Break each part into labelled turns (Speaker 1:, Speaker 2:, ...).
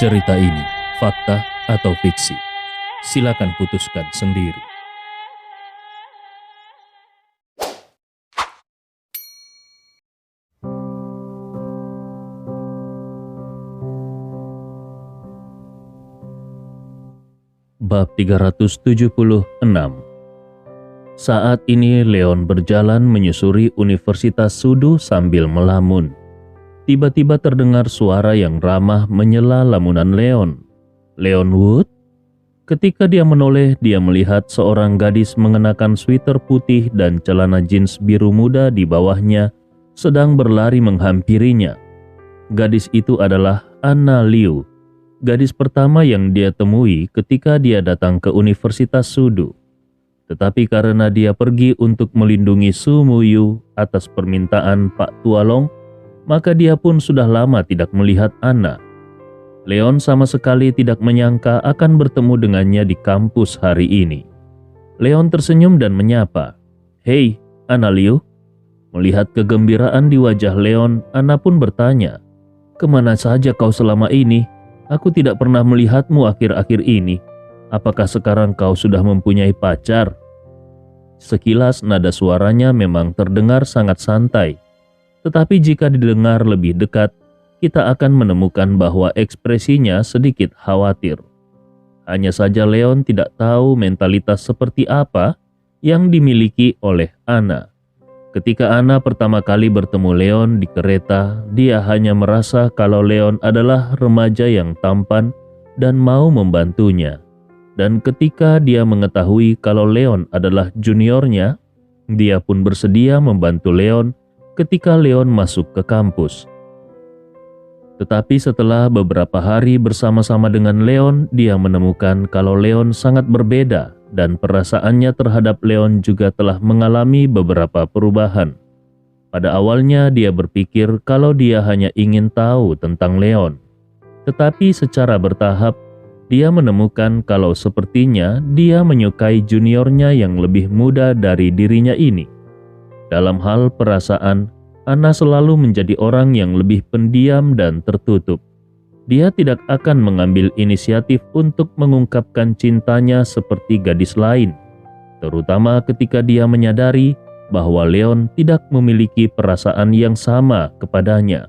Speaker 1: Cerita ini fakta atau fiksi? Silakan putuskan sendiri. Bab 376. Saat ini Leon berjalan menyusuri Universitas Sudu sambil melamun. Tiba-tiba terdengar suara yang ramah menyela lamunan Leon. Leon Wood? Ketika dia menoleh, dia melihat seorang gadis mengenakan sweater putih dan celana jeans biru muda di bawahnya sedang berlari menghampirinya. Gadis itu adalah Anna Liu, gadis pertama yang dia temui ketika dia datang ke Universitas Sudu. Tetapi karena dia pergi untuk melindungi Su Muyu atas permintaan Pak Tualong, maka dia pun sudah lama tidak melihat Anna. Leon sama sekali tidak menyangka akan bertemu dengannya di kampus hari ini. Leon tersenyum dan menyapa, "Hei, Anna Liu." Melihat kegembiraan di wajah Leon, Anna pun bertanya, "Kemana saja kau selama ini? Aku tidak pernah melihatmu akhir-akhir ini. Apakah sekarang kau sudah mempunyai pacar?" Sekilas nada suaranya memang terdengar sangat santai. Tetapi jika didengar lebih dekat, kita akan menemukan bahwa ekspresinya sedikit khawatir. Hanya saja Leon tidak tahu mentalitas seperti apa yang dimiliki oleh Anna. Ketika Anna pertama kali bertemu Leon di kereta, dia hanya merasa kalau Leon adalah remaja yang tampan dan mau membantunya. Dan ketika dia mengetahui kalau Leon adalah juniornya, dia pun bersedia membantu Leon ketika Leon masuk ke kampus. Tetapi setelah beberapa hari bersama-sama dengan Leon, dia menemukan kalau Leon sangat berbeda dan perasaannya terhadap Leon juga telah mengalami beberapa perubahan. Pada awalnya dia berpikir kalau dia hanya ingin tahu tentang Leon. Tetapi secara bertahap, dia menemukan kalau sepertinya dia menyukai juniornya yang lebih muda dari dirinya ini. Dalam hal perasaan, Anna selalu menjadi orang yang lebih pendiam dan tertutup. Dia tidak akan mengambil inisiatif untuk mengungkapkan cintanya seperti gadis lain, terutama ketika dia menyadari bahwa Leon tidak memiliki perasaan yang sama kepadanya.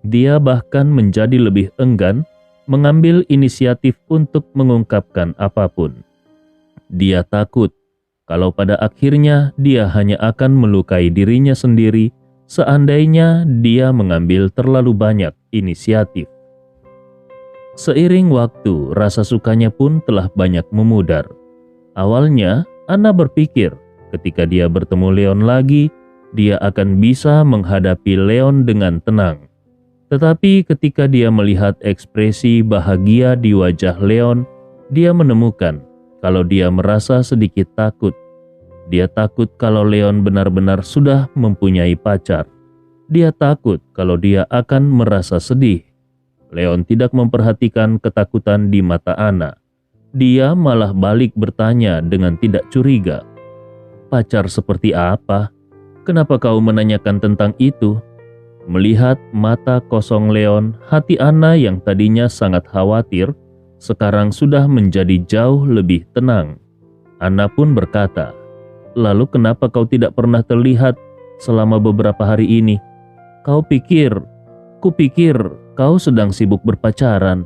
Speaker 1: Dia bahkan menjadi lebih enggan mengambil inisiatif untuk mengungkapkan apapun. Dia takut kalau pada akhirnya dia hanya akan melukai dirinya sendiri seandainya dia mengambil terlalu banyak inisiatif. Seiring waktu, rasa sukanya pun telah banyak memudar. Awalnya, Anna berpikir ketika dia bertemu Leon lagi, dia akan bisa menghadapi Leon dengan tenang. Tetapi ketika dia melihat ekspresi bahagia di wajah Leon, dia menemukan kalau dia merasa sedikit takut. Dia takut kalau Leon benar-benar sudah mempunyai pacar. Dia takut kalau dia akan merasa sedih. Leon tidak memperhatikan ketakutan di mata Anna. Dia malah balik bertanya dengan tidak curiga, "Pacar seperti apa? Kenapa kau menanyakan tentang itu?" Melihat mata kosong Leon, hati Anna yang tadinya sangat khawatir, sekarang sudah menjadi jauh lebih tenang. Anna pun berkata, "Lalu kenapa kau tidak pernah terlihat selama beberapa hari ini? Kupikir kau sedang sibuk berpacaran."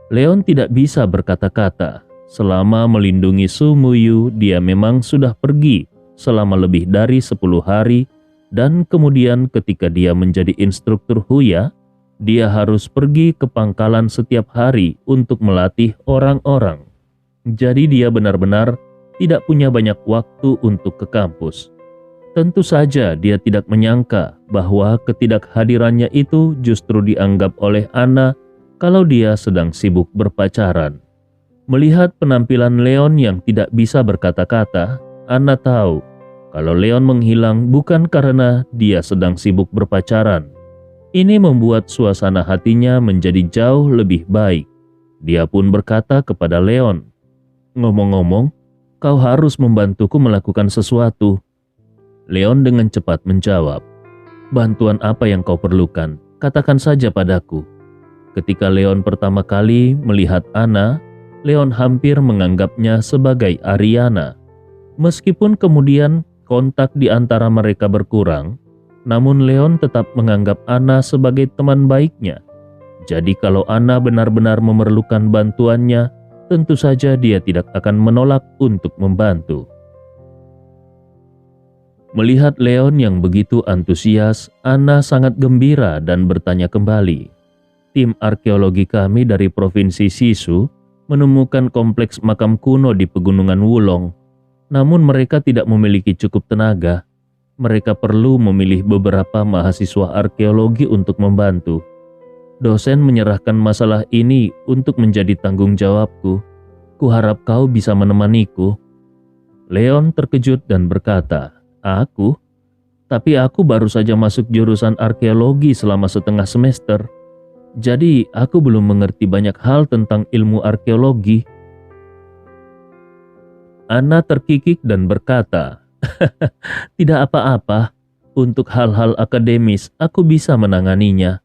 Speaker 1: Leon tidak bisa berkata-kata. Selama melindungi Su Muyu, dia memang sudah pergi selama lebih dari 10 hari, dan kemudian ketika dia menjadi instruktur Huya, dia harus pergi ke pangkalan setiap hari untuk melatih orang-orang. Jadi dia benar-benar tidak punya banyak waktu untuk ke kampus. Tentu saja dia tidak menyangka bahwa ketidakhadirannya itu justru dianggap oleh Anna kalau dia sedang sibuk berpacaran. Melihat penampilan Leon yang tidak bisa berkata-kata, Anna tahu kalau Leon menghilang bukan karena dia sedang sibuk berpacaran. Ini membuat suasana hatinya menjadi jauh lebih baik. Dia pun berkata kepada Leon, "Ngomong-ngomong, kau harus membantuku melakukan sesuatu." Leon dengan cepat menjawab, "Bantuan apa yang kau perlukan? Katakan saja padaku." ketika Leon pertama kali melihat Anna, Leon hampir menganggapnya sebagai Ariana. Meskipun kemudian kontak di antara mereka berkurang, namun Leon tetap menganggap Anna sebagai teman baiknya. Jadi kalau Anna benar-benar memerlukan bantuannya, tentu saja dia tidak akan menolak untuk membantu. Melihat Leon yang begitu antusias, Anna sangat gembira dan bertanya kembali. Tim arkeologi kami dari Provinsi Sisu menemukan kompleks makam kuno di Pegunungan Wulong. Namun mereka tidak memiliki cukup tenaga. Mereka perlu memilih beberapa mahasiswa arkeologi untuk membantu. Dosen menyerahkan masalah ini untuk menjadi tanggung jawabku. Kuharap kau bisa menemaniku. Leon terkejut dan berkata, "Aku? Tapi aku baru saja masuk jurusan arkeologi selama setengah semester. Jadi aku belum mengerti banyak hal tentang ilmu arkeologi." Anna terkikik dan berkata, "Tidak apa-apa. Untuk hal-hal akademis aku bisa menanganinya.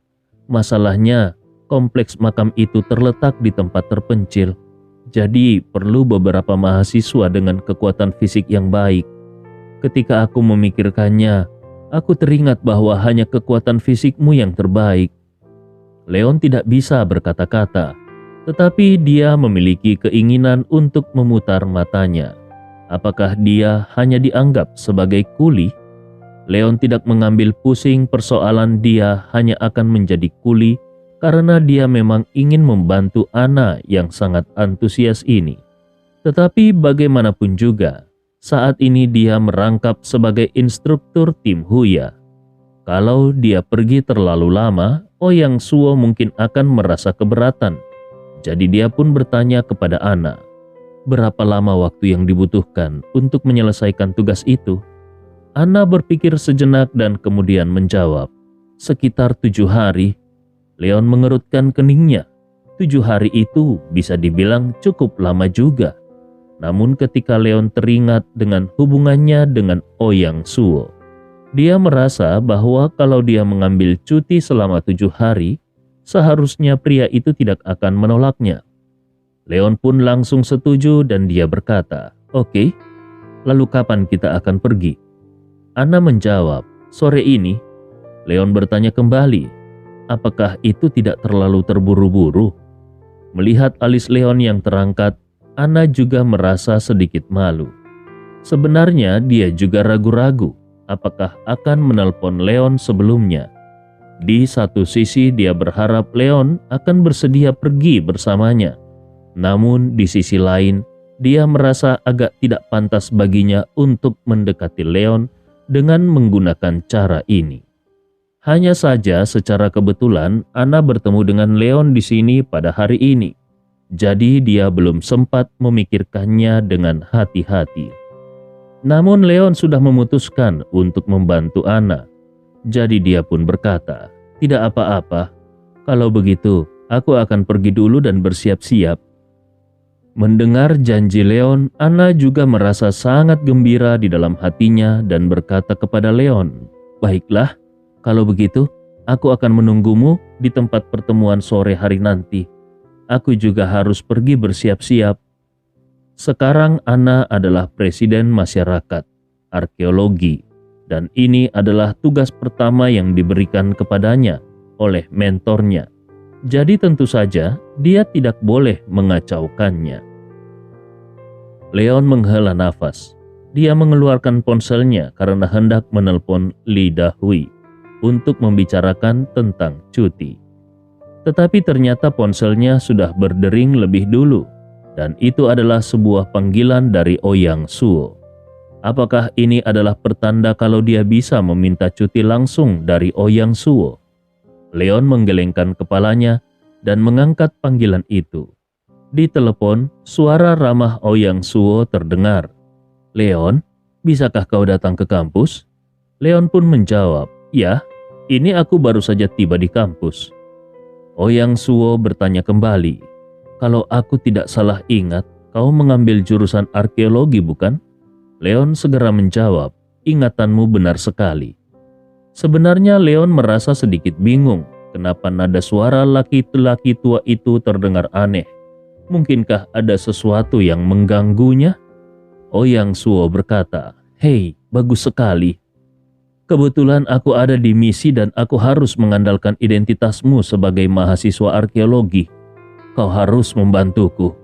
Speaker 1: Masalahnya, kompleks makam itu terletak di tempat terpencil. Jadi perlu beberapa mahasiswa dengan kekuatan fisik yang baik. Ketika aku memikirkannya, aku teringat bahwa hanya kekuatan fisikmu yang terbaik." Leon tidak bisa berkata-kata, tetapi dia memiliki keinginan untuk memutar matanya. Apakah dia hanya dianggap sebagai kuli? Leon tidak mengambil pusing persoalan dia hanya akan menjadi kuli karena dia memang ingin membantu Anna yang sangat antusias ini. Tetapi bagaimanapun juga, saat ini dia merangkap sebagai instruktur tim Huya. Kalau dia pergi terlalu lama, Ouyang Suo mungkin akan merasa keberatan. Jadi dia pun bertanya kepada Anna, berapa lama waktu yang dibutuhkan untuk menyelesaikan tugas itu? Anna berpikir sejenak dan kemudian menjawab, sekitar 7 hari. Leon mengerutkan keningnya. 7 hari itu bisa dibilang cukup lama juga. Namun ketika Leon teringat dengan hubungannya dengan Ouyang Suo, dia merasa bahwa kalau dia mengambil cuti selama 7 hari, seharusnya pria itu tidak akan menolaknya. Leon pun langsung setuju dan dia berkata, "Oke, lalu kapan kita akan pergi?" Anna menjawab, "Sore ini." Leon bertanya kembali, "Apakah itu tidak terlalu terburu-buru?" Melihat alis Leon yang terangkat, Anna juga merasa sedikit malu. Sebenarnya dia juga ragu-ragu apakah akan menelpon Leon sebelumnya. Di satu sisi dia berharap Leon akan bersedia pergi bersamanya. Namun di sisi lain, dia merasa agak tidak pantas baginya untuk mendekati Leon dengan menggunakan cara ini. Hanya saja secara kebetulan Anna bertemu dengan Leon di sini pada hari ini. Jadi dia belum sempat memikirkannya dengan hati-hati. Namun Leon sudah memutuskan untuk membantu Anna. Jadi dia pun berkata, "Tidak apa-apa. Kalau begitu, aku akan pergi dulu dan bersiap-siap." Mendengar janji Leon, Anna juga merasa sangat gembira di dalam hatinya dan berkata kepada Leon, "Baiklah, kalau begitu, aku akan menunggumu di tempat pertemuan sore hari nanti. Aku juga harus pergi bersiap-siap." Sekarang Anna adalah presiden masyarakat arkeologi, dan ini adalah tugas pertama yang diberikan kepadanya oleh mentornya. Jadi tentu saja dia tidak boleh mengacaukannya. Leon menghela nafas. Dia mengeluarkan ponselnya karena hendak menelpon Li Dahui untuk membicarakan tentang cuti. Tetapi ternyata ponselnya sudah berdering lebih dulu, dan itu adalah sebuah panggilan dari Ouyang Suo. Apakah ini adalah pertanda kalau dia bisa meminta cuti langsung dari Ouyang Suo? Leon menggelengkan kepalanya dan mengangkat panggilan itu. Di telepon, suara ramah Ouyang Suo terdengar. "Leon, bisakah kau datang ke kampus?" Leon pun menjawab, "Ya, ini aku baru saja tiba di kampus." Ouyang Suo bertanya kembali, "Kalau aku tidak salah ingat, kau mengambil jurusan arkeologi bukan?" Leon segera menjawab, "Ingatanmu benar sekali." Sebenarnya Leon merasa sedikit bingung Kenapa nada suara laki-laki tua itu terdengar aneh? Mungkinkah ada sesuatu yang mengganggunya? Ouyang Suo berkata, "Hei, bagus sekali. Kebetulan aku ada di misi dan aku harus mengandalkan identitasmu sebagai mahasiswa arkeologi. Kau harus membantuku."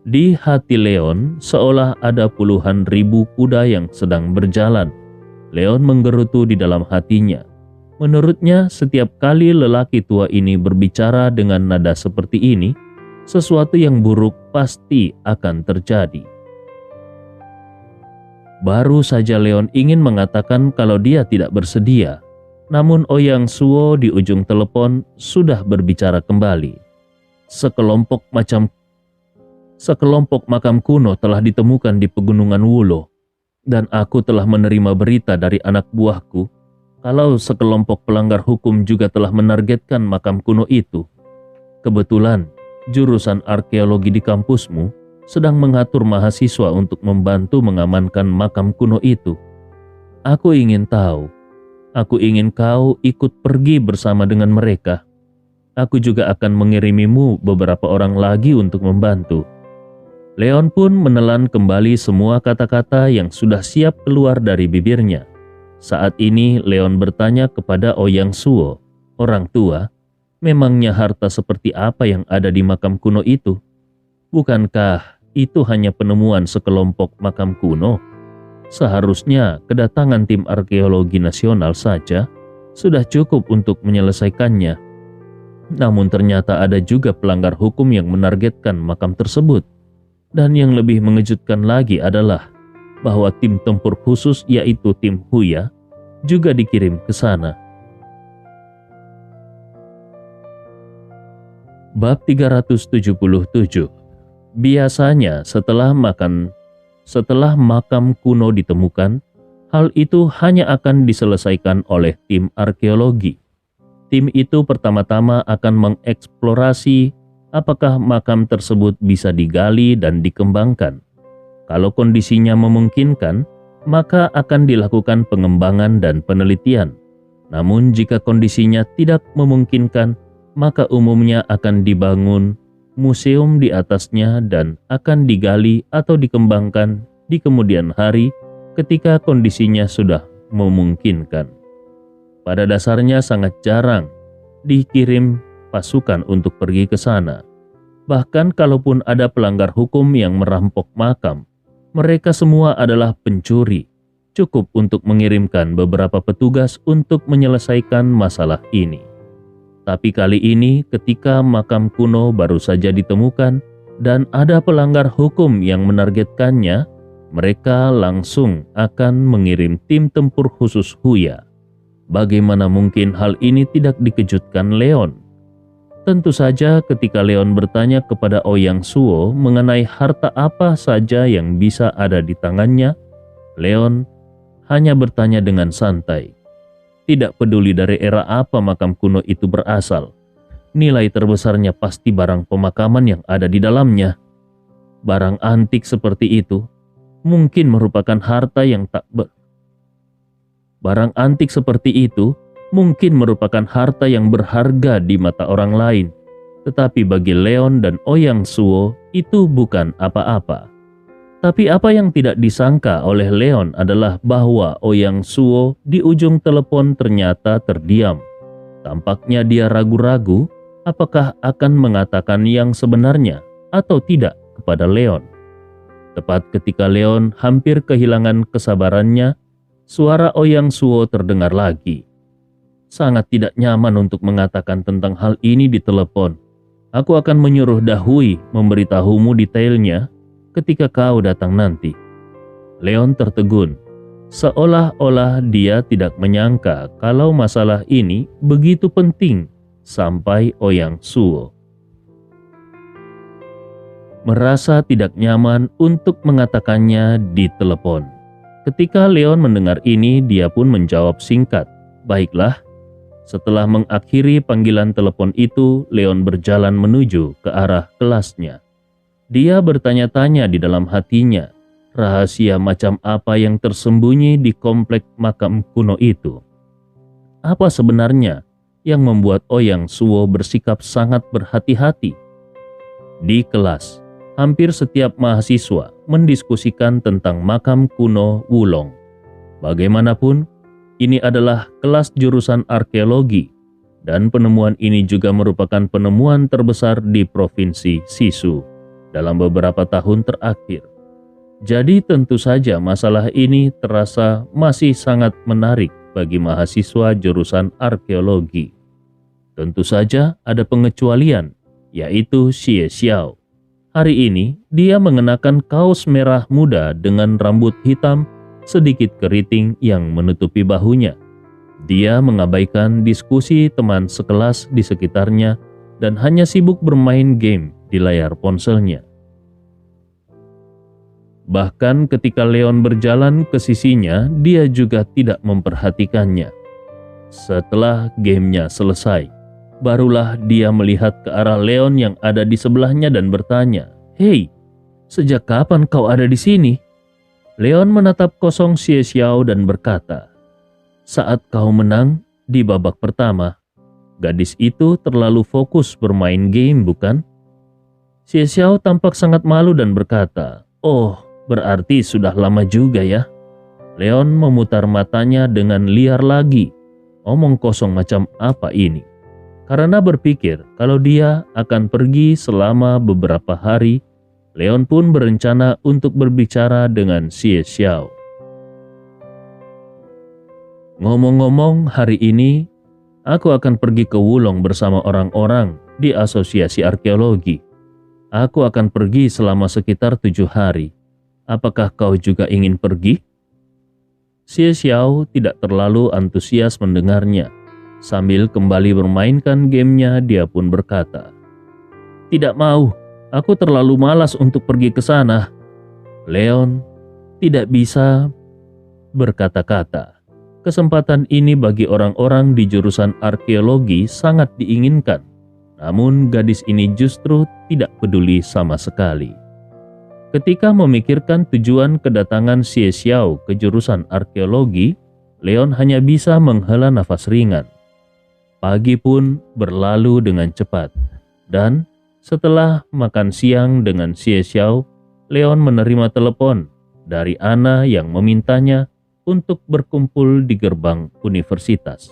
Speaker 1: Di hati Leon seolah ada puluhan ribu kuda yang sedang berjalan. Leon menggerutu di dalam hatinya. Menurutnya, setiap kali lelaki tua ini berbicara dengan nada seperti ini, sesuatu yang buruk pasti akan terjadi. Baru saja Leon ingin mengatakan kalau dia tidak bersedia, namun Ouyang Suo di ujung telepon sudah berbicara kembali. Sekelompok makam kuno telah ditemukan di pegunungan Wulo, dan aku telah menerima berita dari anak buahku kalau sekelompok pelanggar hukum juga telah menargetkan makam kuno itu. Kebetulan, jurusan arkeologi di kampusmu sedang mengatur mahasiswa untuk membantu mengamankan makam kuno itu. Aku ingin kau ikut pergi bersama dengan mereka. Aku juga akan mengirimimu beberapa orang lagi untuk membantu. Leon pun menelan kembali semua kata-kata yang sudah siap keluar dari bibirnya. Saat ini Leon bertanya kepada Ouyang Suo, orang tua, memangnya harta seperti apa yang ada di makam kuno itu? Bukankah itu hanya penemuan sekelompok makam kuno? Seharusnya kedatangan tim arkeologi nasional saja sudah cukup untuk menyelesaikannya. Namun ternyata ada juga pelanggar hukum yang menargetkan makam tersebut. Dan yang lebih mengejutkan lagi adalah bahwa tim tempur khusus yaitu tim Huya juga dikirim ke sana. Bab 377. Biasanya setelah makam kuno ditemukan, hal itu hanya akan diselesaikan oleh tim arkeologi. Tim itu pertama-tama akan mengeksplorasi apakah makam tersebut bisa digali dan dikembangkan. Kalau kondisinya memungkinkan, maka akan dilakukan pengembangan dan penelitian. Namun jika kondisinya tidak memungkinkan, maka umumnya akan dibangun museum di atasnya dan akan digali atau dikembangkan di kemudian hari ketika kondisinya sudah memungkinkan. Pada dasarnya sangat jarang dikirim pasukan untuk pergi ke sana. Bahkan kalaupun ada pelanggar hukum yang merampok makam, mereka semua adalah pencuri. Cukup untuk mengirimkan beberapa petugas untuk menyelesaikan masalah ini. Tapi kali ini ketika makam kuno baru saja ditemukan dan ada pelanggar hukum yang menargetkannya, mereka langsung akan mengirim tim tempur khusus Huya. Bagaimana mungkin hal ini tidak dikejutkan Leon? Tentu saja ketika Leon bertanya kepada Ouyang Suo mengenai harta apa saja yang bisa ada di tangannya, Leon hanya bertanya dengan santai. Tidak peduli dari era apa makam kuno itu berasal, nilai terbesarnya pasti barang pemakaman yang ada di dalamnya. Barang antik seperti itu mungkin merupakan harta yang berharga di mata orang lain. Tetapi bagi Leon dan Ouyang Suo itu bukan apa-apa. Tapi apa yang tidak disangka oleh Leon adalah bahwa Ouyang Suo di ujung telepon ternyata terdiam. Tampaknya dia ragu-ragu apakah akan mengatakan yang sebenarnya atau tidak kepada Leon. Tepat ketika Leon hampir kehilangan kesabarannya, suara Ouyang Suo terdengar lagi. Sangat tidak nyaman untuk mengatakan tentang hal ini di telepon. Aku akan menyuruh Dahui memberitahumu detailnya ketika kau datang nanti. Leon tertegun, seolah-olah dia tidak menyangka kalau masalah ini begitu penting sampai Ouyang Suo merasa tidak nyaman untuk mengatakannya di telepon. Ketika Leon mendengar ini, dia pun menjawab singkat, "Baiklah." Setelah mengakhiri panggilan telepon itu, Leon berjalan menuju ke arah kelasnya. Dia bertanya-tanya di dalam hatinya, rahasia macam apa yang tersembunyi di komplek makam kuno itu? Apa sebenarnya yang membuat Ouyang Suo bersikap sangat berhati-hati. Di kelas, hampir setiap mahasiswa mendiskusikan tentang makam kuno Wulong. Bagaimanapun, ini adalah kelas jurusan arkeologi, dan penemuan ini juga merupakan penemuan terbesar di Provinsi Sisu dalam beberapa tahun terakhir. Jadi tentu saja masalah ini terasa masih sangat menarik bagi mahasiswa jurusan arkeologi. Tentu saja ada pengecualian, yaitu Xie Xiao. Hari ini dia mengenakan kaos merah muda dengan rambut hitam sedikit keriting yang menutupi bahunya. Dia mengabaikan diskusi teman sekelas di sekitarnya dan hanya sibuk bermain game di layar ponselnya. Bahkan ketika Leon berjalan ke sisinya, dia juga tidak memperhatikannya. Setelah gamenya selesai, barulah dia melihat ke arah Leon yang ada di sebelahnya dan bertanya, "Hei, sejak kapan kau ada di sini?" Leon menatap kosong Xie Xiao dan berkata, "Saat kau menang di babak pertama, gadis itu terlalu fokus bermain game, bukan?" Xie Xiao tampak sangat malu dan berkata, "Oh, berarti sudah lama juga ya." Leon memutar matanya dengan liar lagi. Omong kosong macam apa ini? Karena berpikir kalau dia akan pergi selama beberapa hari, Leon pun berencana untuk berbicara dengan Xie Xiao. "Ngomong-ngomong, hari ini aku akan pergi ke Wulong bersama orang-orang di Asosiasi Arkeologi. Aku akan pergi selama sekitar 7 hari. Apakah kau juga ingin pergi?" Xie Xiao tidak terlalu antusias mendengarnya. Sambil kembali bermainkan gamenya, dia pun berkata, "Tidak mau, aku terlalu malas untuk pergi ke sana." Leon tidak bisa berkata-kata. Kesempatan ini bagi orang-orang di jurusan arkeologi sangat diinginkan. Namun gadis ini justru tidak peduli sama sekali. Ketika memikirkan tujuan kedatangan Xie Xiao ke jurusan arkeologi, Leon hanya bisa menghela nafas ringan. Pagi pun berlalu dengan cepat, dan setelah makan siang dengan Xie Xiao, Leon menerima telepon dari Anna yang memintanya untuk berkumpul di gerbang universitas.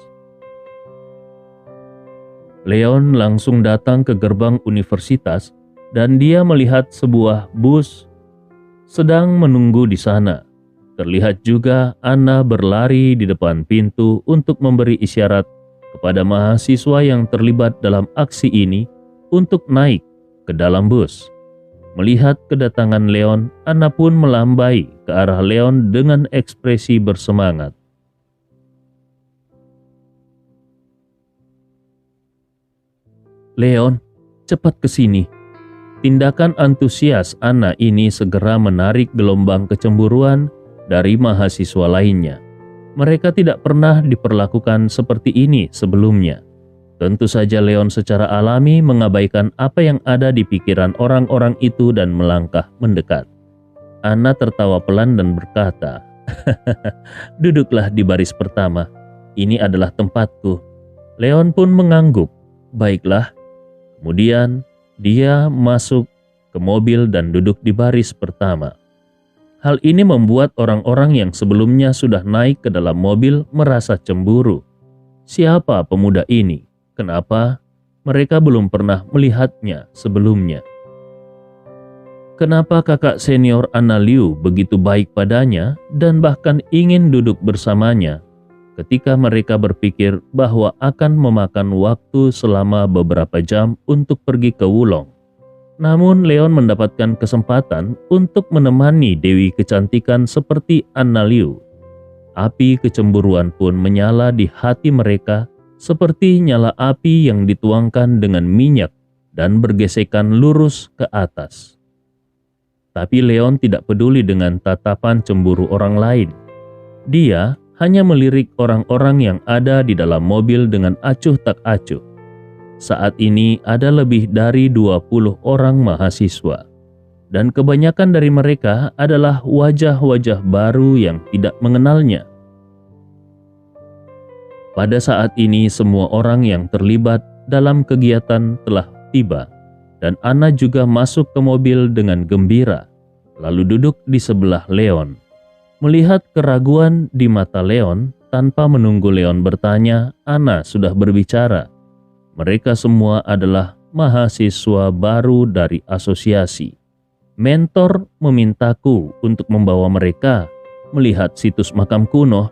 Speaker 1: Leon langsung datang ke gerbang universitas dan dia melihat sebuah bus sedang menunggu di sana. Terlihat juga Anna berlari di depan pintu untuk memberi isyarat kepada mahasiswa yang terlibat dalam aksi ini untuk naik ke dalam bus. Melihat kedatangan Leon, Anna pun melambai ke arah Leon dengan ekspresi bersemangat. "Leon, cepat ke sini." Tindakan antusias Anna ini segera menarik gelombang kecemburuan dari mahasiswa lainnya. Mereka tidak pernah diperlakukan seperti ini sebelumnya. Tentu saja Leon secara alami mengabaikan apa yang ada di pikiran orang-orang itu dan melangkah mendekat. Anna tertawa pelan dan berkata, "Duduklah di baris pertama. Ini adalah tempatku." Leon pun mengangguk. "Baiklah." Kemudian dia masuk ke mobil dan duduk di baris pertama. Hal ini membuat orang-orang yang sebelumnya sudah naik ke dalam mobil merasa cemburu. Siapa pemuda ini? Kenapa mereka belum pernah melihatnya sebelumnya? Kenapa kakak senior Anna Liu begitu baik padanya dan bahkan ingin duduk bersamanya ketika mereka berpikir bahwa akan memakan waktu selama beberapa jam untuk pergi ke Wulong? Namun Leon mendapatkan kesempatan untuk menemani Dewi kecantikan seperti Anna Liu. Api kecemburuan pun menyala di hati mereka seperti nyala api yang dituangkan dengan minyak dan bergesekan lurus ke atas. Tapi Leon tidak peduli dengan tatapan cemburu orang lain. Dia hanya melirik orang-orang yang ada di dalam mobil dengan acuh tak acuh. Saat ini ada lebih dari 20 orang mahasiswa, dan kebanyakan dari mereka adalah wajah-wajah baru yang tidak mengenalnya. Pada saat ini semua orang yang terlibat dalam kegiatan telah tiba dan Anna juga masuk ke mobil dengan gembira, lalu duduk di sebelah Leon. Melihat keraguan di mata Leon, tanpa menunggu Leon bertanya, Anna sudah berbicara. Mereka semua adalah mahasiswa baru dari asosiasi. Mentor memintaku untuk membawa mereka melihat situs makam kuno.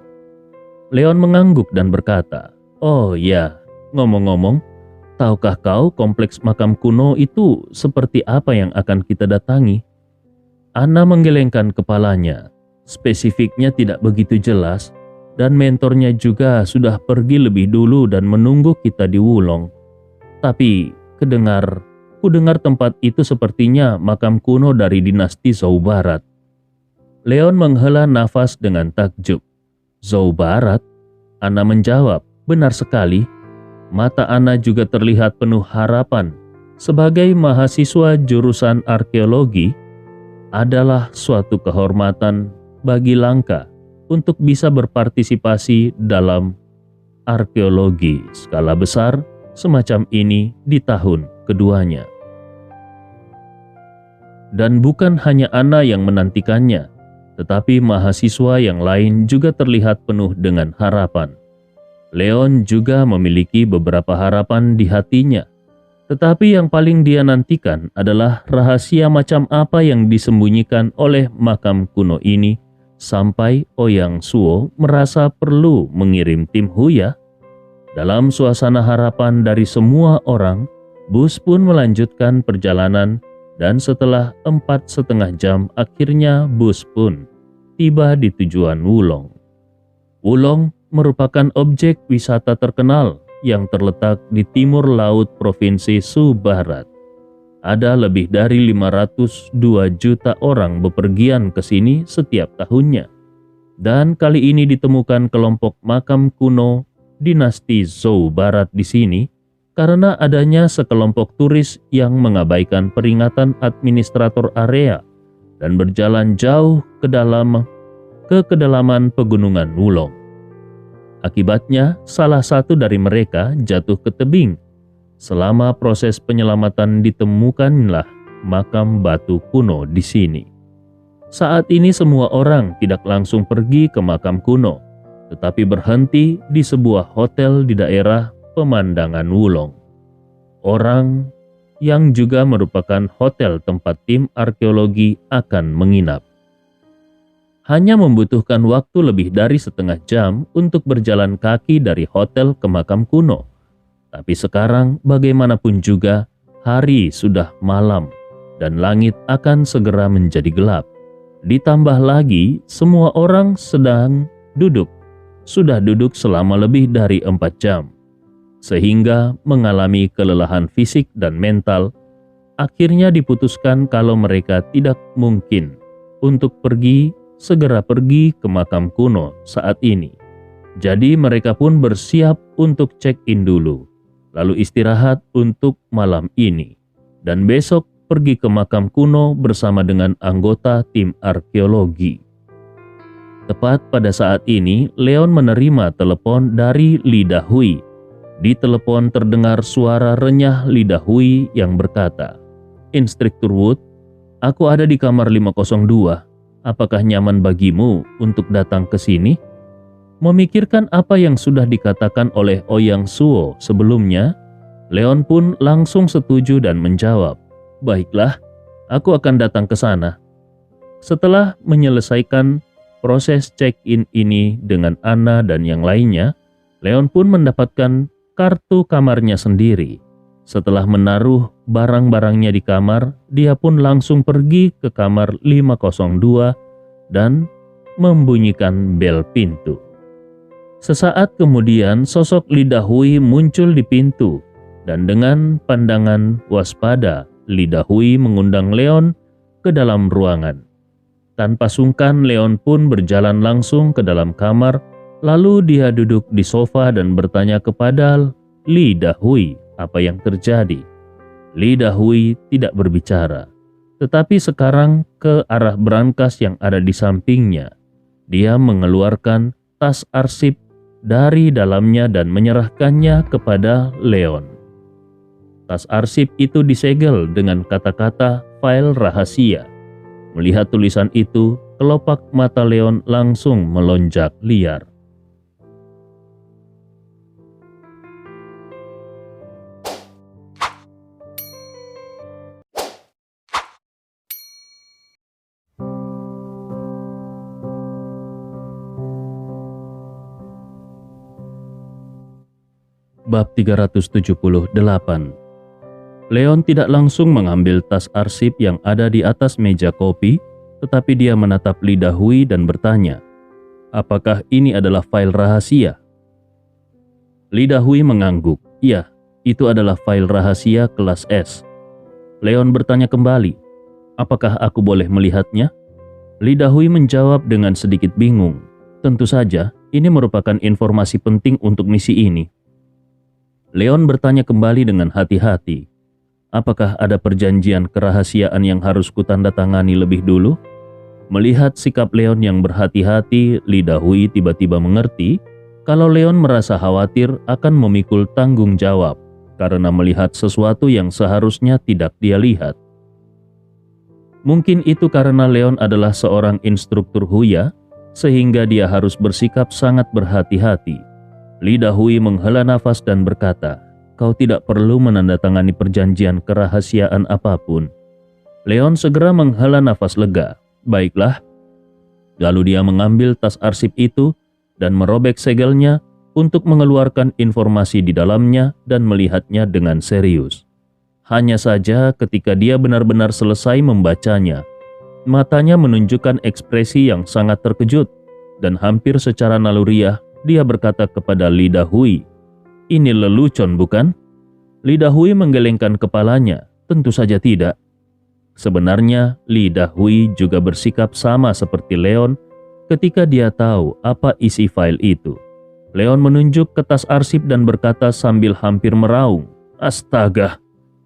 Speaker 1: Leon mengangguk dan berkata, "Oh ya, ngomong-ngomong, tahukah kau kompleks makam kuno itu seperti apa yang akan kita datangi?" Anna menggelengkan kepalanya. Spesifiknya tidak begitu jelas, dan mentornya juga sudah pergi lebih dulu dan menunggu kita di Wulong. Tapi kudengar tempat itu sepertinya makam kuno dari dinasti Zhou Barat. Leon menghela nafas dengan takjub. Zhou Barat? Anna menjawab, benar sekali. Mata Anna juga terlihat penuh harapan. Sebagai mahasiswa jurusan arkeologi, adalah suatu kehormatan bagi Langka untuk bisa berpartisipasi dalam arkeologi skala besar semacam ini di tahun keduanya. Dan bukan hanya Anna yang menantikannya, tetapi mahasiswa yang lain juga terlihat penuh dengan harapan. Leon juga memiliki beberapa harapan di hatinya, tetapi yang paling dia nantikan adalah rahasia macam apa yang disembunyikan oleh makam kuno ini sampai Ouyang Suo merasa perlu mengirim tim Huya. Dalam suasana harapan dari semua orang, bus pun melanjutkan perjalanan dan setelah 4,5 jam akhirnya bus pun tiba di tujuan Wulong. Wulong merupakan objek wisata terkenal yang terletak di timur laut Provinsi Su Barat. Ada lebih dari 502 juta orang bepergian ke sini setiap tahunnya. Dan kali ini ditemukan kelompok makam kuno dinasti Zhou Barat di sini karena adanya sekelompok turis yang mengabaikan peringatan administrator area dan berjalan jauh ke kedalaman pegunungan Wulong. Akibatnya, salah satu dari mereka jatuh ke tebing. Selama proses penyelamatan ditemukanlah makam batu kuno di sini. Saat ini semua orang tidak langsung pergi ke makam kuno, tetapi berhenti di sebuah hotel di daerah pemandangan Wulong. Orang yang juga merupakan hotel tempat tim arkeologi akan menginap. Hanya membutuhkan waktu lebih dari setengah jam untuk berjalan kaki dari hotel ke makam kuno. Tapi sekarang bagaimanapun juga hari sudah malam dan langit akan segera menjadi gelap. Ditambah lagi semua orang sudah duduk selama lebih dari 4 jam. Sehingga mengalami kelelahan fisik dan mental. Akhirnya diputuskan kalau mereka tidak mungkin untuk segera pergi ke makam kuno saat ini. Jadi mereka pun bersiap untuk check-in dulu, lalu istirahat untuk malam ini, dan besok pergi ke makam kuno bersama dengan anggota tim arkeologi. Tepat pada saat ini, Leon menerima telepon dari Li Dahui. Di telepon terdengar suara renyah Li Dahui yang berkata, "Instruktur Wood, aku ada di kamar 502. Apakah nyaman bagimu untuk datang ke sini?" Memikirkan apa yang sudah dikatakan oleh Ouyang Suo sebelumnya, Leon pun langsung setuju dan menjawab, "Baiklah, aku akan datang ke sana." Setelah menyelesaikan proses check-in ini dengan Anna dan yang lainnya, Leon pun mendapatkan kartu kamarnya sendiri. Setelah menaruh barang-barangnya di kamar, dia pun langsung pergi ke kamar 502 dan membunyikan bel pintu. Sesaat kemudian sosok Li Dahui muncul di pintu dan dengan pandangan waspada, Li Dahui mengundang Leon ke dalam ruangan. Tanpa sungkan, Leon pun berjalan langsung ke dalam kamar, lalu dia duduk di sofa dan bertanya kepada Li Dahui apa yang terjadi. Li Dahui tidak berbicara, tetapi sekarang ke arah brankas yang ada di sampingnya. Dia mengeluarkan tas arsip dari dalamnya dan menyerahkannya kepada Leon. Tas arsip itu disegel dengan kata-kata file rahasia. Melihat tulisan itu, kelopak mata Leon langsung melonjak liar. Bab 378. Leon tidak langsung mengambil tas arsip yang ada di atas meja kopi, tetapi dia menatap lidah Hui dan bertanya, "Apakah ini adalah file rahasia?" Lidah Hui mengangguk. "Iya, itu adalah file rahasia kelas S." Leon bertanya kembali, "Apakah aku boleh melihatnya?" Lidah Hui menjawab dengan sedikit bingung, "Tentu saja, ini merupakan informasi penting untuk misi ini." Leon bertanya kembali dengan hati-hati, "Apakah ada perjanjian kerahasiaan yang harus kutandatangani lebih dulu?" Melihat sikap Leon yang berhati-hati, lidah Hui tiba-tiba mengerti kalau Leon merasa khawatir akan memikul tanggung jawab karena melihat sesuatu yang seharusnya tidak dia lihat. Mungkin itu karena Leon adalah seorang instruktur Huya, sehingga dia harus bersikap sangat berhati-hati. Lidah Hui menghela nafas dan berkata, "Kau tidak perlu menandatangani perjanjian kerahasiaan apapun." Leon segera menghela nafas lega. "Baiklah." Lalu dia mengambil tas arsip itu dan merobek segelnya untuk mengeluarkan informasi di dalamnya dan melihatnya dengan serius. Hanya saja ketika dia benar-benar selesai membacanya, matanya menunjukkan ekspresi yang sangat terkejut dan hampir secara naluriah dia berkata kepada lidah Hui, "Ini lelucon, bukan?" Lidah Hui menggelengkan kepalanya. "Tentu saja tidak." Sebenarnya, lidah Hui juga bersikap sama seperti Leon ketika dia tahu apa isi file itu. Leon menunjuk ke tas arsip dan berkata sambil hampir meraung, "Astaga,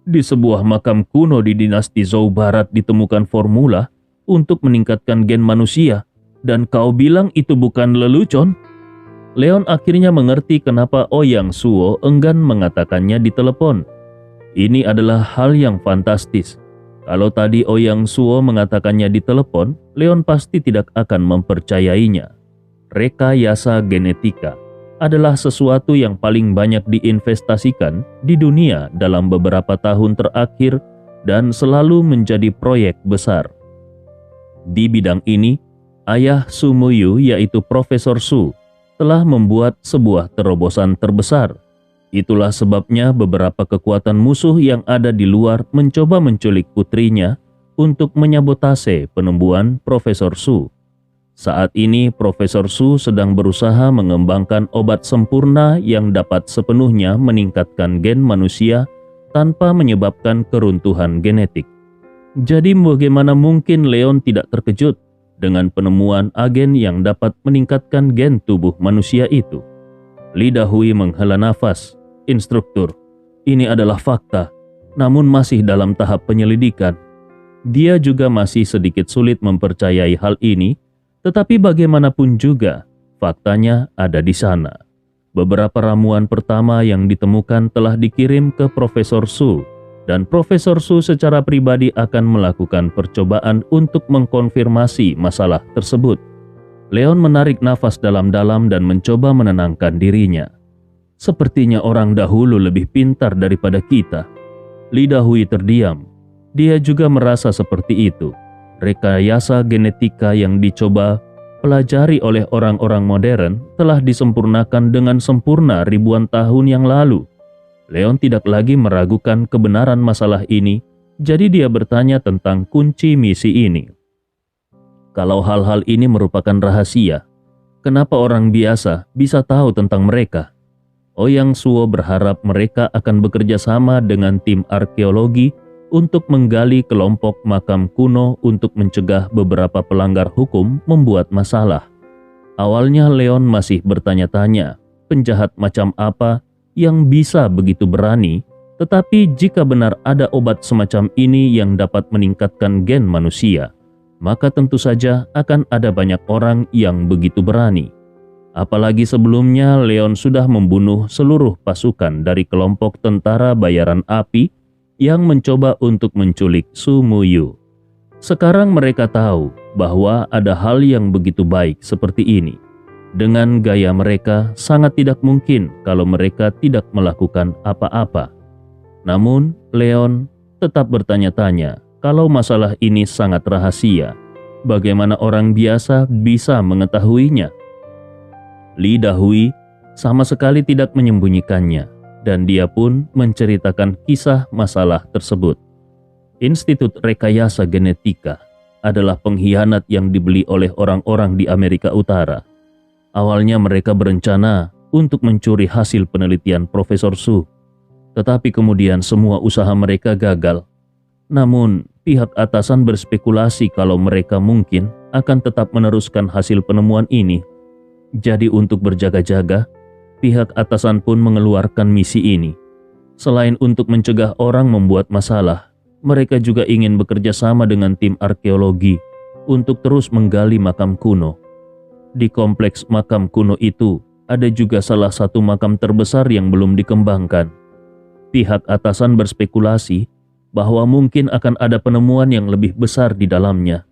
Speaker 1: di sebuah makam kuno di dinasti Zhou Barat ditemukan formula untuk meningkatkan gen manusia, dan kau bilang itu bukan lelucon?" Leon akhirnya mengerti kenapa Ouyang Suo enggan mengatakannya di telepon. Ini adalah hal yang fantastis. Kalau tadi Ouyang Suo mengatakannya di telepon, Leon pasti tidak akan mempercayainya. Rekayasa genetika adalah sesuatu yang paling banyak diinvestasikan di dunia dalam beberapa tahun terakhir dan selalu menjadi proyek besar. Di bidang ini, ayah Su Muyu yaitu Profesor Su telah membuat sebuah terobosan terbesar. Itulah sebabnya beberapa kekuatan musuh yang ada di luar mencoba menculik putrinya untuk menyabotase penemuan Profesor Su. Saat ini Profesor Su sedang berusaha mengembangkan obat sempurna yang dapat sepenuhnya meningkatkan gen manusia tanpa menyebabkan keruntuhan genetik. Jadi bagaimana mungkin Leon tidak terkejut dengan penemuan agen yang dapat meningkatkan gen tubuh manusia itu? Lidah Hui menghela nafas. "Instruktur, ini adalah fakta, namun masih dalam tahap penyelidikan." Dia juga masih sedikit sulit mempercayai hal ini, tetapi bagaimanapun juga, faktanya ada di sana. Beberapa ramuan pertama yang ditemukan telah dikirim ke Profesor Su, dan Profesor Su secara pribadi akan melakukan percobaan untuk mengkonfirmasi masalah tersebut. Leon menarik nafas dalam-dalam dan mencoba menenangkan dirinya. "Sepertinya orang dahulu lebih pintar daripada kita." Lidah Hui terdiam. Dia juga merasa seperti itu. Rekayasa genetika yang dicoba pelajari oleh orang-orang modern telah disempurnakan dengan sempurna ribuan tahun yang lalu. Leon tidak lagi meragukan kebenaran masalah ini, jadi dia bertanya tentang kunci misi ini. Kalau hal-hal ini merupakan rahasia, kenapa orang biasa bisa tahu tentang mereka? Ouyang Suo berharap mereka akan bekerja sama dengan tim arkeologi untuk menggali kelompok makam kuno untuk mencegah beberapa pelanggar hukum membuat masalah. Awalnya Leon masih bertanya-tanya, penjahat macam apa yang bisa begitu berani, tetapi jika benar ada obat semacam ini yang dapat meningkatkan gen manusia, maka tentu saja akan ada banyak orang yang begitu berani. Apalagi sebelumnya Leon sudah membunuh seluruh pasukan dari kelompok tentara bayaran api yang mencoba untuk menculik Su Muyu. Sekarang mereka tahu bahwa ada hal yang begitu baik seperti ini. Dengan gaya mereka, sangat tidak mungkin kalau mereka tidak melakukan apa-apa. Namun, Leon tetap bertanya-tanya kalau masalah ini sangat rahasia. Bagaimana orang biasa bisa mengetahuinya? Li Dahui sama sekali tidak menyembunyikannya, dan dia pun menceritakan kisah masalah tersebut. Institut Rekayasa Genetika adalah pengkhianat yang dibeli oleh orang-orang di Amerika Utara. Awalnya mereka berencana untuk mencuri hasil penelitian Profesor Su, tetapi kemudian semua usaha mereka gagal. Namun, pihak atasan berspekulasi kalau mereka mungkin akan tetap meneruskan hasil penemuan ini. Jadi untuk berjaga-jaga, pihak atasan pun mengeluarkan misi ini. Selain untuk mencegah orang membuat masalah, mereka juga ingin bekerja sama dengan tim arkeologi untuk terus menggali makam kuno. Di kompleks makam kuno itu, ada juga salah satu makam terbesar yang belum dikembangkan. Pihak atasan berspekulasi bahwa mungkin akan ada penemuan yang lebih besar di dalamnya.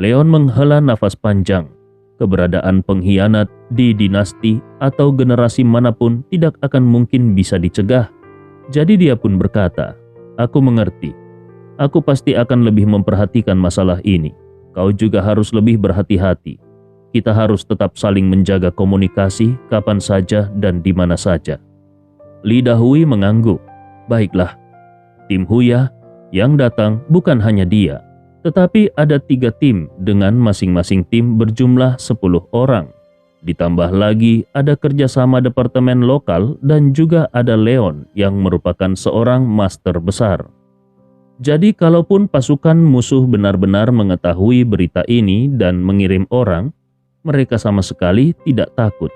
Speaker 1: Leon menghela nafas panjang. Keberadaan pengkhianat di dinasti atau generasi manapun tidak akan mungkin bisa dicegah. Jadi dia pun berkata, "Aku mengerti. Aku pasti akan lebih memperhatikan masalah ini. Kau juga harus lebih berhati-hati. Kita harus tetap saling menjaga komunikasi kapan saja dan di mana saja." Li Dahui mengangguk. Baiklah, tim Huya yang datang bukan hanya dia. Tetapi ada 3 tim dengan masing-masing tim berjumlah 10 orang. Ditambah lagi ada kerjasama departemen lokal dan juga ada Leon yang merupakan seorang master besar. Jadi kalaupun pasukan musuh benar-benar mengetahui berita ini dan mengirim orang, mereka sama sekali tidak takut.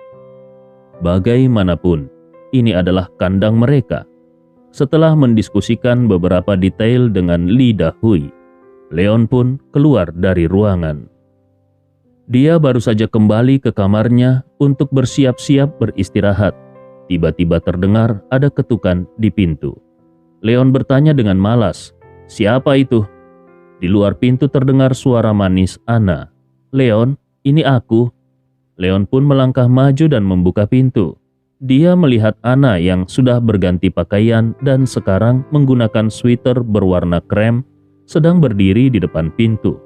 Speaker 1: Bagaimanapun, ini adalah kandang mereka. Setelah mendiskusikan beberapa detail dengan Li Dahui, Leon pun keluar dari ruangan. Dia baru saja kembali ke kamarnya untuk bersiap-siap beristirahat. Tiba-tiba terdengar ada ketukan di pintu. Leon bertanya dengan malas, "Siapa itu?" Di luar pintu terdengar suara manis Ana. "Leon, ini aku." Leon pun melangkah maju dan membuka pintu. Dia melihat Ana yang sudah berganti pakaian dan sekarang menggunakan sweater berwarna krem, sedang berdiri di depan pintu.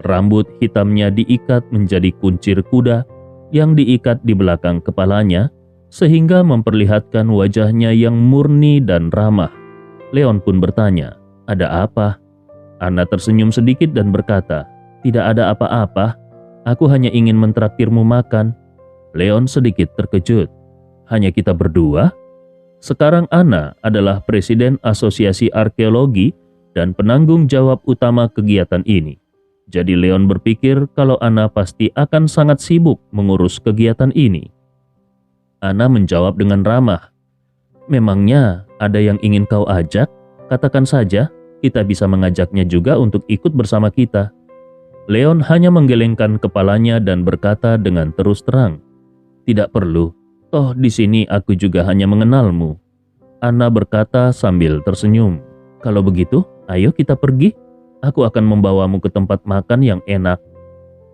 Speaker 1: Rambut hitamnya diikat menjadi kuncir kuda yang diikat di belakang kepalanya, sehingga memperlihatkan wajahnya yang murni dan ramah. Leon pun bertanya, "Ada apa?" Ana tersenyum sedikit dan berkata, "Tidak ada apa-apa, aku hanya ingin mentraktirmu makan." Leon sedikit terkejut. "Hanya kita berdua?" Sekarang Ana adalah presiden Asosiasi Arkeologi dan penanggung jawab utama kegiatan ini. Jadi Leon berpikir kalau Ana pasti akan sangat sibuk mengurus kegiatan ini. Ana menjawab dengan ramah, "Memangnya ada yang ingin kau ajak? Katakan saja, kita bisa mengajaknya juga untuk ikut bersama kita." Leon hanya menggelengkan kepalanya dan berkata dengan terus terang, "Tidak perlu, toh di sini aku juga hanya mengenalmu." Ana berkata sambil tersenyum, "Kalau begitu, ayo kita pergi. Aku akan membawamu ke tempat makan yang enak."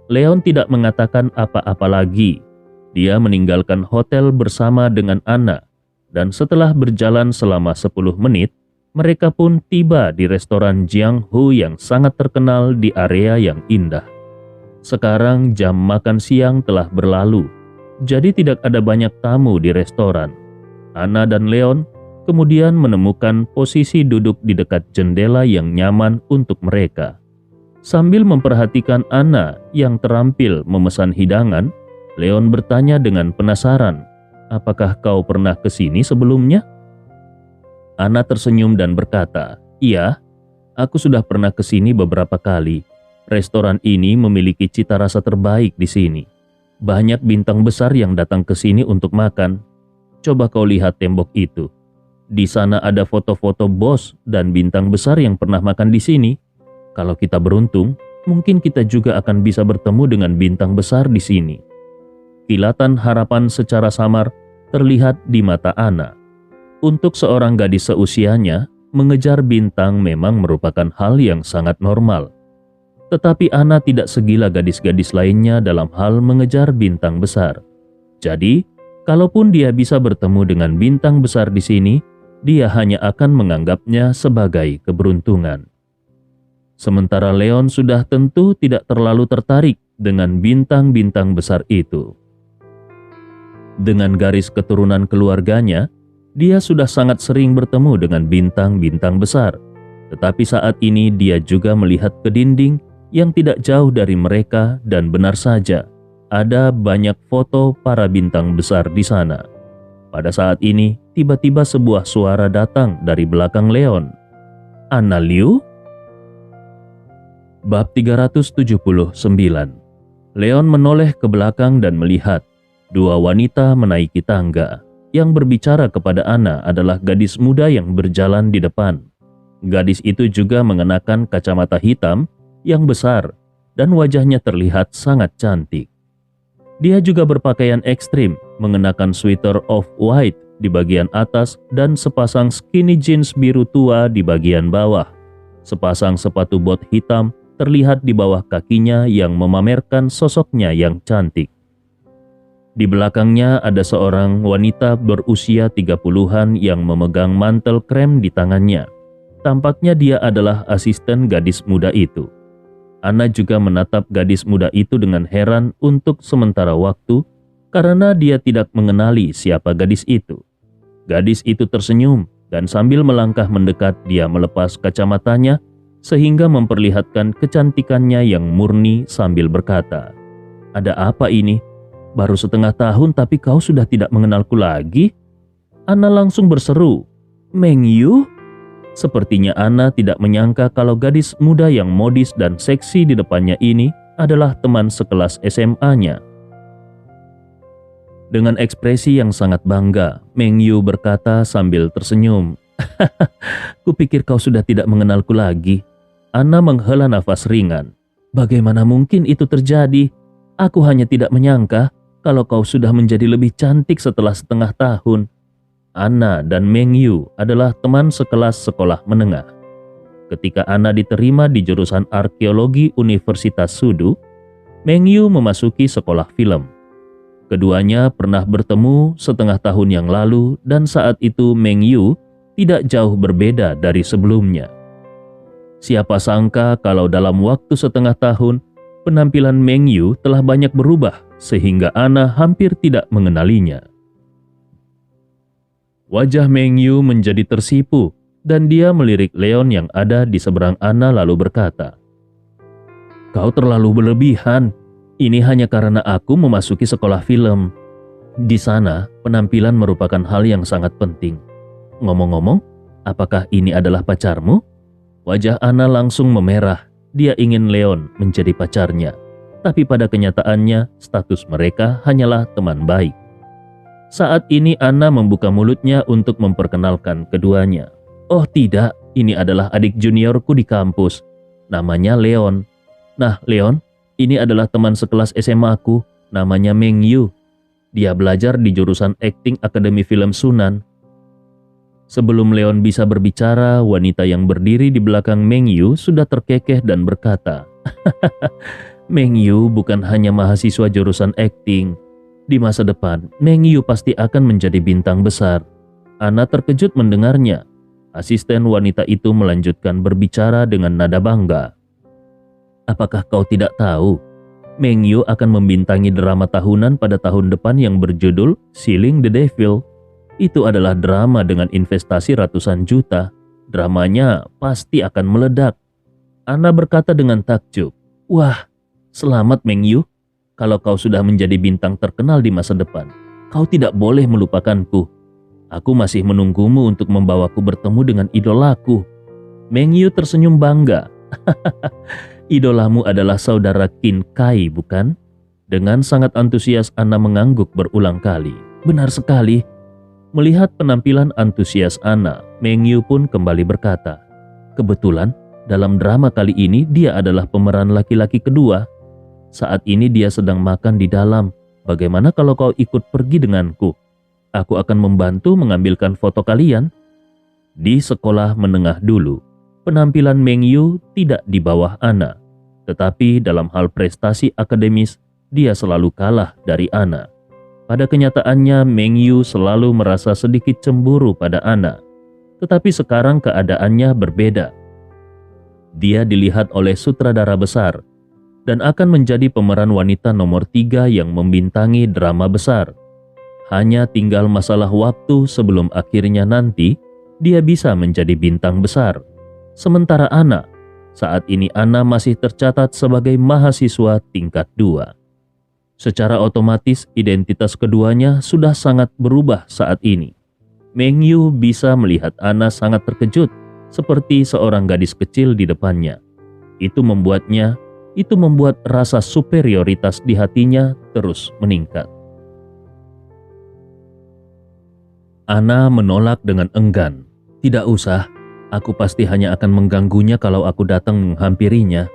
Speaker 1: Leon tidak mengatakan apa-apa lagi. Dia meninggalkan hotel bersama dengan Ana, dan setelah berjalan selama 10 menit, mereka pun tiba di restoran Jiang Hu yang sangat terkenal di area yang indah. Sekarang jam makan siang telah berlalu, jadi tidak ada banyak tamu di restoran. Ana dan Leon kemudian menemukan posisi duduk di dekat jendela yang nyaman untuk mereka. Sambil memperhatikan Ana yang terampil memesan hidangan, Leon bertanya dengan penasaran, "Apakah kau pernah ke sini sebelumnya?" Ana tersenyum dan berkata, "Iya, aku sudah pernah ke sini beberapa kali. Restoran ini memiliki cita rasa terbaik di sini. Banyak bintang besar yang datang ke sini untuk makan. Coba kau lihat tembok itu. Di sana ada foto-foto bos dan bintang besar yang pernah makan di sini. Kalau kita beruntung, mungkin kita juga akan bisa bertemu dengan bintang besar di sini." Kilatan harapan secara samar terlihat di mata Anna. Untuk seorang gadis seusianya, mengejar bintang memang merupakan hal yang sangat normal. Tetapi Anna tidak segila gadis-gadis lainnya dalam hal mengejar bintang besar. Jadi, kalaupun dia bisa bertemu dengan bintang besar di sini, dia hanya akan menganggapnya sebagai keberuntungan. Sementara Leon sudah tentu tidak terlalu tertarik dengan bintang-bintang besar itu. Dengan garis keturunan keluarganya, dia sudah sangat sering bertemu dengan bintang-bintang besar. Tetapi saat ini dia juga melihat ke dinding yang tidak jauh dari mereka dan benar saja, ada banyak foto para bintang besar di sana. Pada saat ini, tiba-tiba sebuah suara datang dari belakang Leon. "Anna Liu?" Bab 379. Leon menoleh ke belakang dan melihat dua wanita menaiki tangga. Yang berbicara kepada Anna adalah gadis muda yang berjalan di depan. Gadis itu juga mengenakan kacamata hitam yang besar dan wajahnya terlihat sangat cantik. Dia juga berpakaian ekstrim, mengenakan sweater off-white di bagian atas dan sepasang skinny jeans biru tua di bagian bawah. Sepasang sepatu bot hitam terlihat di bawah kakinya yang memamerkan sosoknya yang cantik. Di belakangnya ada seorang wanita berusia 30-an yang memegang mantel krem di tangannya. Tampaknya dia adalah asisten gadis muda itu. Anna juga menatap gadis muda itu dengan heran untuk sementara waktu karena dia tidak mengenali siapa gadis itu. Gadis itu tersenyum dan sambil melangkah mendekat dia melepas kacamatanya sehingga memperlihatkan kecantikannya yang murni sambil berkata, "Ada apa ini? Baru setengah tahun tapi kau sudah tidak mengenalku lagi?" Anna langsung berseru, "Meng Yu?" Sepertinya Anna tidak menyangka kalau gadis muda yang modis dan seksi di depannya ini adalah teman sekelas SMA-nya. Dengan ekspresi yang sangat bangga, Meng Yu berkata sambil tersenyum, "Kupikir kau sudah tidak mengenalku lagi." Anna menghela nafas ringan. "Bagaimana mungkin itu terjadi? Aku hanya tidak menyangka kalau kau sudah menjadi lebih cantik setelah setengah tahun." Anna dan Meng Yu adalah teman sekelas sekolah menengah. Ketika Anna diterima di jurusan arkeologi Universitas Sudu, Meng Yu memasuki sekolah film. Keduanya pernah bertemu setengah tahun yang lalu dan saat itu Meng Yu tidak jauh berbeda dari sebelumnya. Siapa sangka kalau dalam waktu setengah tahun, penampilan Meng Yu telah banyak berubah sehingga Anna hampir tidak mengenalinya. Wajah Meng Yu menjadi tersipu dan dia melirik Leon yang ada di seberang Anna lalu berkata, "Kau terlalu berlebihan. Ini hanya karena aku memasuki sekolah film. Di sana, penampilan merupakan hal yang sangat penting. Ngomong-ngomong, apakah ini adalah pacarmu?" Wajah Anna langsung memerah. Dia ingin Leon menjadi pacarnya. Tapi pada kenyataannya, status mereka hanyalah teman baik. Saat ini Anna membuka mulutnya untuk memperkenalkan keduanya. "Oh tidak, ini adalah adik juniorku di kampus. Namanya Leon. Nah Leon, ini adalah teman sekelas SMA aku. Namanya Meng Yu. Dia belajar di jurusan Acting Akademi Film Sunan." Sebelum Leon bisa berbicara, wanita yang berdiri di belakang Meng Yu sudah terkekeh dan berkata, "Meng Yu bukan hanya mahasiswa jurusan acting. Di masa depan, Meng Yu pasti akan menjadi bintang besar." Anna terkejut mendengarnya. Asisten wanita itu melanjutkan berbicara dengan nada bangga. "Apakah kau tidak tahu? Meng Yu akan membintangi drama tahunan pada tahun depan yang berjudul Sealing the Devil. Itu adalah drama dengan investasi ratusan juta. Dramanya pasti akan meledak." Anna berkata dengan takjub, "Wah, selamat Meng Yu. Kalau kau sudah menjadi bintang terkenal di masa depan, kau tidak boleh melupakanku. Aku masih menunggumu untuk membawaku bertemu dengan idolaku." Meng Yu tersenyum bangga. "Idolamu adalah saudara Qin Kai, bukan?" Dengan sangat antusias Anna mengangguk berulang kali. "Benar sekali." Melihat penampilan antusias Anna, Meng Yu pun kembali berkata, "Kebetulan dalam drama kali ini dia adalah pemeran laki-laki kedua. Saat ini dia sedang makan di dalam. bagaimana kalau kau ikut pergi denganku? Aku akan membantu mengambilkan foto kalian." Di sekolah menengah dulu, penampilan Meng Yu tidak di bawah Anna, tetapi dalam hal prestasi akademis, dia selalu kalah dari Anna. Pada kenyataannya, Meng Yu selalu merasa sedikit cemburu pada Anna, tetapi sekarang keadaannya berbeda. Dia dilihat oleh sutradara besar dan akan menjadi pemeran wanita nomor 3 yang membintangi drama besar. Hanya tinggal masalah waktu sebelum akhirnya nanti dia bisa menjadi bintang besar. Sementara Anna, saat ini Anna masih tercatat sebagai mahasiswa tingkat 2. Secara otomatis identitas keduanya sudah sangat berubah saat ini. Meng Yu bisa melihat Anna sangat terkejut seperti seorang gadis kecil di depannya. Itu membuat rasa superioritas di hatinya terus meningkat. Anna menolak dengan enggan. "Tidak usah, aku pasti hanya akan mengganggunya kalau aku datang menghampirinya."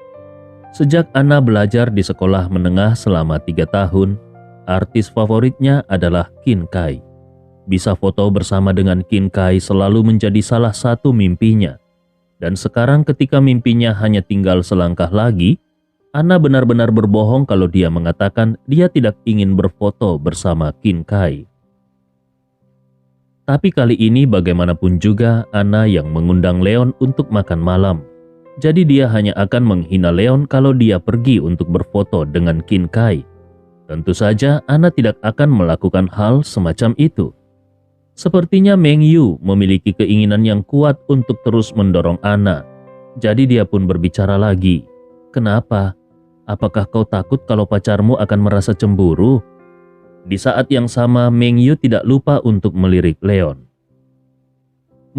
Speaker 1: Sejak Anna belajar di sekolah menengah selama 3 tahun, artis favoritnya adalah Qin Kai. Bisa foto bersama dengan Qin Kai selalu menjadi salah satu mimpinya. Dan sekarang ketika mimpinya hanya tinggal selangkah lagi, Anna benar-benar berbohong kalau dia mengatakan dia tidak ingin berfoto bersama Qin Kai. Tapi kali ini bagaimanapun juga Anna yang mengundang Leon untuk makan malam. Jadi dia hanya akan menghina Leon kalau dia pergi untuk berfoto dengan Qin Kai. Tentu saja Anna tidak akan melakukan hal semacam itu. Sepertinya Meng Yu memiliki keinginan yang kuat untuk terus mendorong Anna. Jadi dia pun berbicara lagi. "Kenapa? Apakah kau takut kalau pacarmu akan merasa cemburu?" Di saat yang sama Meng Yu tidak lupa untuk melirik Leon.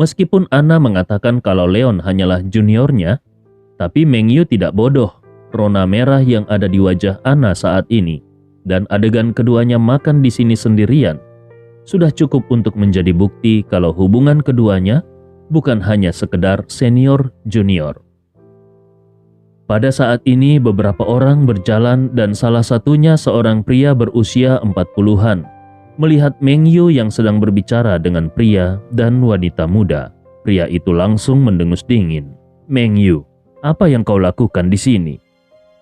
Speaker 1: Meskipun Anna mengatakan kalau Leon hanyalah juniornya, tapi Meng Yu tidak bodoh. Rona merah yang ada di wajah Anna saat ini dan adegan keduanya makan di sini sendirian sudah cukup untuk menjadi bukti kalau hubungan keduanya bukan hanya sekedar senior-junior. Pada saat ini beberapa orang berjalan dan salah satunya seorang pria berusia 40-an. Melihat Meng Yu yang sedang berbicara dengan pria dan wanita muda, pria itu langsung mendengus dingin. "Meng Yu, apa yang kau lakukan di sini?"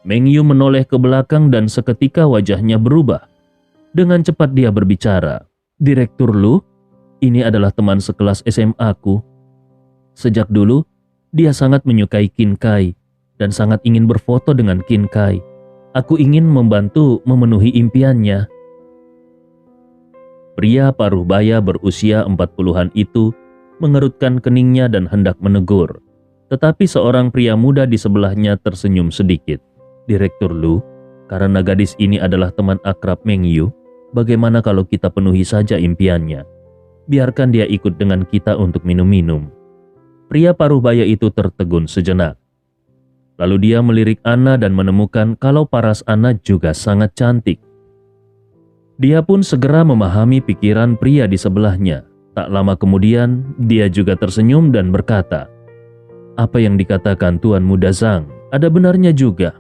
Speaker 1: Meng Yu menoleh ke belakang dan seketika wajahnya berubah. Dengan cepat dia berbicara, "Direktur Lu, ini adalah teman sekelas SMA-ku. Sejak dulu, dia sangat menyukai Qin Kai dan sangat ingin berfoto dengan Qin Kai. Aku ingin membantu memenuhi impiannya." Pria paruh baya berusia 40-an itu mengerutkan keningnya dan hendak menegur. Tetapi seorang pria muda di sebelahnya tersenyum sedikit. "Direktur Lu, karena gadis ini adalah teman akrab Meng Yu, bagaimana kalau kita penuhi saja impiannya? Biarkan dia ikut dengan kita untuk minum-minum." Pria paruh baya itu tertegun sejenak. Lalu dia melirik Anna dan menemukan kalau paras Anna juga sangat cantik. Dia pun segera memahami pikiran pria di sebelahnya. Tak lama kemudian, dia juga tersenyum dan berkata, "Apa yang dikatakan Tuan Muda Zhang ada benarnya juga.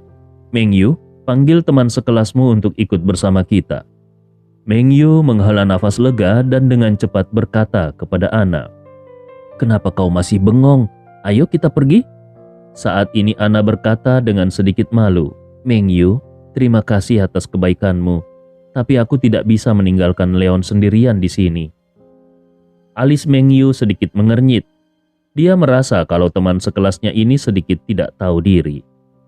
Speaker 1: Meng Yu, panggil teman sekelasmu untuk ikut bersama kita." Meng Yu menghela nafas lega dan dengan cepat berkata kepada Anna, "Kenapa kau masih bengong? Ayo kita pergi." Saat ini Anna berkata dengan sedikit malu, "Meng Yu, terima kasih atas kebaikanmu. Tapi aku tidak bisa meninggalkan Leon sendirian di sini." Alis Meng Yu sedikit mengernyit. Dia merasa kalau teman sekelasnya ini sedikit tidak tahu diri.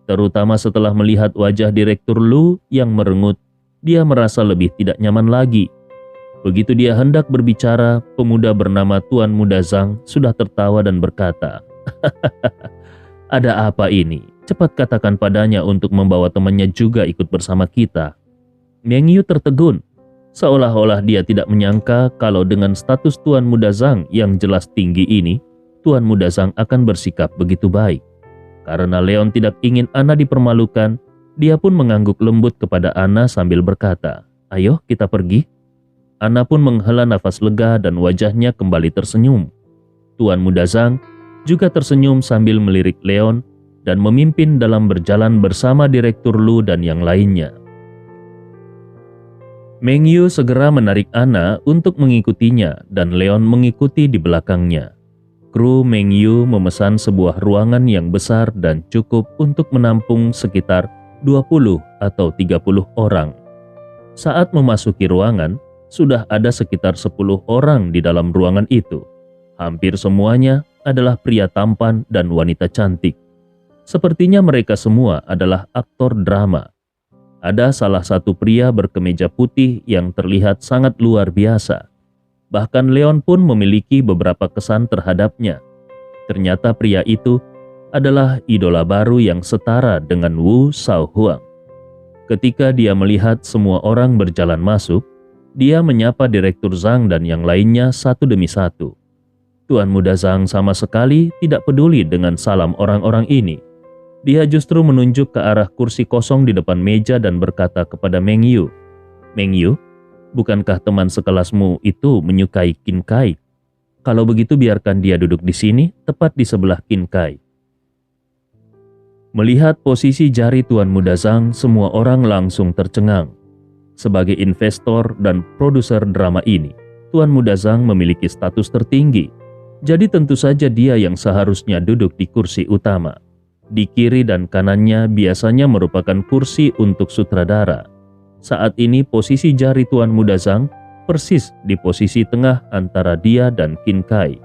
Speaker 1: Terutama setelah melihat wajah Direktur Lu yang merengut, dia merasa lebih tidak nyaman lagi. Begitu dia hendak berbicara, pemuda bernama Tuan Muda Zhang sudah tertawa dan berkata, "Ada apa ini? Cepat katakan padanya untuk membawa temannya juga ikut bersama kita." Meng Yu tertegun, seolah-olah dia tidak menyangka kalau dengan status Tuan Muda Zhang yang jelas tinggi ini, Tuan Muda Zhang akan bersikap begitu baik. Karena Leon tidak ingin Anna dipermalukan, dia pun mengangguk lembut kepada Anna sambil berkata, "Ayo kita pergi." Anna pun menghela nafas lega dan wajahnya kembali tersenyum. Tuan Muda Zhang juga tersenyum sambil melirik Leon dan memimpin dalam berjalan bersama Direktur Lu dan yang lainnya. Meng Yu segera menarik Anna untuk mengikutinya dan Leon mengikuti di belakangnya. Kru Meng Yu memesan sebuah ruangan yang besar dan cukup untuk menampung sekitar 20 atau 30 orang. Saat memasuki ruangan, sudah ada sekitar 10 orang di dalam ruangan itu. Hampir semuanya adalah pria tampan dan wanita cantik. Sepertinya mereka semua adalah aktor drama. Ada salah satu pria berkemeja putih yang terlihat sangat luar biasa. Bahkan Leon pun memiliki beberapa kesan terhadapnya. Ternyata pria itu adalah idola baru yang setara dengan Wu Shaohuang. Ketika dia melihat semua orang berjalan masuk, dia menyapa Direktur Zhang dan yang lainnya satu demi satu. Tuan Muda Zhang sama sekali tidak peduli dengan salam orang-orang ini. Dia justru menunjuk ke arah kursi kosong di depan meja dan berkata kepada Meng Yu, "Meng Yu, bukankah teman sekelasmu itu menyukai Qin Kai? Kalau begitu biarkan dia duduk di sini, tepat di sebelah Qin Kai." Melihat posisi jari Tuan Muda Zhang, semua orang langsung tercengang. Sebagai investor dan produser drama ini, Tuan Muda Zhang memiliki status tertinggi. Jadi tentu saja dia yang seharusnya duduk di kursi utama. Di kiri dan kanannya biasanya merupakan kursi untuk sutradara. Saat ini posisi jari Tuan Muda Zhang persis di posisi tengah antara dia dan Qin Kai.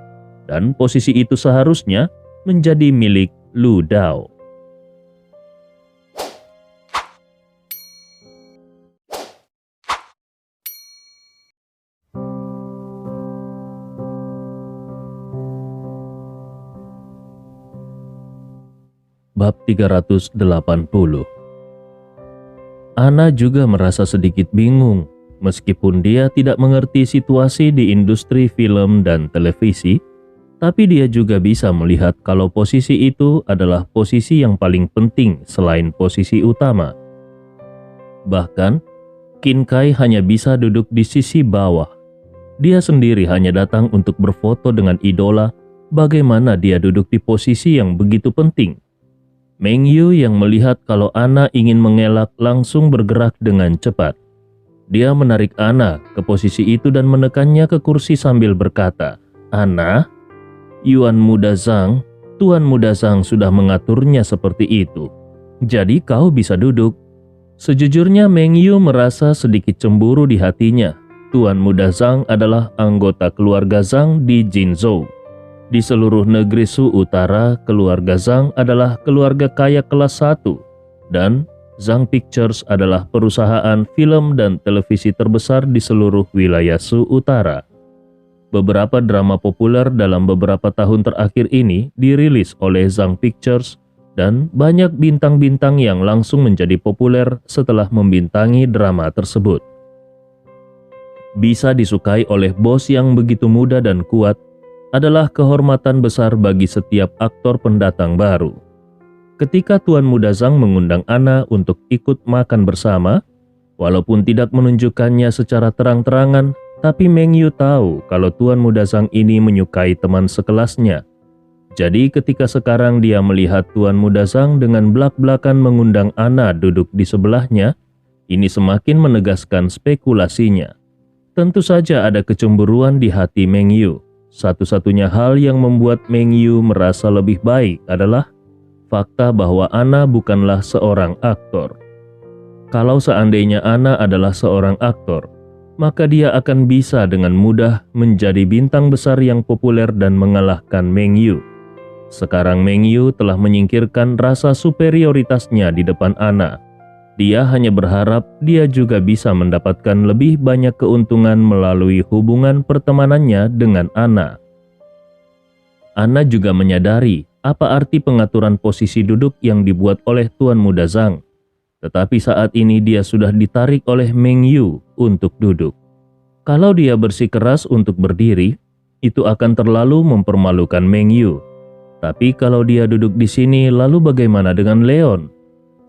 Speaker 1: Dan posisi itu seharusnya menjadi milik Lu Dao. Bab 380. Anna juga merasa sedikit bingung, meskipun dia tidak mengerti situasi di industri film dan televisi, tapi dia juga bisa melihat kalau posisi itu adalah posisi yang paling penting selain posisi utama. Bahkan, Qin Kai hanya bisa duduk di sisi bawah. Dia sendiri hanya datang untuk berfoto dengan idola, bagaimana dia duduk di posisi yang begitu penting. Meng Yu yang melihat kalau Anna ingin mengelak langsung bergerak dengan cepat. Dia menarik Anna ke posisi itu dan menekannya ke kursi sambil berkata, "Anna, Yuan Muda Zhang, Tuan Muda Zhang sudah mengaturnya seperti itu. Jadi kau bisa duduk." Sejujurnya Meng Yu merasa sedikit cemburu di hatinya. Tuan Muda Zhang adalah anggota keluarga Zhang di Jinzhou. Di seluruh negeri Shu Utara, keluarga Zhang adalah keluarga kaya kelas 1 dan Zhang Pictures adalah perusahaan film dan televisi terbesar di seluruh wilayah Shu Utara. Beberapa drama populer dalam beberapa tahun terakhir ini dirilis oleh Zhang Pictures dan banyak bintang-bintang yang langsung menjadi populer setelah membintangi drama tersebut. Bisa disukai oleh bos yang begitu muda dan kuat adalah kehormatan besar bagi setiap aktor pendatang baru. Ketika Tuan Muda Zhang mengundang Anna untuk ikut makan bersama, walaupun tidak menunjukkannya secara terang-terangan, tapi Meng Yu tahu kalau Tuan Muda Zhang ini menyukai teman sekelasnya. Jadi ketika sekarang dia melihat Tuan Muda Zhang dengan belak-belakan mengundang Anna duduk di sebelahnya, ini semakin menegaskan spekulasinya. Tentu saja ada kecemburuan di hati Meng Yu. Satu-satunya hal yang membuat Meng Yu merasa lebih baik adalah fakta bahwa Anna bukanlah seorang aktor. Kalau seandainya Anna adalah seorang aktor, maka dia akan bisa dengan mudah menjadi bintang besar yang populer dan mengalahkan Meng Yu. Sekarang Meng Yu telah menyingkirkan rasa superioritasnya di depan Anna. Dia hanya berharap dia juga bisa mendapatkan lebih banyak keuntungan melalui hubungan pertemanannya dengan Anna. Anna juga menyadari apa arti pengaturan posisi duduk yang dibuat oleh Tuan Muda Zhang. Tetapi saat ini dia sudah ditarik oleh Meng Yu untuk duduk. Kalau dia bersikeras untuk berdiri, itu akan terlalu mempermalukan Meng Yu. Tapi kalau dia duduk di sini, lalu bagaimana dengan Leon?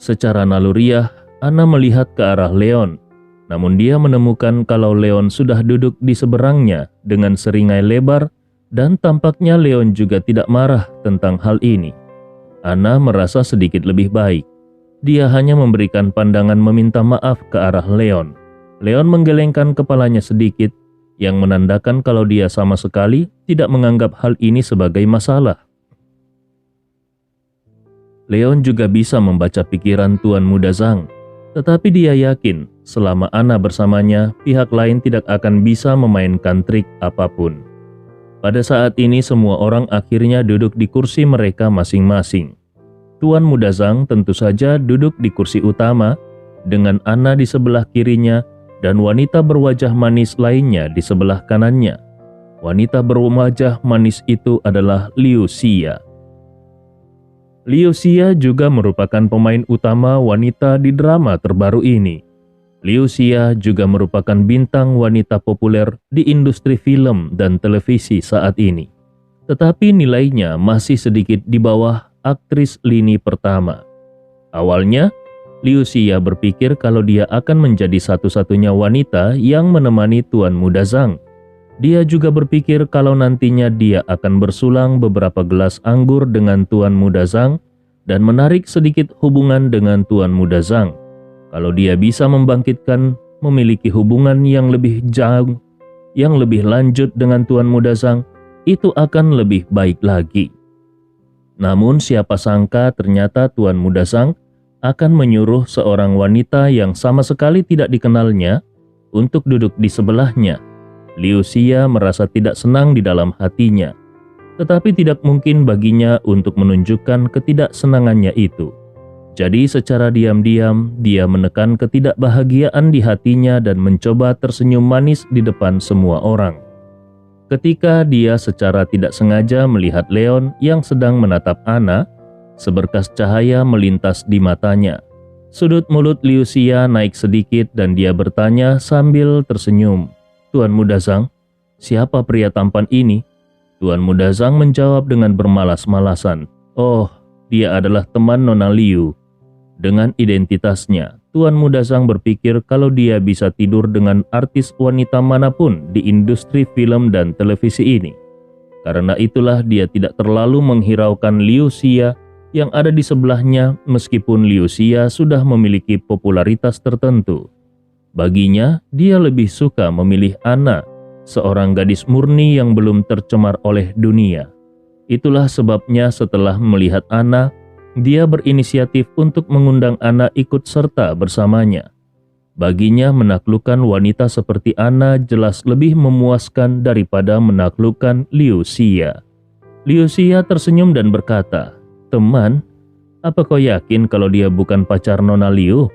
Speaker 1: Secara naluriah, Anna melihat ke arah Leon, namun dia menemukan kalau Leon sudah duduk di seberangnya dengan seringai lebar dan tampaknya Leon juga tidak marah tentang hal ini. Anna merasa sedikit lebih baik. Dia hanya memberikan pandangan meminta maaf ke arah Leon. Leon menggelengkan kepalanya sedikit, yang menandakan kalau dia sama sekali tidak menganggap hal ini sebagai masalah. Leon juga bisa membaca pikiran Tuan Muda Zhang, tetapi dia yakin selama Anna bersamanya, pihak lain tidak akan bisa memainkan trik apapun. Pada saat ini semua orang akhirnya duduk di kursi mereka masing-masing. Tuan Muda Zhang tentu saja duduk di kursi utama, dengan Anna di sebelah kirinya dan wanita berwajah manis lainnya di sebelah kanannya. Wanita berwajah manis itu adalah Liu Xia. Liu Xia juga merupakan pemain utama wanita di drama terbaru ini. Liu Xia juga merupakan bintang wanita populer di industri film dan televisi saat ini. Tetapi nilainya masih sedikit di bawah aktris lini pertama. Awalnya, Liu Xia berpikir kalau dia akan menjadi satu-satunya wanita yang menemani Tuan Muda Zhang. Dia juga berpikir kalau nantinya dia akan bersulang beberapa gelas anggur dengan Tuan Muda Zhang dan menarik sedikit hubungan dengan Tuan Muda Zhang. Kalau dia bisa membangkitkan memiliki hubungan yang lebih jauh, yang lebih lanjut dengan Tuan Muda Zhang, itu akan lebih baik lagi. Namun siapa sangka ternyata Tuan Muda Zhang akan menyuruh seorang wanita yang sama sekali tidak dikenalnya untuk duduk di sebelahnya. Liu Xia merasa tidak senang di dalam hatinya, tetapi tidak mungkin baginya untuk menunjukkan ketidaksenangannya itu. Jadi secara diam-diam dia menekan ketidakbahagiaan di hatinya dan mencoba tersenyum manis di depan semua orang. Ketika dia secara tidak sengaja melihat Leon yang sedang menatap Anna, seberkas cahaya melintas di matanya. Sudut mulut Liu Xia naik sedikit dan dia bertanya sambil tersenyum, "Tuan Muda Zhang, siapa pria tampan ini?" Tuan Muda Zhang menjawab dengan bermalas-malasan, "Oh, dia adalah teman Nona Liu." Dengan identitasnya, Tuan Muda Zhang berpikir kalau dia bisa tidur dengan artis wanita manapun di industri film dan televisi ini. Karena itulah dia tidak terlalu menghiraukan Liu Xia yang ada di sebelahnya meskipun Liu Xia sudah memiliki popularitas tertentu. Baginya, dia lebih suka memilih Anna, seorang gadis murni yang belum tercemar oleh dunia. Itulah sebabnya setelah melihat Anna, dia berinisiatif untuk mengundang Anna ikut serta bersamanya. Baginya menaklukkan wanita seperti Anna jelas lebih memuaskan daripada menaklukkan Liu Xia. Liu Xia tersenyum dan berkata, "Teman, apa kau yakin kalau dia bukan pacar Nona Liu?"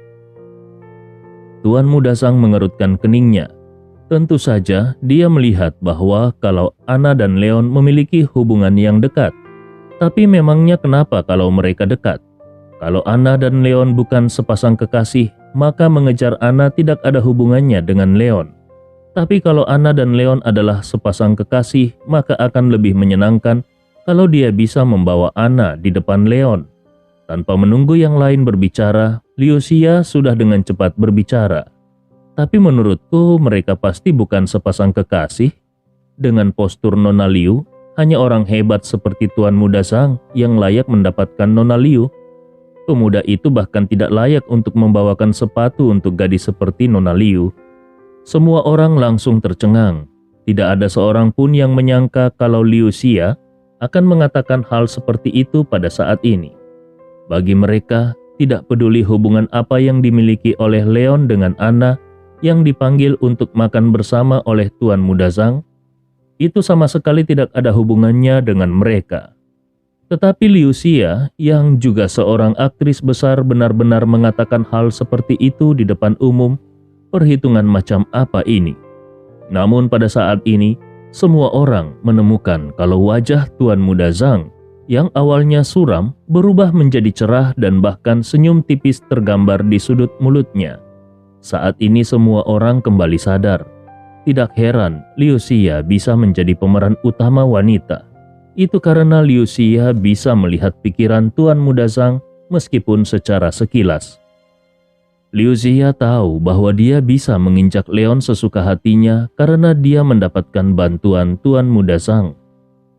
Speaker 1: Tuan Muda Zhang mengerutkan keningnya. Tentu saja dia melihat bahwa kalau Anna dan Leon memiliki hubungan yang dekat. Tapi memangnya kenapa kalau mereka dekat? Kalau Anna dan Leon bukan sepasang kekasih, maka mengejar Anna tidak ada hubungannya dengan Leon. Tapi kalau Anna dan Leon adalah sepasang kekasih, maka akan lebih menyenangkan kalau dia bisa membawa Anna di depan Leon. Tanpa menunggu yang lain berbicara, Liu Xia sudah dengan cepat berbicara. "Tapi menurutku mereka pasti bukan sepasang kekasih. Dengan postur Nona Liu, hanya orang hebat seperti Tuan Muda Zhang yang layak mendapatkan Nona Liu. Pemuda itu bahkan tidak layak untuk membawakan sepatu untuk gadis seperti Nona Liu." Semua orang langsung tercengang. Tidak ada seorang pun yang menyangka kalau Liu Xia akan mengatakan hal seperti itu pada saat ini. Bagi mereka, tidak peduli hubungan apa yang dimiliki oleh Leon dengan Anna yang dipanggil untuk makan bersama oleh Tuan Muda Zhang, itu sama sekali tidak ada hubungannya dengan mereka. Tetapi Liu Xia yang juga seorang aktris besar benar-benar mengatakan hal seperti itu di depan umum. Perhitungan macam apa ini? Namun pada saat ini, semua orang menemukan kalau wajah Tuan Muda Zhang yang awalnya suram berubah menjadi cerah dan bahkan senyum tipis tergambar di sudut mulutnya. Saat ini semua orang kembali sadar. Tidak heran Liu Xia bisa menjadi pemeran utama wanita. Itu karena Liu Xia bisa melihat pikiran Tuan Muda Zhang meskipun secara sekilas. Liu Xia tahu bahwa dia bisa menginjak Leon sesuka hatinya karena dia mendapatkan bantuan Tuan Muda Zhang.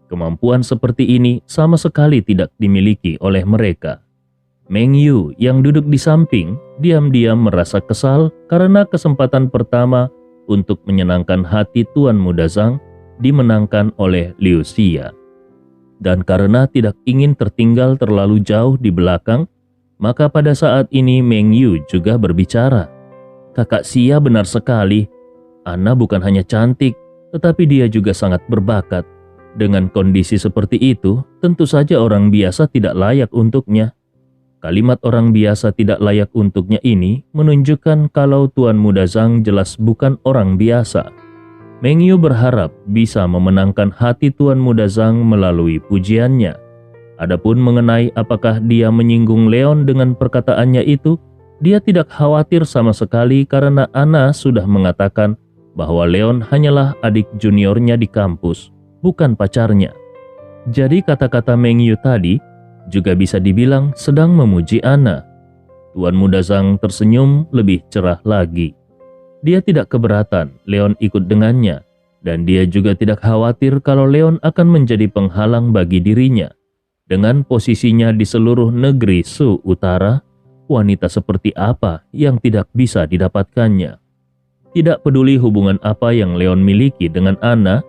Speaker 1: Kemampuan seperti ini sama sekali tidak dimiliki oleh mereka. Meng Yu yang duduk di samping diam-diam merasa kesal karena kesempatan pertama untuk menyenangkan hati Tuan Muda Zhang dimenangkan oleh Liu Xia. Dan karena tidak ingin tertinggal terlalu jauh di belakang, maka pada saat ini Meng Yu juga berbicara. Kakak Xia benar sekali, Ana bukan hanya cantik, tetapi dia juga sangat berbakat. Dengan kondisi seperti itu, tentu saja orang biasa tidak layak untuknya. Kalimat orang biasa tidak layak untuknya ini menunjukkan kalau Tuan Muda Zhang jelas bukan orang biasa. Meng Yu berharap bisa memenangkan hati Tuan Muda Zhang melalui pujiannya. Adapun mengenai apakah dia menyinggung Leon dengan perkataannya itu, dia tidak khawatir sama sekali karena Ana sudah mengatakan bahwa Leon hanyalah adik juniornya di kampus, bukan pacarnya. Jadi kata-kata Meng Yu tadi juga bisa dibilang sedang memuji Ana. Tuan Muda Zhang tersenyum lebih cerah lagi. Dia tidak keberatan Leon ikut dengannya, dan dia juga tidak khawatir kalau Leon akan menjadi penghalang bagi dirinya. Dengan posisinya di seluruh negeri Shu Utara, wanita seperti apa yang tidak bisa didapatkannya? Tidak peduli hubungan apa yang Leon miliki dengan Ana,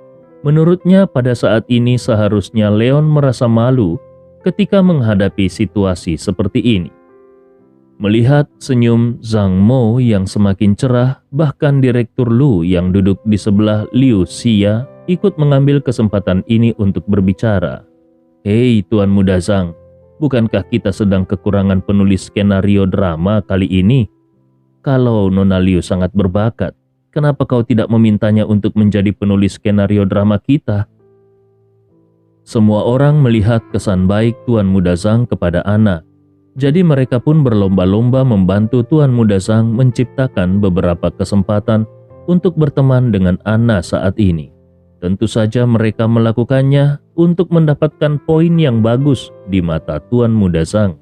Speaker 1: menurutnya pada saat ini seharusnya Leon merasa malu ketika menghadapi situasi seperti ini. Melihat senyum Zhang Mo yang semakin cerah, bahkan Direktur Lu yang duduk di sebelah Liu Xia ikut mengambil kesempatan ini untuk berbicara. Hei Tuan Muda Zhang, bukankah kita sedang kekurangan penulis skenario drama kali ini? Kalau Nona Liu sangat berbakat, kenapa kau tidak memintanya untuk menjadi penulis skenario drama kita? Semua orang melihat kesan baik Tuan Muda Zhang kepada Ana. Jadi mereka pun berlomba-lomba membantu Tuan Muda Zhang menciptakan beberapa kesempatan untuk berteman dengan Ana saat ini. Tentu saja mereka melakukannya untuk mendapatkan poin yang bagus di mata Tuan Muda Zhang.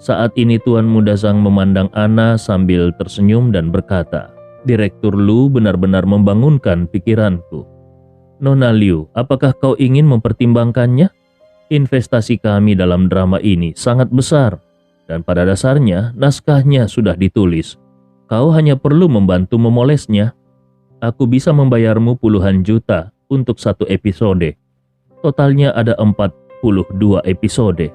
Speaker 1: Saat ini Tuan Muda Zhang memandang Ana sambil tersenyum dan berkata, Direktur Lu benar-benar membangunkan pikiranku. Nona Liu, apakah kau ingin mempertimbangkannya? Investasi kami dalam drama ini sangat besar, dan pada dasarnya naskahnya sudah ditulis. Kau hanya perlu membantu memolesnya. Aku bisa membayarmu puluhan juta untuk satu episode. Totalnya ada 42 episode.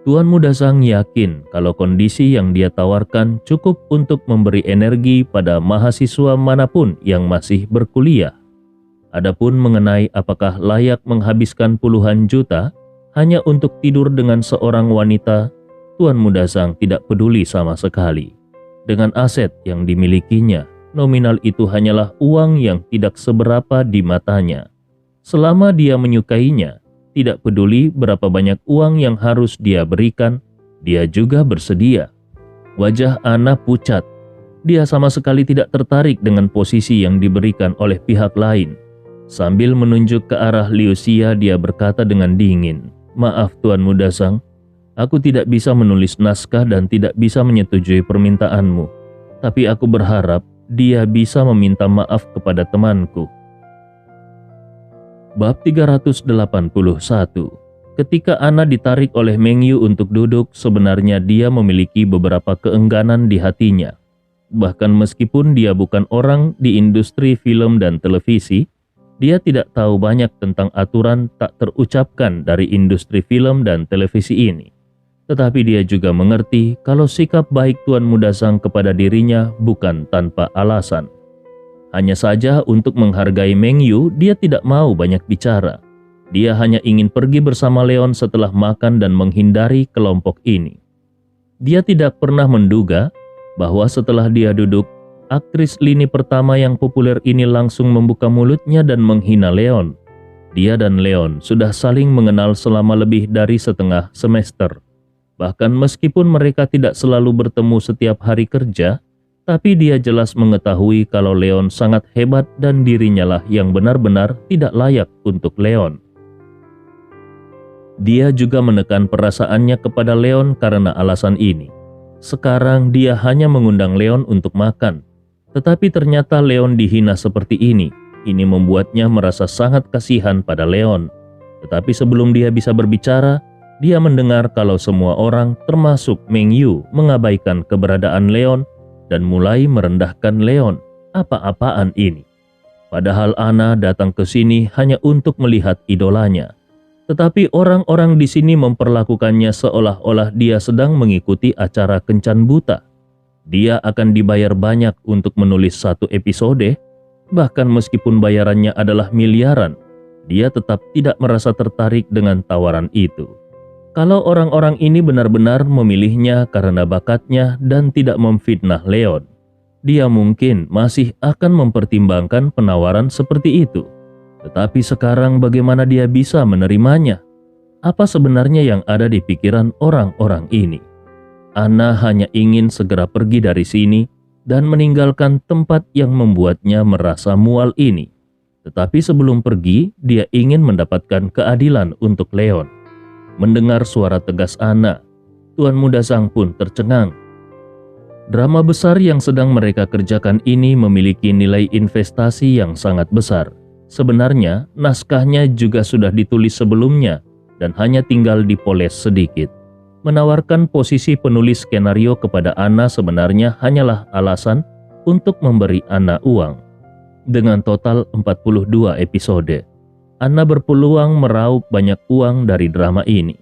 Speaker 1: Tuan Muda Zhang yakin kalau kondisi yang dia tawarkan cukup untuk memberi energi pada mahasiswa manapun yang masih berkuliah. Adapun mengenai apakah layak menghabiskan puluhan juta hanya untuk tidur dengan seorang wanita, Tuan Muda Zhang tidak peduli sama sekali. Dengan aset yang dimilikinya, nominal itu hanyalah uang yang tidak seberapa di matanya. Selama dia menyukainya, tidak peduli berapa banyak uang yang harus dia berikan, dia juga bersedia. Wajah Ana pucat. Dia sama sekali tidak tertarik dengan posisi yang diberikan oleh pihak lain. Sambil menunjuk ke arah Liu Xia, dia berkata dengan dingin, "Maaf Tuan Muda Zhang, aku tidak bisa menulis naskah dan tidak bisa menyetujui permintaanmu. Tapi aku berharap dia bisa meminta maaf kepada temanku." Bab 381. Ketika Ana ditarik oleh Meng Yu untuk duduk, sebenarnya dia memiliki beberapa keengganan di hatinya. Bahkan meskipun dia bukan orang di industri film dan televisi, dia tidak tahu banyak tentang aturan tak terucapkan dari industri film dan televisi ini. Tetapi dia juga mengerti kalau sikap baik Tuan Muda Zhang kepada dirinya bukan tanpa alasan. Hanya saja untuk menghargai Meng Yu, dia tidak mau banyak bicara. Dia hanya ingin pergi bersama Leon setelah makan dan menghindari kelompok ini. Dia tidak pernah menduga bahwa setelah dia duduk, aktris lini pertama yang populer ini langsung membuka mulutnya dan menghina Leon. Dia dan Leon sudah saling mengenal selama lebih dari setengah semester. Bahkan meskipun mereka tidak selalu bertemu setiap hari kerja, tapi dia jelas mengetahui kalau Leon sangat hebat dan dirinya lah yang benar-benar tidak layak untuk Leon. Dia juga menekan perasaannya kepada Leon karena alasan ini. Sekarang dia hanya mengundang Leon untuk makan. Tetapi ternyata Leon dihina seperti ini. Ini membuatnya merasa sangat kasihan pada Leon. Tetapi sebelum dia bisa berbicara, Dia mendengar kalau semua orang termasuk Meng Yu mengabaikan keberadaan Leon dan mulai merendahkan Leon. Apa-apaan ini? Padahal Anna datang ke sini hanya untuk melihat idolanya. Tetapi orang-orang di sini memperlakukannya seolah-olah dia sedang mengikuti acara kencan buta. Dia akan dibayar banyak untuk menulis satu episode, bahkan meskipun bayarannya adalah miliaran, dia tetap tidak merasa tertarik dengan tawaran itu. Kalau orang-orang ini benar-benar memilihnya karena bakatnya dan tidak memfitnah Leon, dia mungkin masih akan mempertimbangkan penawaran seperti itu. Tetapi sekarang bagaimana dia bisa menerimanya? Apa sebenarnya yang ada di pikiran orang-orang ini? Anna hanya ingin segera pergi dari sini dan meninggalkan tempat yang membuatnya merasa mual ini. Tetapi sebelum pergi, dia ingin mendapatkan keadilan untuk Leon. Mendengar suara tegas Anna, Tuan Muda Zhang pun tercengang. Drama besar yang sedang mereka kerjakan ini memiliki nilai investasi yang sangat besar. Sebenarnya, naskahnya juga sudah ditulis sebelumnya dan hanya tinggal dipoles sedikit. Menawarkan posisi penulis skenario kepada Anna sebenarnya hanyalah alasan untuk memberi Anna uang. Dengan total 42 episode, Anna berpeluang meraup banyak uang dari drama ini.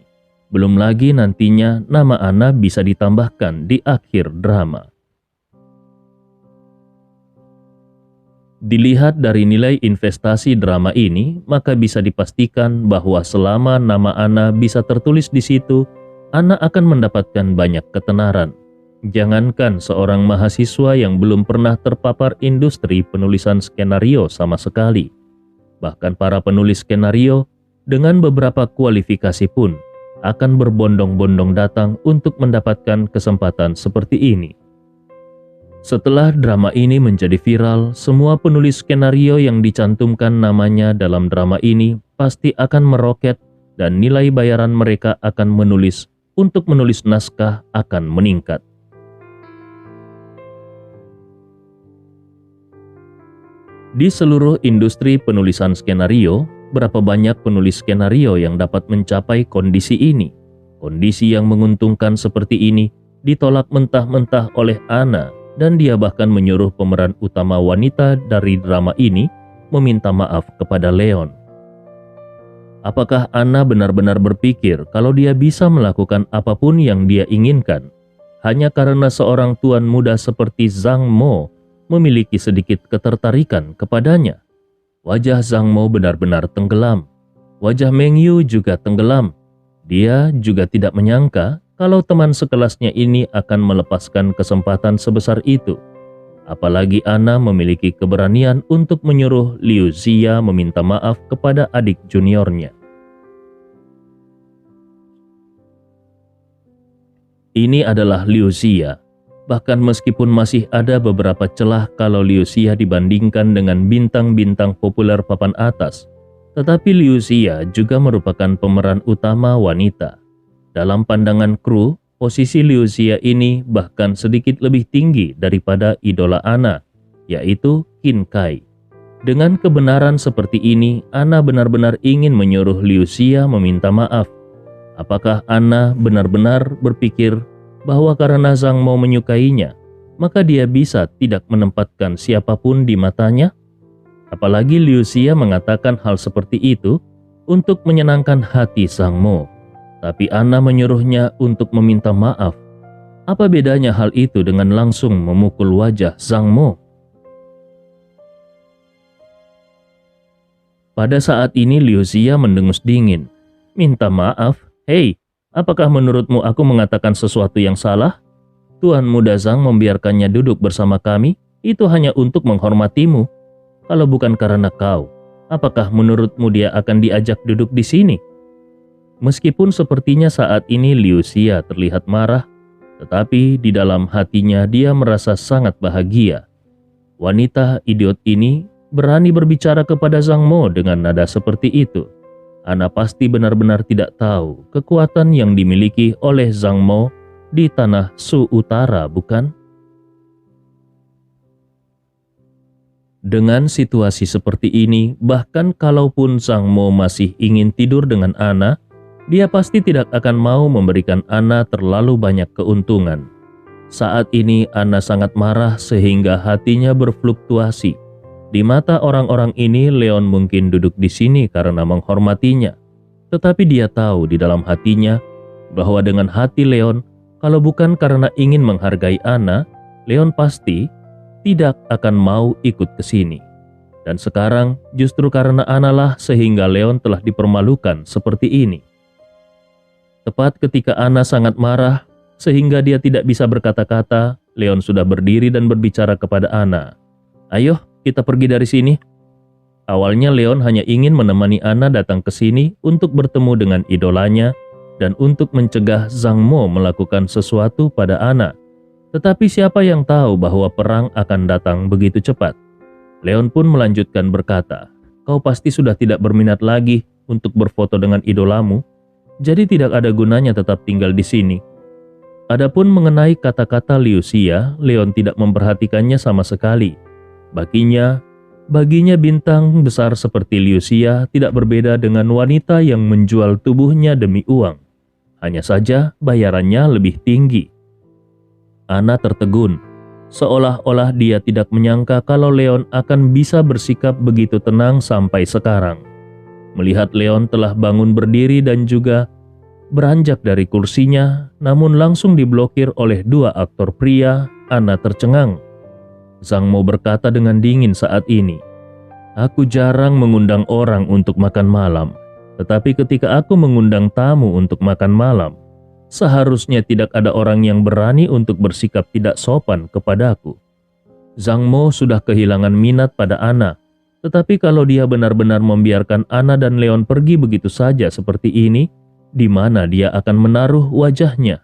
Speaker 1: Belum lagi nantinya nama Anna bisa ditambahkan di akhir drama. Dilihat dari nilai investasi drama ini, maka bisa dipastikan bahwa selama nama Anna bisa tertulis di situ, Anna akan mendapatkan banyak ketenaran. Jangankan seorang mahasiswa yang belum pernah terpapar industri penulisan skenario sama sekali. Bahkan para penulis skenario dengan beberapa kualifikasi pun akan berbondong-bondong datang untuk mendapatkan kesempatan seperti ini. Setelah drama ini menjadi viral, semua penulis skenario yang dicantumkan namanya dalam drama ini pasti akan meroket dan nilai bayaran mereka akan menulis untuk menulis naskah akan meningkat. Di seluruh industri penulisan skenario, berapa banyak penulis skenario yang dapat mencapai kondisi ini? Kondisi yang menguntungkan seperti ini ditolak mentah-mentah oleh Anna, dan dia bahkan menyuruh pemeran utama wanita dari drama ini meminta maaf kepada Leon. Apakah Anna benar-benar berpikir kalau dia bisa melakukan apapun yang dia inginkan hanya karena seorang tuan muda seperti Zhang Mo memiliki sedikit ketertarikan kepadanya? Wajah Zhang Mo benar-benar tenggelam. Wajah Meng Yu juga tenggelam. Dia juga tidak menyangka kalau teman sekelasnya ini akan melepaskan kesempatan sebesar itu. Apalagi Anna memiliki keberanian untuk menyuruh Liu Xia meminta maaf kepada adik juniornya. Ini adalah Liu Xia. Bahkan meskipun masih ada beberapa celah kalau Liu Xia dibandingkan dengan bintang-bintang populer papan atas, tetapi Liu Xia juga merupakan pemeran utama wanita. Dalam pandangan kru, posisi Liu Xia ini bahkan sedikit lebih tinggi daripada idola Anna, yaitu Qin Kai. Dengan kebenaran seperti ini, Anna benar-benar ingin menyuruh Liu Xia meminta maaf. Apakah Anna benar-benar berpikir bahwa karena Zhang Mo menyukainya, maka dia bisa tidak menempatkan siapapun di matanya? Apalagi Liu Xia mengatakan hal seperti itu untuk menyenangkan hati Zhang Mo. Tapi Anna menyuruhnya untuk meminta maaf. Apa bedanya hal itu dengan langsung memukul wajah Zhang Mo? Pada saat ini Liu Xia mendengus dingin. Minta maaf? Hei, apakah menurutmu aku mengatakan sesuatu yang salah? Tuan Muda Zhang membiarkannya duduk bersama kami, itu hanya untuk menghormatimu. Kalau bukan karena kau, apakah menurutmu dia akan diajak duduk di sini? Meskipun sepertinya saat ini Liu Xia terlihat marah, tetapi di dalam hatinya dia merasa sangat bahagia. Wanita idiot ini berani berbicara kepada Zhang Mo dengan nada seperti itu. Anna pasti benar-benar tidak tahu kekuatan yang dimiliki oleh Zhang Mo di tanah Shu Utara, bukan? Dengan situasi seperti ini, bahkan kalaupun Zhang Mo masih ingin tidur dengan Anna, Dia pasti tidak akan mau memberikan Anna terlalu banyak keuntungan. Saat ini Anna sangat marah sehingga hatinya berfluktuasi. Di mata orang-orang ini, Leon mungkin duduk di sini karena menghormatinya. Tetapi dia tahu di dalam hatinya bahwa dengan hati Leon, kalau bukan karena ingin menghargai Anna, Leon pasti tidak akan mau ikut ke sini. Dan sekarang justru karena Anna lah sehingga Leon telah dipermalukan seperti ini. Tepat ketika Anna sangat marah sehingga dia tidak bisa berkata-kata, Leon sudah berdiri dan berbicara kepada Anna. "Ayo, kita pergi dari sini." Awalnya Leon hanya ingin menemani Anna datang ke sini untuk bertemu dengan idolanya dan untuk mencegah Zhang Mo melakukan sesuatu pada Anna. Tetapi siapa yang tahu bahwa perang akan datang begitu cepat? Leon pun melanjutkan berkata, "Kau pasti sudah tidak berminat lagi untuk berfoto dengan idolamu. Jadi tidak ada gunanya tetap tinggal di sini." Adapun mengenai kata-kata Liu Xia, Leon tidak memperhatikannya sama sekali. Baginya bintang besar seperti Liu Xia tidak berbeda dengan wanita yang menjual tubuhnya demi uang. Hanya saja bayarannya lebih tinggi. Anna tertegun, seolah-olah dia tidak menyangka kalau Leon akan bisa bersikap begitu tenang sampai sekarang. Melihat Leon telah bangun berdiri dan juga beranjak dari kursinya, namun langsung diblokir oleh dua aktor pria, Anna tercengang. Zhang Mo berkata dengan dingin saat ini, "Aku jarang mengundang orang untuk makan malam, tetapi ketika aku mengundang tamu untuk makan malam, seharusnya tidak ada orang yang berani untuk bersikap tidak sopan kepadaku." Zhang Mo sudah kehilangan minat pada Anna, tetapi kalau dia benar-benar membiarkan Anna dan Leon pergi begitu saja seperti ini, di mana dia akan menaruh wajahnya?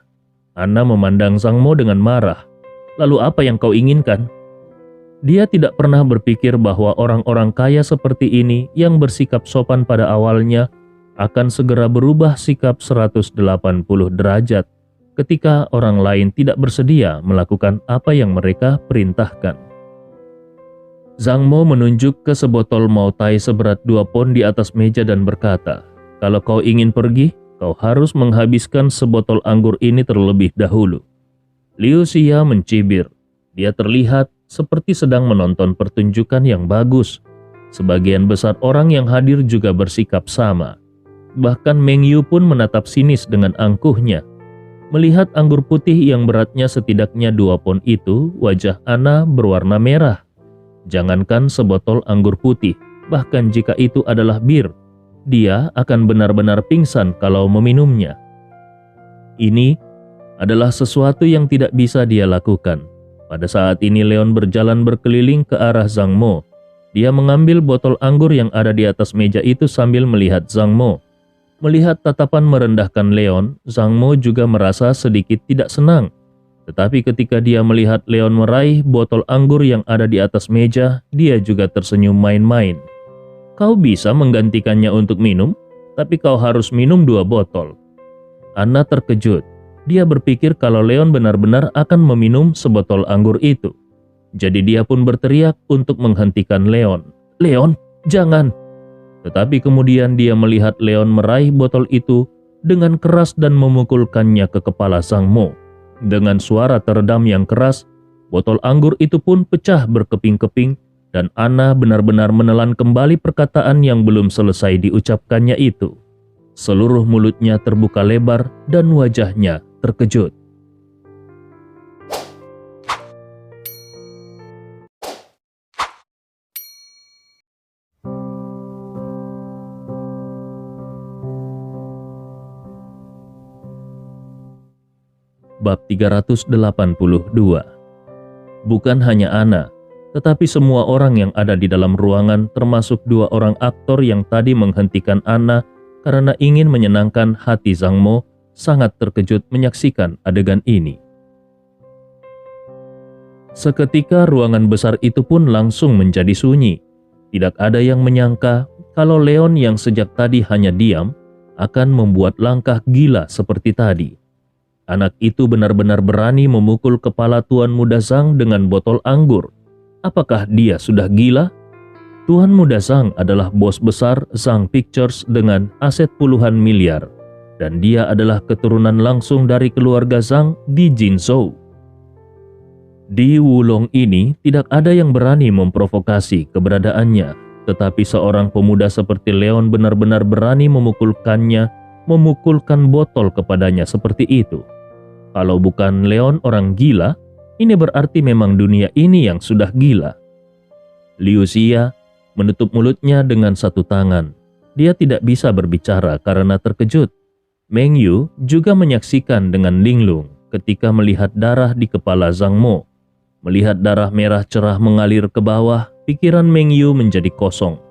Speaker 1: Anna memandang Zhang Mo dengan marah. "Lalu apa yang kau inginkan?" Dia tidak pernah berpikir bahwa orang-orang kaya seperti ini yang bersikap sopan pada awalnya akan segera berubah sikap 180 derajat ketika orang lain tidak bersedia melakukan apa yang mereka perintahkan. Zhang Mo menunjuk ke sebotol Moutai seberat 2 pon di atas meja dan berkata, "Kalau kau ingin pergi, kau harus menghabiskan sebotol anggur ini terlebih dahulu." Liu Xia mencibir. Dia terlihat seperti sedang menonton pertunjukan yang bagus. Sebagian besar orang yang hadir juga bersikap sama. Bahkan Meng Yu pun menatap sinis dengan angkuhnya. Melihat anggur putih yang beratnya setidaknya 2 pon itu, wajah Anna berwarna merah. Jangankan sebotol anggur putih, bahkan jika itu adalah bir, dia akan benar-benar pingsan kalau meminumnya. Ini adalah sesuatu yang tidak bisa dia lakukan. Pada saat ini Leon berjalan berkeliling ke arah Zhang Mo. Dia mengambil botol anggur yang ada di atas meja itu sambil melihat Zhang Mo. Melihat tatapan merendahkan Leon, Zhang Mo juga merasa sedikit tidak senang. Tetapi ketika dia melihat Leon meraih botol anggur yang ada di atas meja, dia juga tersenyum main-main. "Kau bisa menggantikannya untuk minum, tapi kau harus minum 2 botol. Anna terkejut. Dia berpikir kalau Leon benar-benar akan meminum sebotol anggur itu. Jadi dia pun berteriak untuk menghentikan Leon. "Leon, jangan!" Tetapi kemudian dia melihat Leon meraih botol itu dengan keras dan memukulkannya ke kepala Zhang Mo. Dengan suara teredam yang keras, botol anggur itu pun pecah berkeping-keping dan Anna benar-benar menelan kembali perkataan yang belum selesai diucapkannya itu. Seluruh mulutnya terbuka lebar dan wajahnya terkejut. Bab 382. Bukan hanya Anna, tetapi semua orang yang ada di dalam ruangan termasuk 2 orang aktor yang tadi menghentikan Anna karena ingin menyenangkan hati Zhang Mo sangat terkejut menyaksikan adegan ini. Seketika ruangan besar itu pun langsung menjadi sunyi. Tidak ada yang menyangka kalau Leon yang sejak tadi hanya diam akan membuat langkah gila seperti tadi. Anak itu benar-benar berani memukul kepala Tuan Muda Zhang dengan botol anggur. Apakah dia sudah gila? Tuan Muda Zhang adalah bos besar Zhang Pictures dengan aset puluhan miliar. dan dia adalah keturunan langsung dari keluarga Zhang di Jinzhou. Di Wulong ini tidak ada yang berani memprovokasi keberadaannya, tetapi seorang pemuda seperti Leon benar-benar berani memukulkan botol kepadanya seperti itu. Kalau bukan Leon orang gila, ini berarti memang dunia ini yang sudah gila. Liu Xia menutup mulutnya dengan satu tangan. Dia tidak bisa berbicara karena terkejut. Meng Yu juga menyaksikan dengan linglung ketika melihat darah di kepala Zhang Mo. Melihat darah merah cerah mengalir ke bawah, pikiran Meng Yu menjadi kosong.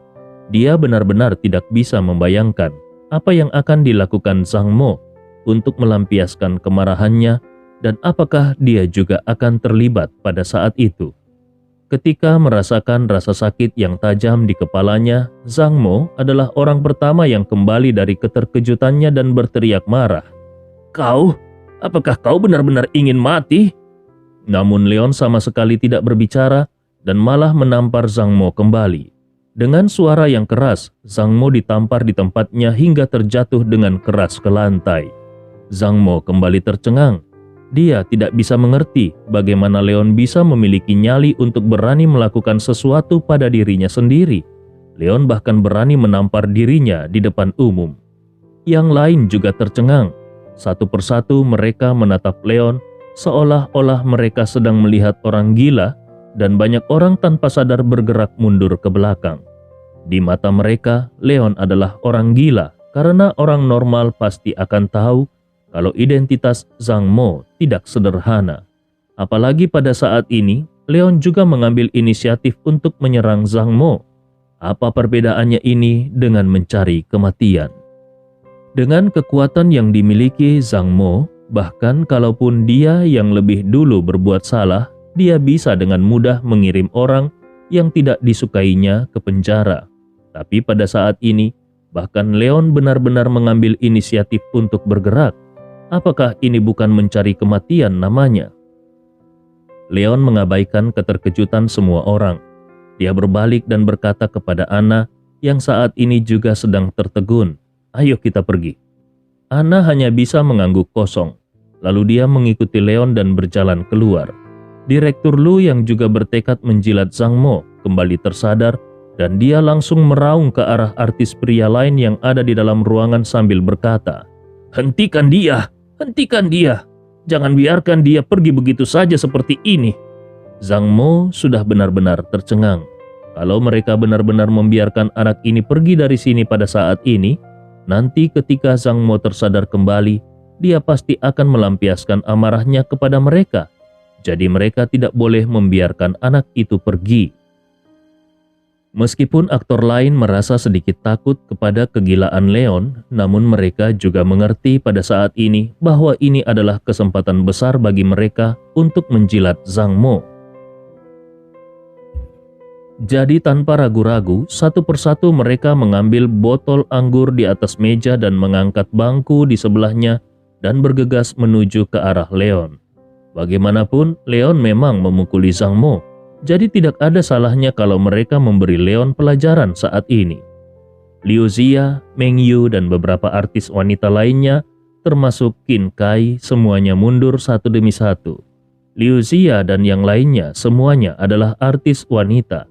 Speaker 1: Dia benar-benar tidak bisa membayangkan apa yang akan dilakukan Zhang Mo untuk melampiaskan kemarahannya dan apakah dia juga akan terlibat pada saat itu. Ketika merasakan rasa sakit yang tajam di kepalanya, Zhang Mo adalah orang pertama yang kembali dari keterkejutannya dan berteriak marah. "Kau? Apakah kau benar-benar ingin mati?" Namun Leon sama sekali tidak berbicara dan malah menampar Zhang Mo kembali. Dengan suara yang keras, Zhang Mo ditampar di tempatnya hingga terjatuh dengan keras ke lantai. Zhang Mo kembali tercengang. Dia tidak bisa mengerti bagaimana Leon bisa memiliki nyali untuk berani melakukan sesuatu pada dirinya sendiri. Leon bahkan berani menampar dirinya di depan umum. Yang lain juga tercengang. Satu persatu mereka menatap Leon seolah-olah mereka sedang melihat orang gila, dan banyak orang tanpa sadar bergerak mundur ke belakang. Di mata mereka, Leon adalah orang gila karena orang normal pasti akan tahu kalau identitas Zhang Mo tidak sederhana. Apalagi pada saat ini, Leon juga mengambil inisiatif untuk menyerang Zhang Mo. Apa perbedaannya ini dengan mencari kematian? Dengan kekuatan yang dimiliki Zhang Mo, bahkan kalaupun dia yang lebih dulu berbuat salah, dia bisa dengan mudah mengirim orang yang tidak disukainya ke penjara. Tapi pada saat ini, bahkan Leon benar-benar mengambil inisiatif untuk bergerak. Apakah ini bukan mencari kematian namanya? Leon mengabaikan keterkejutan semua orang. Dia berbalik dan berkata kepada Anna yang saat ini juga sedang tertegun, "Ayo kita pergi." Anna hanya bisa mengangguk kosong. Lalu dia mengikuti Leon dan berjalan keluar. Direktur Lu yang juga bertekad menjilat Zhang Mo kembali tersadar dan dia langsung meraung ke arah artis pria lain yang ada di dalam ruangan sambil berkata, "Hentikan dia! Hentikan dia! Jangan biarkan dia pergi begitu saja seperti ini." Zhang Mo sudah benar-benar tercengang. Kalau mereka benar-benar membiarkan anak ini pergi dari sini pada saat ini, nanti ketika Zhang Mo tersadar kembali, dia pasti akan melampiaskan amarahnya kepada mereka. Jadi mereka tidak boleh membiarkan anak itu pergi. Meskipun aktor lain merasa sedikit takut kepada kegilaan Leon, namun mereka juga mengerti pada saat ini bahwa ini adalah kesempatan besar bagi mereka untuk menjilat Zhang Mo. Jadi tanpa ragu-ragu, satu persatu mereka mengambil botol anggur di atas meja dan mengangkat bangku di sebelahnya dan bergegas menuju ke arah Leon. Bagaimanapun, Leon memang memukuli Zhang Mo. Jadi tidak ada salahnya kalau mereka memberi Leon pelajaran saat ini. Liu Xia, Meng Yu, dan beberapa artis wanita lainnya, termasuk Qin Kai, semuanya mundur satu demi satu. Liu Xia dan yang lainnya semuanya adalah artis wanita.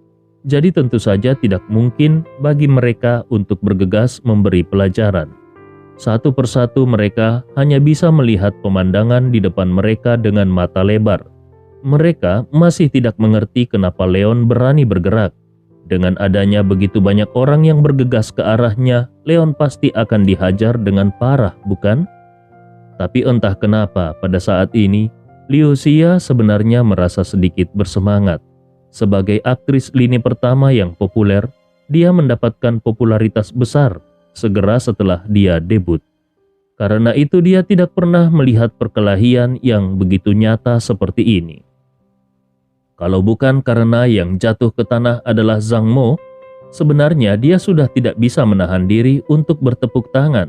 Speaker 1: Jadi tentu saja tidak mungkin bagi mereka untuk bergegas memberi pelajaran. Satu persatu mereka hanya bisa melihat pemandangan di depan mereka dengan mata lebar. Mereka masih tidak mengerti kenapa Leon berani bergerak. Dengan adanya begitu banyak orang yang bergegas ke arahnya, Leon pasti akan dihajar dengan parah, bukan? Tapi entah kenapa pada saat ini, Liu Xia sebenarnya merasa sedikit bersemangat. Sebagai aktris lini pertama yang populer, dia mendapatkan popularitas besar segera setelah dia debut. Karena itu dia tidak pernah melihat perkelahian yang begitu nyata seperti ini. Kalau bukan karena yang jatuh ke tanah adalah Zhang Mo, sebenarnya dia sudah tidak bisa menahan diri untuk bertepuk tangan.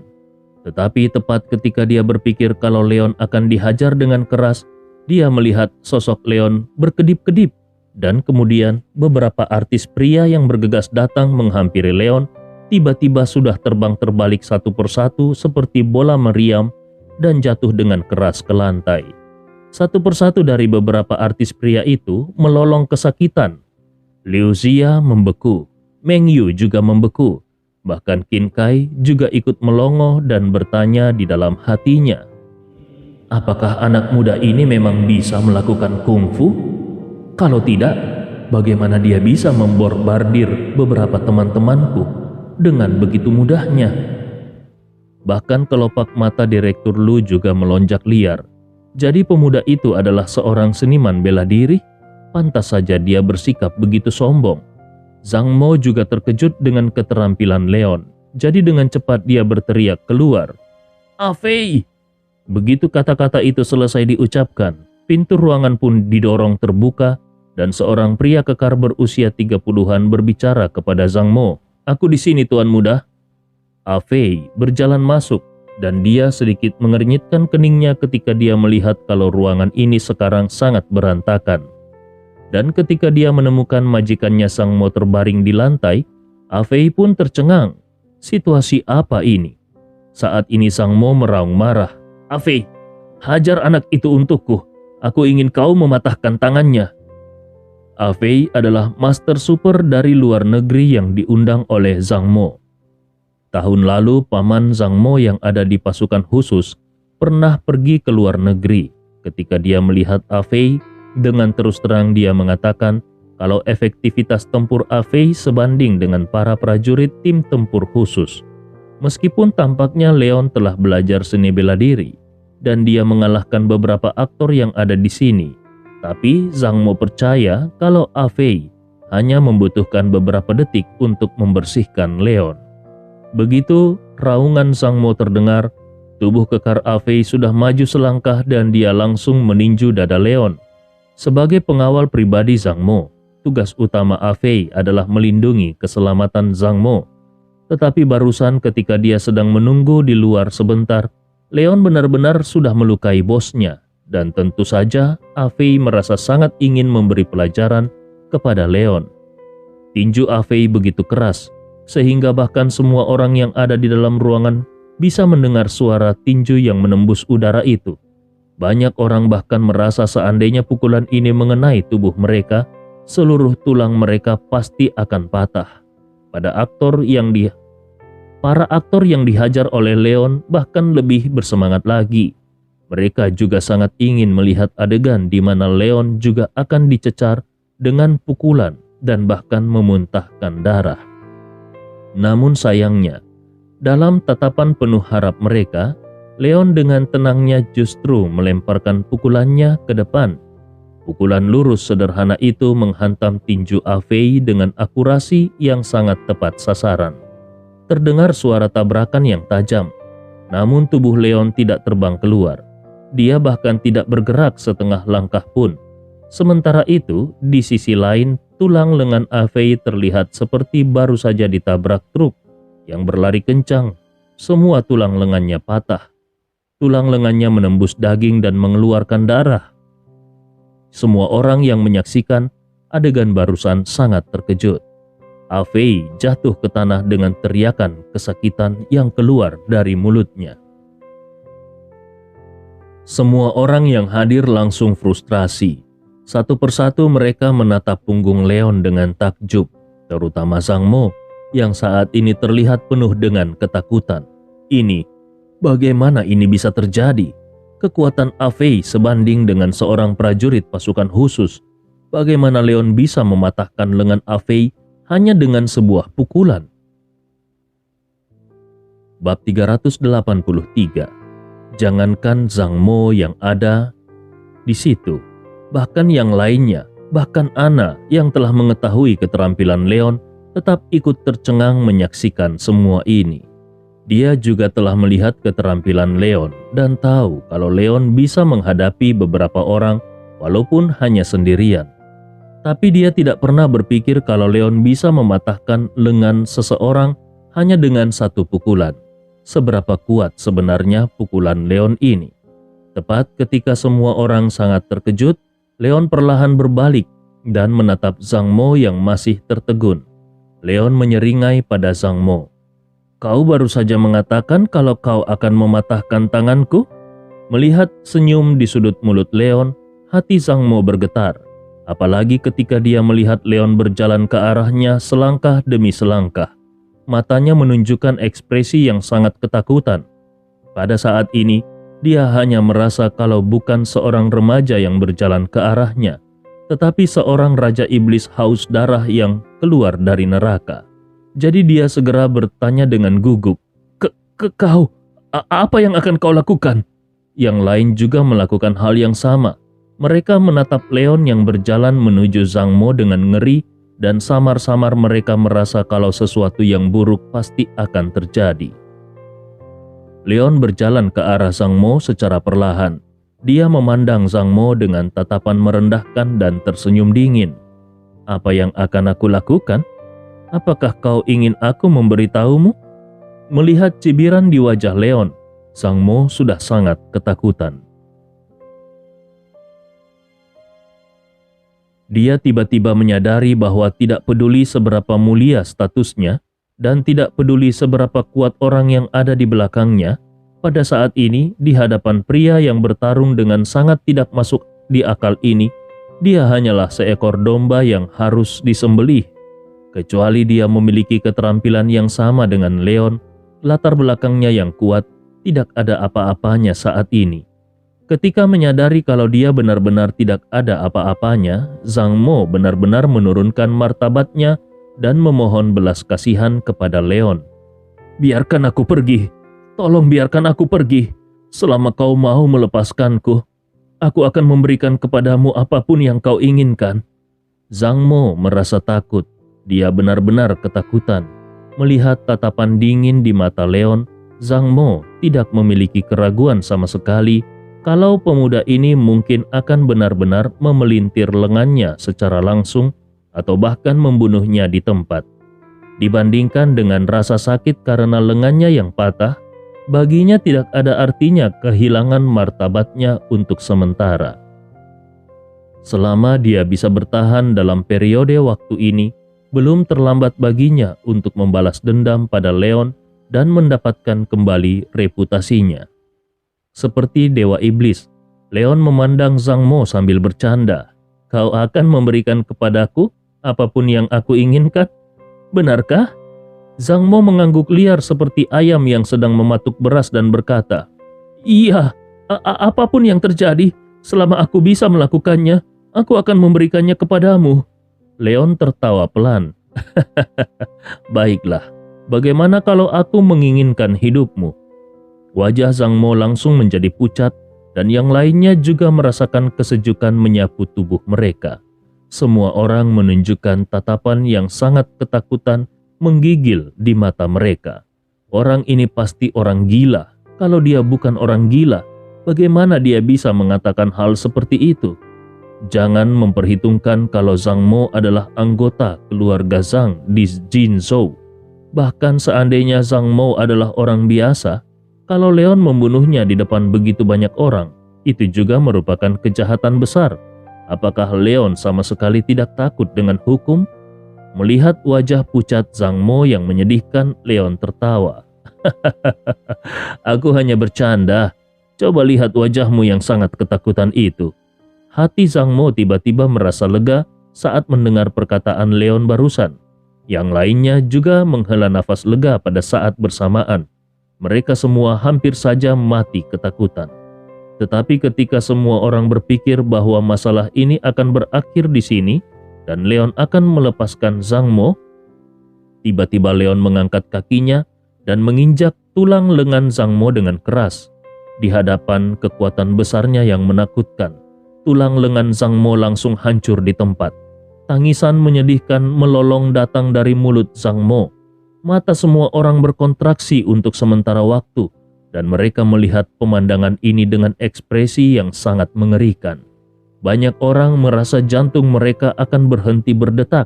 Speaker 1: Tetapi tepat ketika dia berpikir kalau Leon akan dihajar dengan keras, dia melihat sosok Leon berkedip-kedip, dan kemudian beberapa artis pria yang bergegas datang menghampiri Leon tiba-tiba sudah terbang terbalik satu persatu seperti bola meriam dan jatuh dengan keras ke lantai. Satu persatu dari beberapa artis pria itu melolong kesakitan. Liu Xia membeku, Meng Yu juga membeku, bahkan Qin Kai juga ikut melongo dan bertanya di dalam hatinya, apakah anak muda ini memang bisa melakukan kungfu? Kalau tidak, bagaimana dia bisa memborbardir beberapa teman-temanku dengan begitu mudahnya? Bahkan kelopak mata Direktur Lu juga melonjak liar. Jadi pemuda itu adalah seorang seniman bela diri? Pantas saja dia bersikap begitu sombong. Zhang Mo juga terkejut dengan keterampilan Leon. Jadi dengan cepat dia berteriak keluar, "Afei!" Begitu kata-kata itu selesai diucapkan, pintu ruangan pun didorong terbuka dan seorang pria kekar berusia 30-an berbicara kepada Zhang Mo. "Aku di sini, Tuan Muda." Afei berjalan masuk dan dia sedikit mengernyitkan keningnya ketika dia melihat kalau ruangan ini sekarang sangat berantakan. Dan ketika dia menemukan majikannya Zhang Mo terbaring di lantai, Afei pun tercengang. Situasi apa ini? Saat ini Zhang Mo meraung marah. "Afei, hajar anak itu untukku. Aku ingin kau mematahkan tangannya." Afei adalah master super dari luar negeri yang diundang oleh Zhang Mo. Tahun lalu paman Zhang Mo yang ada di pasukan khusus pernah pergi ke luar negeri. Ketika dia melihat Afei, dengan terus terang dia mengatakan kalau efektivitas tempur Afei sebanding dengan para prajurit tim tempur khusus. Meskipun tampaknya Leon telah belajar seni bela diri dan dia mengalahkan beberapa aktor yang ada di sini, tapi Zhang Mo percaya kalau Afei hanya membutuhkan beberapa detik untuk membersihkan Leon. Begitu raungan Zhang Mo terdengar, tubuh kekar Afei sudah maju selangkah dan dia langsung meninju dada Leon. Sebagai pengawal pribadi Zhang Mo, tugas utama Afei adalah melindungi keselamatan Zhang Mo. Tetapi barusan ketika dia sedang menunggu di luar sebentar, Leon benar-benar sudah melukai bosnya. Dan tentu saja Afei merasa sangat ingin memberi pelajaran kepada Leon. Tinju Afei begitu keras, sehingga bahkan semua orang yang ada di dalam ruangan bisa mendengar suara tinju yang menembus udara itu. Banyak orang bahkan merasa seandainya pukulan ini mengenai tubuh mereka, seluruh tulang mereka pasti akan patah. Para aktor yang dihajar oleh Leon bahkan lebih bersemangat lagi. Mereka juga sangat ingin melihat adegan di mana Leon juga akan dicecar dengan pukulan dan bahkan memuntahkan darah. Namun sayangnya, dalam tatapan penuh harap mereka, Leon dengan tenangnya justru melemparkan pukulannya ke depan. Pukulan lurus sederhana itu menghantam tinju Afei dengan akurasi yang sangat tepat sasaran. Terdengar suara tabrakan yang tajam, namun tubuh Leon tidak terbang keluar. Dia bahkan tidak bergerak setengah langkah pun. Sementara itu, di sisi lain, tulang lengan Afei terlihat seperti baru saja ditabrak truk yang berlari kencang. Semua tulang lengannya patah. Tulang lengannya menembus daging dan mengeluarkan darah. Semua orang yang menyaksikan adegan barusan sangat terkejut. Afei jatuh ke tanah dengan teriakan kesakitan yang keluar dari mulutnya. Semua orang yang hadir langsung frustrasi. Satu persatu mereka menatap punggung Leon dengan takjub, terutama Zhang Mo yang saat ini terlihat penuh dengan ketakutan. Bagaimana ini bisa terjadi? Kekuatan Afei sebanding dengan seorang prajurit pasukan khusus. Bagaimana Leon bisa mematahkan lengan Afei hanya dengan sebuah pukulan? Bab 383. Jangankan Zhang Mo yang ada di situ, bahkan yang lainnya, bahkan Ana yang telah mengetahui keterampilan Leon tetap ikut tercengang menyaksikan semua ini. Dia juga telah melihat keterampilan Leon dan tahu kalau Leon bisa menghadapi beberapa orang walaupun hanya sendirian. Tapi dia tidak pernah berpikir kalau Leon bisa mematahkan lengan seseorang hanya dengan satu pukulan. Seberapa kuat sebenarnya pukulan Leon ini? Tepat ketika semua orang sangat terkejut, Leon perlahan berbalik dan menatap Zhang Mo yang masih tertegun. Leon menyeringai pada Zhang Mo. Kau baru saja mengatakan kalau kau akan mematahkan tanganku? Melihat senyum di sudut mulut Leon, hati Zhang Mo bergetar. Apalagi ketika dia melihat Leon berjalan ke arahnya selangkah demi selangkah. Matanya menunjukkan ekspresi yang sangat ketakutan. Pada saat ini, dia hanya merasa kalau bukan seorang remaja yang berjalan ke arahnya, tetapi seorang raja iblis haus darah yang keluar dari neraka. Jadi dia segera bertanya dengan gugup, Kau, apa yang akan kau lakukan?" Yang lain juga melakukan hal yang sama. Mereka menatap Leon yang berjalan menuju Zhang Mo dengan ngeri, dan samar-samar mereka merasa kalau sesuatu yang buruk pasti akan terjadi. Leon berjalan ke arah Zhang Mo secara perlahan. Dia memandang Zhang Mo dengan tatapan merendahkan dan tersenyum dingin. "Apa yang akan aku lakukan? Apakah kau ingin aku memberitahumu?" Melihat cibiran di wajah Leon, Zhang Mo sudah sangat ketakutan. Dia tiba-tiba menyadari bahwa tidak peduli seberapa mulia statusnya dan tidak peduli seberapa kuat orang yang ada di belakangnya, pada saat ini di hadapan pria yang bertarung dengan sangat tidak masuk di akal ini, dia hanyalah seekor domba yang harus disembelih. Kecuali dia memiliki keterampilan yang sama dengan Leon, latar belakangnya yang kuat, tidak ada apa-apanya saat ini. Ketika menyadari kalau dia benar-benar tidak ada apa-apanya, Zhang Mo benar-benar menurunkan martabatnya dan memohon belas kasihan kepada Leon. "Biarkan aku pergi, tolong biarkan aku pergi. Selama kau mau melepaskanku, aku akan memberikan kepadamu apapun yang kau inginkan." Zhang Mo merasa takut. Dia benar-benar ketakutan. Melihat tatapan dingin di mata Leon, Zhang Mo tidak memiliki keraguan sama sekali kalau pemuda ini mungkin akan benar-benar memelintir lengannya secara langsung atau bahkan membunuhnya di tempat. Dibandingkan dengan rasa sakit karena lengannya yang patah, baginya tidak ada artinya kehilangan martabatnya untuk sementara. Selama dia bisa bertahan dalam periode waktu ini, belum terlambat baginya untuk membalas dendam pada Leon dan mendapatkan kembali reputasinya. Seperti dewa iblis, Leon memandang Zhang Mo sambil bercanda. "Kau akan memberikan kepadaku apapun yang aku inginkan? Benarkah?" Zhang Mo mengangguk liar seperti ayam yang sedang mematuk beras dan berkata, "Iya, apapun yang terjadi, selama aku bisa melakukannya, aku akan memberikannya kepadamu." Leon tertawa pelan. "Baiklah, bagaimana kalau aku menginginkan hidupmu?" Wajah Zhang Mo langsung menjadi pucat dan yang lainnya juga merasakan kesejukan menyapu tubuh mereka. Semua orang menunjukkan tatapan yang sangat ketakutan menggigil di mata mereka. Orang ini pasti orang gila. Kalau dia bukan orang gila, bagaimana dia bisa mengatakan hal seperti itu? Jangan memperhitungkan kalau Zhang Mo adalah anggota keluarga Zhang di Jinzhou. Bahkan seandainya Zhang Mo adalah orang biasa, kalau Leon membunuhnya di depan begitu banyak orang, itu juga merupakan kejahatan besar. Apakah Leon sama sekali tidak takut dengan hukum? Melihat wajah pucat Zhang Mo yang menyedihkan, Leon tertawa. "Aku hanya bercanda. Coba lihat wajahmu yang sangat ketakutan itu." Hati Zhang Mo tiba-tiba merasa lega saat mendengar perkataan Leon barusan. Yang lainnya juga menghela nafas lega pada saat bersamaan. Mereka semua hampir saja mati ketakutan. Tetapi ketika semua orang berpikir bahwa masalah ini akan berakhir di sini dan Leon akan melepaskan Zhang Mo, tiba-tiba Leon mengangkat kakinya dan menginjak tulang lengan Zhang Mo dengan keras. Di hadapan kekuatan besarnya yang menakutkan, tulang lengan Zhang Mo langsung hancur di tempat. Tangisan menyedihkan melolong datang dari mulut Zhang Mo. Mata semua orang berkontraksi untuk sementara waktu, dan mereka melihat pemandangan ini dengan ekspresi yang sangat mengerikan. Banyak orang merasa jantung mereka akan berhenti berdetak.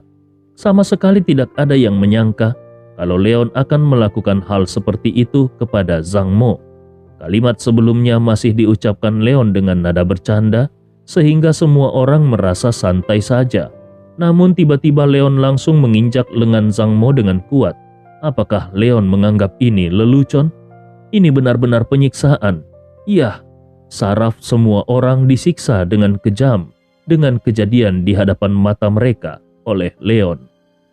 Speaker 1: Sama sekali tidak ada yang menyangka kalau Leon akan melakukan hal seperti itu kepada Zhang Mo. Kalimat sebelumnya masih diucapkan Leon dengan nada bercanda, sehingga semua orang merasa santai saja. Namun tiba-tiba Leon langsung menginjak lengan Zhang Mo dengan kuat. Apakah Leon menganggap ini lelucon? Ini benar-benar penyiksaan. Iya, saraf semua orang disiksa dengan kejam, dengan kejadian di hadapan mata mereka oleh Leon.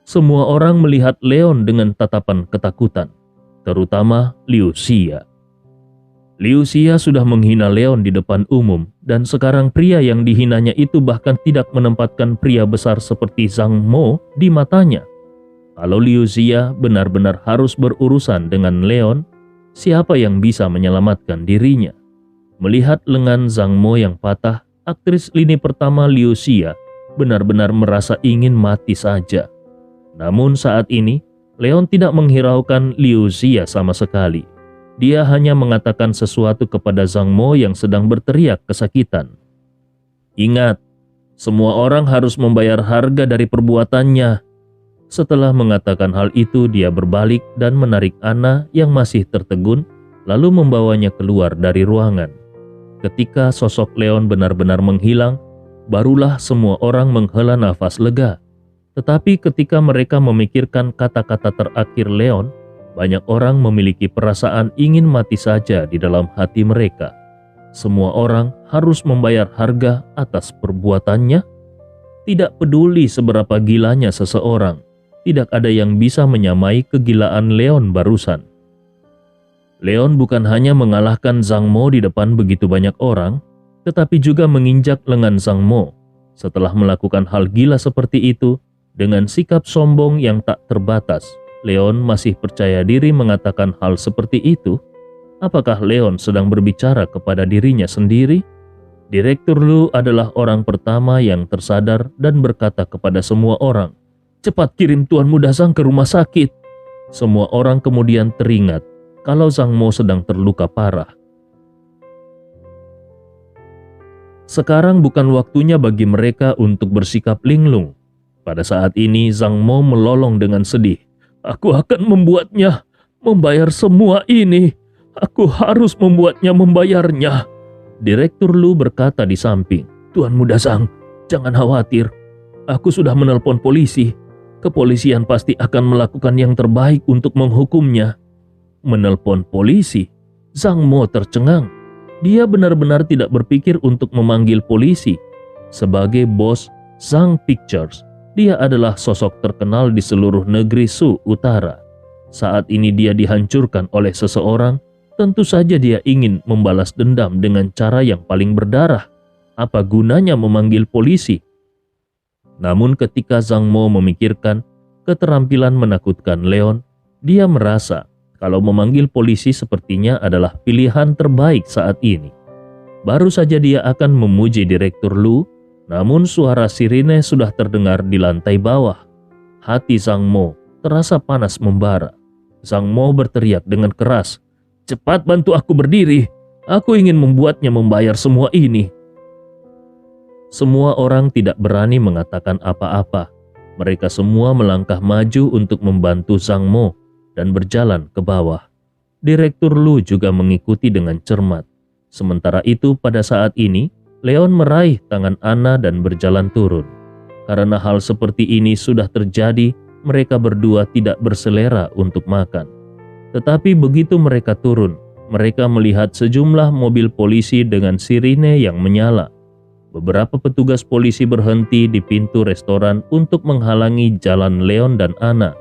Speaker 1: Semua orang melihat Leon dengan tatapan ketakutan, terutama Liu Xia. Liu Xia sudah menghina Leon di depan umum, dan sekarang pria yang dihinanya itu bahkan tidak menempatkan pria besar seperti Zhang Mo di matanya. Kalau Liu Xia benar-benar harus berurusan dengan Leon, siapa yang bisa menyelamatkan dirinya? Melihat lengan Zhang Mo yang patah, aktris lini pertama Liu Xia benar-benar merasa ingin mati saja. Namun saat ini, Leon tidak menghiraukan Liu Xia sama sekali. Dia hanya mengatakan sesuatu kepada Zhang Mo yang sedang berteriak kesakitan. Ingat, semua orang harus membayar harga dari perbuatannya. Setelah mengatakan hal itu, dia berbalik dan menarik Anna yang masih tertegun, lalu membawanya keluar dari ruangan. Ketika sosok Leon benar-benar menghilang, barulah semua orang menghela nafas lega. Tetapi ketika mereka memikirkan kata-kata terakhir Leon, banyak orang memiliki perasaan ingin mati saja di dalam hati mereka. Semua orang harus membayar harga atas perbuatannya. Tidak peduli seberapa gilanya seseorang, tidak ada yang bisa menyamai kegilaan Leon barusan. Leon bukan hanya mengalahkan Zhang Mo di depan begitu banyak orang, tetapi juga menginjak lengan Zhang Mo. Setelah melakukan hal gila seperti itu, dengan sikap sombong yang tak terbatas, Leon masih percaya diri mengatakan hal seperti itu. Apakah Leon sedang berbicara kepada dirinya sendiri? Direktur Lu adalah orang pertama yang tersadar dan berkata kepada semua orang, "Cepat kirim Tuan Muda Zhang ke rumah sakit." Semua orang kemudian teringat kalau Zhang Mo sedang terluka parah. Sekarang bukan waktunya bagi mereka untuk bersikap linglung. Pada saat ini Zhang Mo melolong dengan sedih. "Aku akan membuatnya membayar semua ini. Aku harus membuatnya membayarnya." Direktur Lu berkata di samping, "Tuan Muda Zhang, jangan khawatir. Aku sudah menelpon polisi. Kepolisian pasti akan melakukan yang terbaik untuk menghukumnya." Menelpon polisi? Zhang Mo tercengang. Dia benar-benar tidak berpikir untuk memanggil polisi. Sebagai bos Zhang Pictures, dia adalah sosok terkenal di seluruh negeri Shu Utara. Saat ini dia dihancurkan oleh seseorang, tentu saja dia ingin membalas dendam dengan cara yang paling berdarah. Apa gunanya memanggil polisi? Namun ketika Zhang Mo memikirkan keterampilan menakutkan Leon, dia merasa kalau memanggil polisi sepertinya adalah pilihan terbaik saat ini. Baru saja dia akan memuji Direktur Lu, namun suara sirine sudah terdengar di lantai bawah. Hati Zhang Mo terasa panas membara. Zhang Mo berteriak dengan keras, "Cepat bantu aku berdiri. Aku ingin membuatnya membayar semua ini." Semua orang tidak berani mengatakan apa-apa. Mereka semua melangkah maju untuk membantu Zhang Mo dan berjalan ke bawah. Direktur Lu juga mengikuti dengan cermat. Sementara itu pada saat ini, Leon meraih tangan Anna dan berjalan turun. Karena hal seperti ini sudah terjadi, mereka berdua tidak berselera untuk makan. Tetapi begitu mereka turun, mereka melihat sejumlah mobil polisi dengan sirine yang menyala. Beberapa petugas polisi berhenti di pintu restoran untuk menghalangi jalan Leon dan Anna.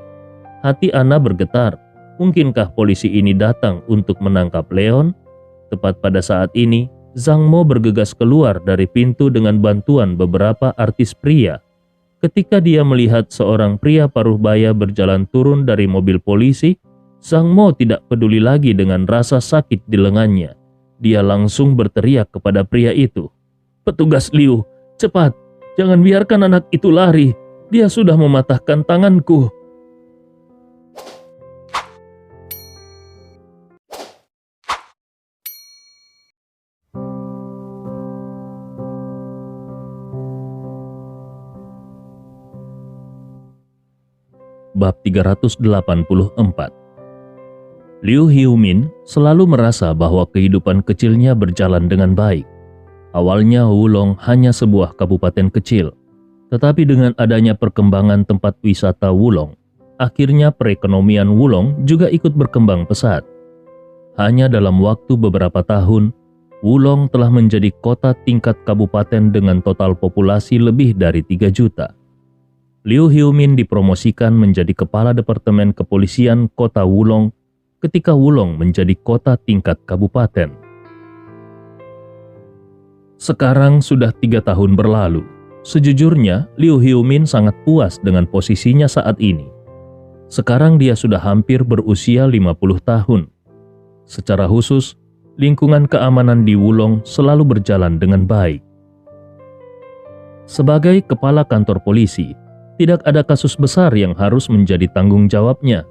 Speaker 1: Hati Anna bergetar. Mungkinkah polisi ini datang untuk menangkap Leon? Tepat pada saat ini, Zhang Mo bergegas keluar dari pintu dengan bantuan beberapa artis pria. Ketika dia melihat seorang pria paruh baya berjalan turun dari mobil polisi, Zhang Mo tidak peduli lagi dengan rasa sakit di lengannya. Dia langsung berteriak kepada pria itu, "Petugas Liu, cepat! Jangan biarkan anak itu lari. Dia sudah mematahkan tanganku." Bab 384. Liu Hiumin selalu merasa bahwa kehidupan kecilnya berjalan dengan baik. Awalnya Wulong hanya sebuah kabupaten kecil, tetapi dengan adanya perkembangan tempat wisata Wulong, akhirnya perekonomian Wulong juga ikut berkembang pesat. Hanya dalam waktu beberapa tahun, Wulong telah menjadi kota tingkat kabupaten dengan total populasi lebih dari 3 juta. Liu Hiumin dipromosikan menjadi kepala departemen kepolisian kota Wulong ketika Wulong menjadi kota tingkat kabupaten. Sekarang sudah 3 tahun berlalu. Sejujurnya, Liu Hiumin sangat puas dengan posisinya saat ini. Sekarang dia sudah hampir berusia 50 tahun. Secara khusus, lingkungan keamanan di Wulong selalu berjalan dengan baik. Sebagai kepala kantor polisi, tidak ada kasus besar yang harus menjadi tanggung jawabnya,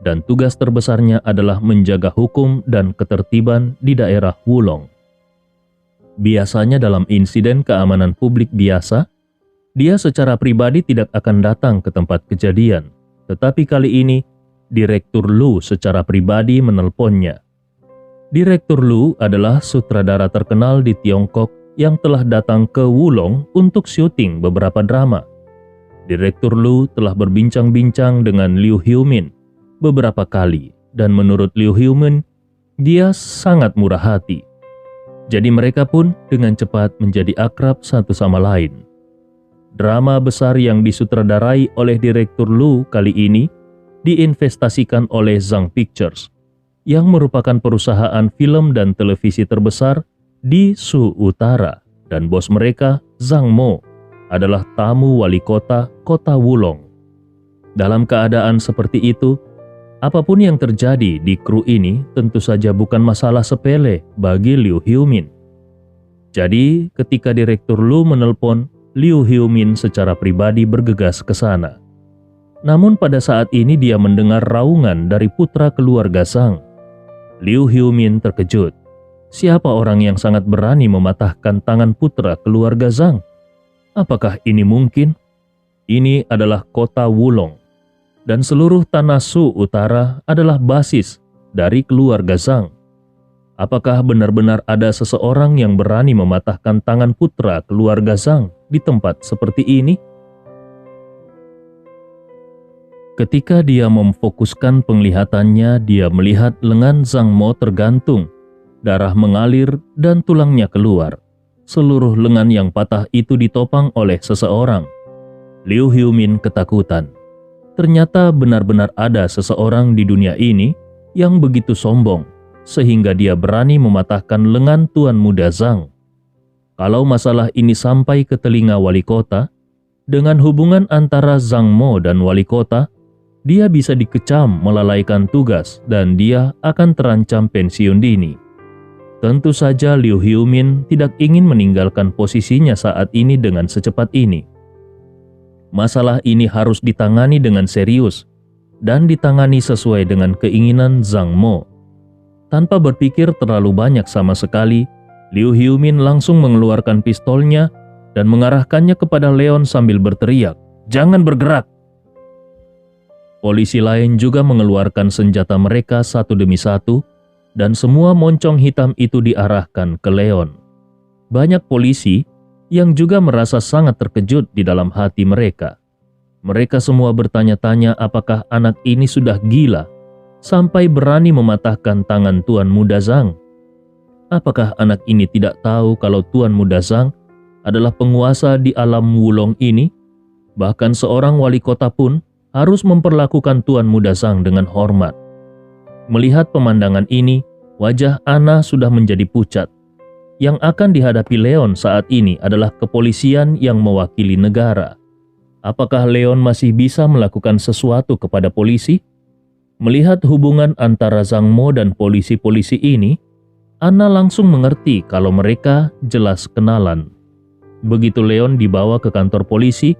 Speaker 1: dan tugas terbesarnya adalah menjaga hukum dan ketertiban di daerah Wulong. Biasanya dalam insiden keamanan publik biasa, dia secara pribadi tidak akan datang ke tempat kejadian, tetapi kali ini Direktur Lu secara pribadi menelponnya. Direktur Lu adalah sutradara terkenal di Tiongkok yang telah datang ke Wulong untuk syuting beberapa drama. Direktur Lu telah berbincang-bincang dengan Liu Hiumin beberapa kali, dan menurut Liu Hiumin, dia sangat murah hati. Jadi mereka pun dengan cepat menjadi akrab satu sama lain. Drama besar yang disutradarai oleh Direktur Lu kali ini diinvestasikan oleh Zhang Pictures, yang merupakan perusahaan film dan televisi terbesar di Su Utara, dan bos mereka, Zhang Mo, adalah tamu wali kota Wulong. Dalam keadaan seperti itu, apapun yang terjadi di kru ini tentu saja bukan masalah sepele bagi Liu Hiumin. Jadi, ketika Direktur Lu menelpon, Liu Hiumin secara pribadi bergegas ke sana. Namun pada saat ini dia mendengar raungan dari putra keluarga Zhang. Liu Hiumin terkejut. Siapa orang yang sangat berani mematahkan tangan putra keluarga Zhang? Apakah ini mungkin? Ini adalah kota Wulong, dan seluruh tanah Su Utara adalah basis dari keluarga Zhang. Apakah benar-benar ada seseorang yang berani mematahkan tangan putra keluarga Zhang di tempat seperti ini? Ketika dia memfokuskan penglihatannya, dia melihat lengan Zhang Mo tergantung, darah mengalir dan tulangnya keluar. Seluruh lengan yang patah itu ditopang oleh seseorang. Liu Hiumin ketakutan. Ternyata benar-benar ada seseorang di dunia ini yang begitu sombong, sehingga dia berani mematahkan lengan Tuan Muda Zhang. Kalau masalah ini sampai ke telinga wali kota, dengan hubungan antara Zhang Mo dan wali kota, dia bisa dikecam melalaikan tugas dan dia akan terancam pensiun dini. Tentu saja Liu Hiumin tidak ingin meninggalkan posisinya saat ini dengan secepat ini. Masalah ini harus ditangani dengan serius dan ditangani sesuai dengan keinginan Zhang Mo. Tanpa berpikir terlalu banyak sama sekali, Liu Hiumin langsung mengeluarkan pistolnya dan mengarahkannya kepada Leon sambil berteriak, "Jangan bergerak!" Polisi lain juga mengeluarkan senjata mereka satu demi satu, dan semua moncong hitam itu diarahkan ke Leon. Banyak polisi yang juga merasa sangat terkejut di dalam hati mereka. Mereka semua bertanya-tanya apakah anak ini sudah gila sampai berani mematahkan tangan Tuan Muda Zhang. Apakah anak ini tidak tahu kalau Tuan Muda Zhang adalah penguasa di alam Wulong ini? Bahkan seorang wali kota pun harus memperlakukan Tuan Muda Zhang dengan hormat. Melihat pemandangan ini, wajah Ana sudah menjadi pucat. Yang akan dihadapi Leon saat ini adalah kepolisian yang mewakili negara. Apakah Leon masih bisa melakukan sesuatu kepada polisi? Melihat hubungan antara Zhang Mo dan polisi-polisi ini, Ana langsung mengerti kalau mereka jelas kenalan. Begitu Leon dibawa ke kantor polisi,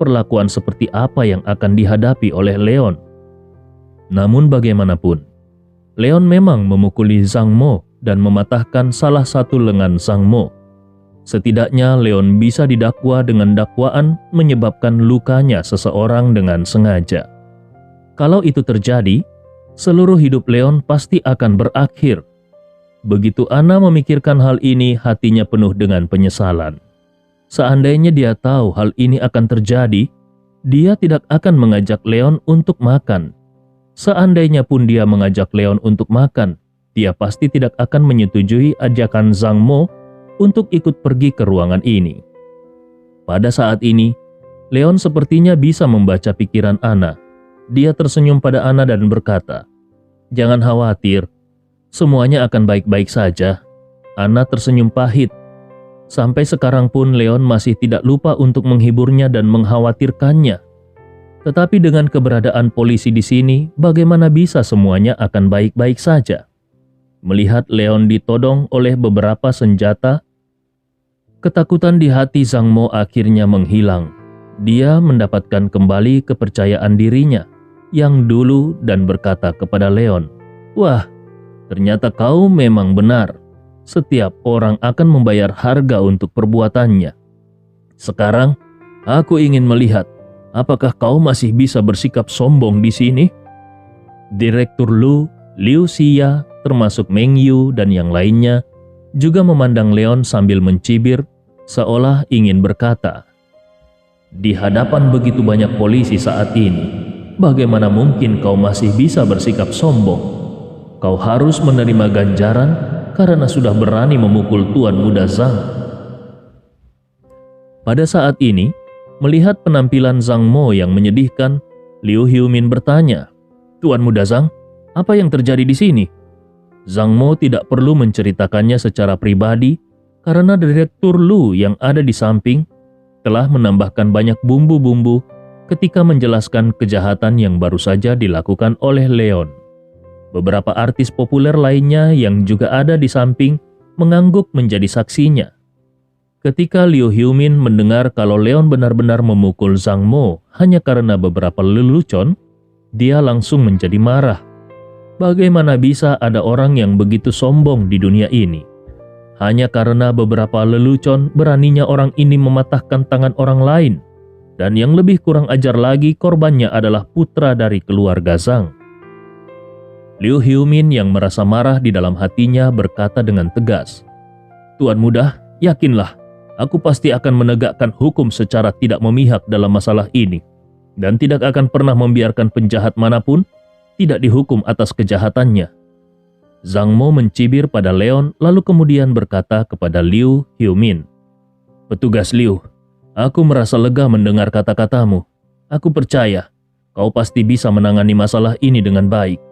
Speaker 1: perlakuan seperti apa yang akan dihadapi oleh Leon? Namun bagaimanapun, Leon memang memukuli Zhang Mo dan mematahkan salah satu lengan Zhang Mo. Setidaknya Leon bisa didakwa dengan dakwaan menyebabkan lukanya seseorang dengan sengaja. Kalau itu terjadi, seluruh hidup Leon pasti akan berakhir. Begitu Ana memikirkan hal ini, hatinya penuh dengan penyesalan. Seandainya dia tahu hal ini akan terjadi, Dia tidak akan mengajak Leon untuk makan. Seandainya pun dia mengajak Leon untuk makan, dia pasti tidak akan menyetujui ajakan Zhang Mo untuk ikut pergi ke ruangan ini. Pada saat ini, Leon sepertinya bisa membaca pikiran Anna. Dia tersenyum pada Anna dan berkata, "Jangan khawatir, semuanya akan baik-baik saja." Anna tersenyum pahit. Sampai sekarang pun Leon masih tidak lupa untuk menghiburnya dan mengkhawatirkannya. Tetapi dengan keberadaan polisi di sini, bagaimana bisa semuanya akan baik-baik saja? Melihat Leon ditodong oleh beberapa senjata, ketakutan di hati Zhang Mo akhirnya menghilang. Dia mendapatkan kembali kepercayaan dirinya yang dulu dan berkata kepada Leon, "Wah, ternyata kau memang benar. Setiap orang akan membayar harga untuk perbuatannya. Sekarang, aku ingin melihat apakah kau masih bisa bersikap sombong di sini?" Direktur Lu, Liu Xia, termasuk Meng Yu dan yang lainnya, juga memandang Leon sambil mencibir, seolah ingin berkata, "Di hadapan begitu banyak polisi saat ini, bagaimana mungkin kau masih bisa bersikap sombong? Kau harus menerima ganjaran karena sudah berani memukul Tuan Muda Zhang." Pada saat ini, melihat penampilan Zhang Mo yang menyedihkan, Liu Hiumin bertanya, "Tuan Muda Zhang, apa yang terjadi di sini?" Zhang Mo tidak perlu menceritakannya secara pribadi karena Direktur Lu yang ada di samping telah menambahkan banyak bumbu-bumbu ketika menjelaskan kejahatan yang baru saja dilakukan oleh Leon. Beberapa artis populer lainnya yang juga ada di samping mengangguk menjadi saksinya. Ketika Liu Hiumin mendengar kalau Leon benar-benar memukul Zhang Mo hanya karena beberapa lelucon, dia langsung menjadi marah. Bagaimana bisa ada orang yang begitu sombong di dunia ini? Hanya karena beberapa lelucon beraninya orang ini mematahkan tangan orang lain. Dan yang lebih kurang ajar lagi, korbannya adalah putra dari keluarga Zhang. Liu Hiumin yang merasa marah di dalam hatinya berkata dengan tegas, "Tuan Muda, yakinlah, aku pasti akan menegakkan hukum secara tidak memihak dalam masalah ini. Dan tidak akan pernah membiarkan penjahat manapun tidak dihukum atas kejahatannya." Zhang Mo mencibir pada Leon lalu kemudian berkata kepada Liu Hiumin, "Petugas Liu, aku merasa lega mendengar kata-katamu. Aku percaya kau pasti bisa menangani masalah ini dengan baik."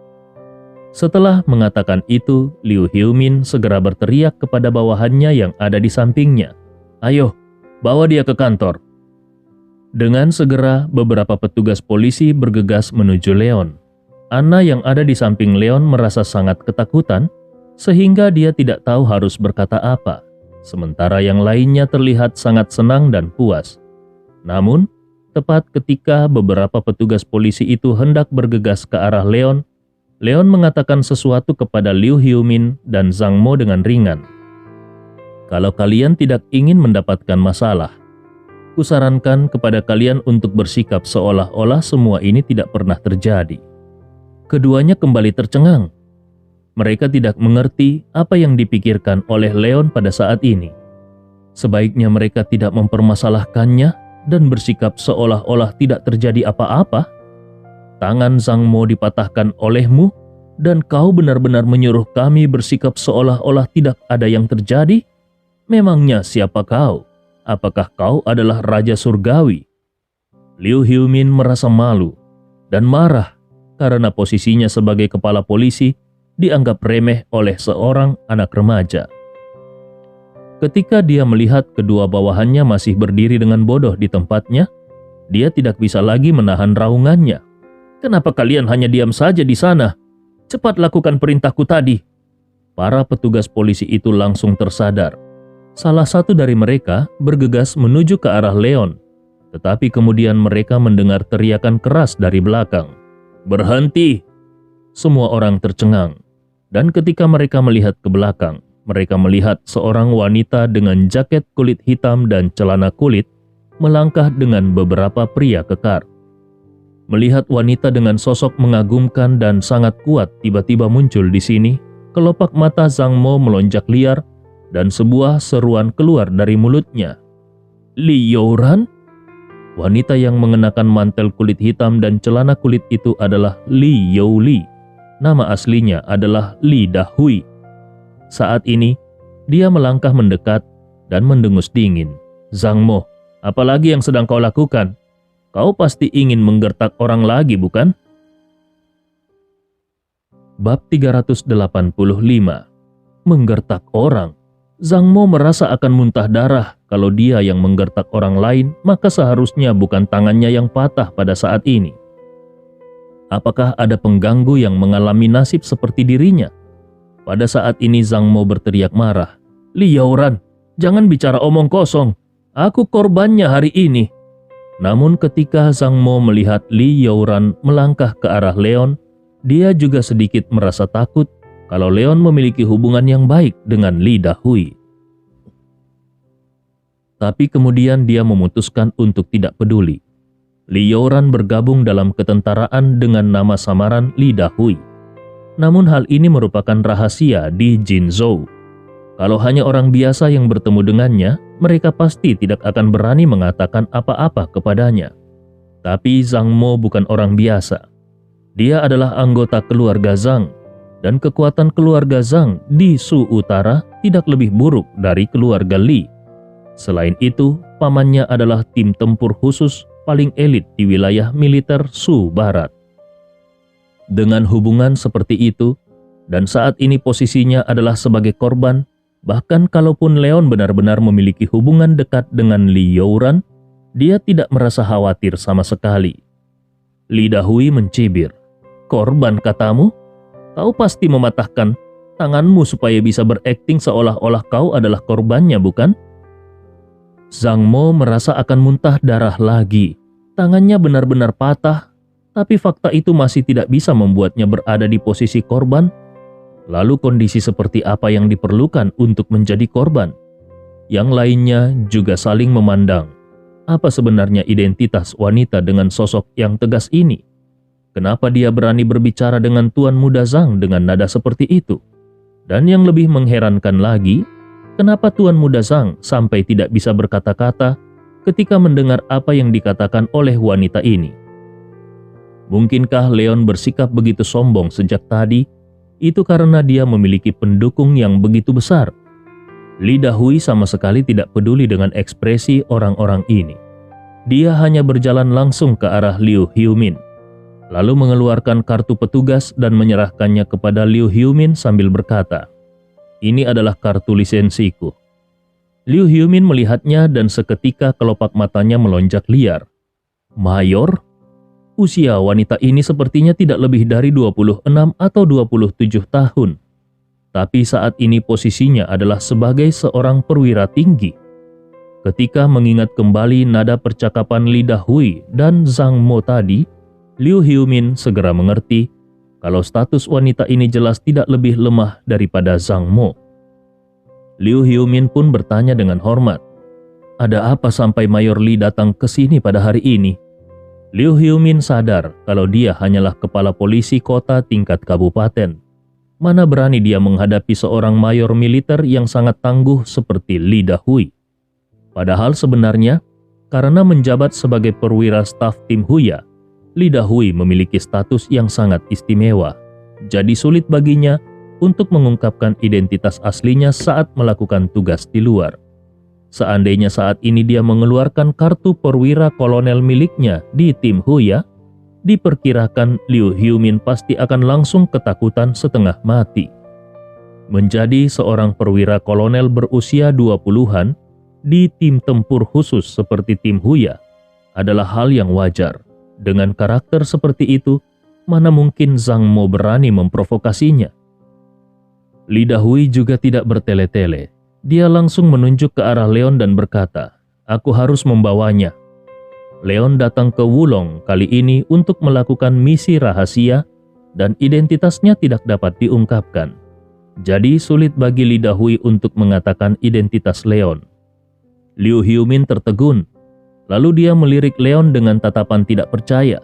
Speaker 1: Setelah mengatakan itu, Liu Hiumin segera berteriak kepada bawahannya yang ada di sampingnya, "Ayo, bawa dia ke kantor." Dengan segera, beberapa petugas polisi bergegas menuju Leon. Anna yang ada di samping Leon merasa sangat ketakutan, sehingga dia tidak tahu harus berkata apa. Sementara yang lainnya terlihat sangat senang dan puas. Namun, tepat ketika beberapa petugas polisi itu hendak bergegas ke arah Leon, Leon mengatakan sesuatu kepada Liu Hiumin dan Zhang Mo dengan ringan. "Kalau kalian tidak ingin mendapatkan masalah, kusarankan kepada kalian untuk bersikap seolah-olah semua ini tidak pernah terjadi." Keduanya kembali tercengang. Mereka tidak mengerti apa yang dipikirkan oleh Leon pada saat ini. Sebaiknya mereka tidak mempermasalahkannya dan bersikap seolah-olah tidak terjadi apa-apa. "Tangan Zhang Mo dipatahkan olehmu dan kau benar-benar menyuruh kami bersikap seolah-olah tidak ada yang terjadi? Memangnya siapa kau? Apakah kau adalah Raja Surgawi?" Liu Hiumin merasa malu dan marah karena posisinya sebagai kepala polisi dianggap remeh oleh seorang anak remaja. Ketika dia melihat kedua bawahannya masih berdiri dengan bodoh di tempatnya, dia tidak bisa lagi menahan raungannya. "Kenapa kalian hanya diam saja di sana? Cepat lakukan perintahku tadi." Para petugas polisi itu langsung tersadar. Salah satu dari mereka bergegas menuju ke arah Leon, tetapi kemudian mereka mendengar teriakan keras dari belakang, "Berhenti!" Semua orang tercengang, dan ketika mereka melihat ke belakang, mereka melihat seorang wanita dengan jaket kulit hitam dan celana kulit melangkah dengan beberapa pria kekar. Melihat wanita dengan sosok mengagumkan dan sangat kuat tiba-tiba muncul di sini, kelopak mata Zhang Mo melonjak liar dan sebuah seruan keluar dari mulutnya. "Li Youran?" Wanita yang mengenakan mantel kulit hitam dan celana kulit itu adalah Li Youli. Nama aslinya adalah Li Dahui. Saat ini, dia melangkah mendekat dan mendengus dingin. "Zhang Mo, apalagi yang sedang kau lakukan? Kau pasti ingin menggertak orang lagi, bukan?" Bab 385. Menggertak orang. Zhang Mo merasa akan muntah darah. Kalau dia yang menggertak orang lain, maka seharusnya bukan tangannya yang patah pada saat ini. Apakah ada pengganggu yang mengalami nasib seperti dirinya? Pada saat ini Zhang Mo berteriak marah. "Li Yaoran, jangan bicara omong kosong. Aku korbannya hari ini." Namun ketika Zhang Mo melihat Li Yaoran melangkah ke arah Leon, dia juga sedikit merasa takut kalau Leon memiliki hubungan yang baik dengan Li Dahui. Tapi kemudian dia memutuskan untuk tidak peduli. Li Yaoran bergabung dalam ketentaraan dengan nama samaran Li Dahui. Namun hal ini merupakan rahasia di Jinzhou. Kalau hanya orang biasa yang bertemu dengannya, mereka pasti tidak akan berani mengatakan apa-apa kepadanya. Tapi Zhang Mo bukan orang biasa. Dia adalah anggota keluarga Zhang, dan kekuatan keluarga Zhang di Shu Utara tidak lebih buruk dari keluarga Li. Selain itu, pamannya adalah tim tempur khusus paling elit di wilayah militer Shu Barat. Dengan hubungan seperti itu, dan saat ini posisinya adalah sebagai korban, bahkan kalaupun Leon benar-benar memiliki hubungan dekat dengan Li Yaoran, dia tidak merasa khawatir sama sekali. Li Dahui mencibir. "Korban katamu? Kau pasti mematahkan tanganmu supaya bisa berakting seolah-olah kau adalah korbannya, bukan?" Zhang Mo merasa akan muntah darah lagi. Tangannya benar-benar patah, tapi fakta itu masih tidak bisa membuatnya berada di posisi korban. Lalu kondisi seperti apa yang diperlukan untuk menjadi korban? Yang lainnya juga saling memandang. Apa sebenarnya identitas wanita dengan sosok yang tegas ini? Kenapa dia berani berbicara dengan Tuan Muda Zhang dengan nada seperti itu? Dan yang lebih mengherankan lagi, kenapa Tuan Muda Zhang sampai tidak bisa berkata-kata ketika mendengar apa yang dikatakan oleh wanita ini? Mungkinkah Leon bersikap begitu sombong sejak tadi? Itu karena dia memiliki pendukung yang begitu besar. Li Dahui sama sekali tidak peduli dengan ekspresi orang-orang ini. Dia hanya berjalan langsung ke arah Liu Hiumin, lalu mengeluarkan kartu petugas dan menyerahkannya kepada Liu Hiumin sambil berkata, "Ini adalah kartu lisensiku." Liu Hiumin melihatnya dan seketika kelopak matanya melonjak liar. "Mayor?" Usia wanita ini sepertinya tidak lebih dari 26 atau 27 tahun. Tapi saat ini posisinya adalah sebagai seorang perwira tinggi. Ketika mengingat kembali nada percakapan Li Dahui dan Zhang Mo tadi, Liu Hiumin segera mengerti kalau status wanita ini jelas tidak lebih lemah daripada Zhang Mo. Liu Hiumin pun bertanya dengan hormat, "Ada apa sampai Mayor Li datang ke sini pada hari ini?" Liu Hiumin sadar kalau dia hanyalah kepala polisi kota tingkat kabupaten. Mana berani dia menghadapi seorang mayor militer yang sangat tangguh seperti Li Dahui. Padahal sebenarnya, karena menjabat sebagai perwira staf tim Huya, Li Dahui memiliki status yang sangat istimewa. Jadi sulit baginya untuk mengungkapkan identitas aslinya saat melakukan tugas di luar. Seandainya saat ini dia mengeluarkan kartu perwira kolonel miliknya di tim Huya, diperkirakan Liu Hiumin pasti akan langsung ketakutan setengah mati. Menjadi seorang perwira kolonel berusia 20-an di tim tempur khusus seperti tim Huya adalah hal yang wajar. Dengan karakter seperti itu, mana mungkin Zhang Mo berani memprovokasinya? Li Dahui juga tidak bertele-tele. Dia langsung menunjuk ke arah Leon dan berkata, "Aku harus membawanya." Leon datang ke Wulong kali ini untuk melakukan misi rahasia dan identitasnya tidak dapat diungkapkan. Jadi sulit bagi Li Dahui untuk mengatakan identitas Leon. Liu Hiumin tertegun, lalu dia melirik Leon dengan tatapan tidak percaya.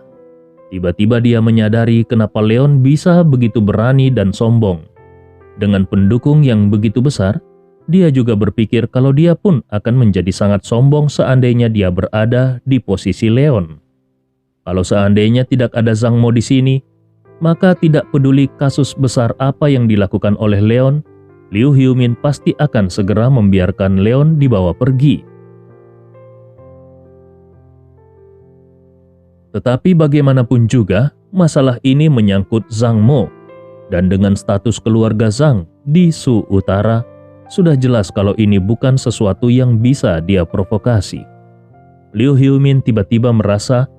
Speaker 1: Tiba-tiba dia menyadari kenapa Leon bisa begitu berani dan sombong. Dengan pendukung yang begitu besar, dia juga berpikir kalau dia pun akan menjadi sangat sombong seandainya dia berada di posisi Leon. Kalau seandainya tidak ada Zhang Mo di sini, maka tidak peduli kasus besar apa yang dilakukan oleh Leon, Liu Hyumin pasti akan segera membiarkan Leon dibawa pergi. Tetapi bagaimanapun juga, masalah ini menyangkut Zhang Mo, dan dengan status keluarga Zhang di Shu Utara, sudah jelas kalau ini bukan sesuatu yang bisa dia provokasi. Liu Hyumin tiba-tiba merasa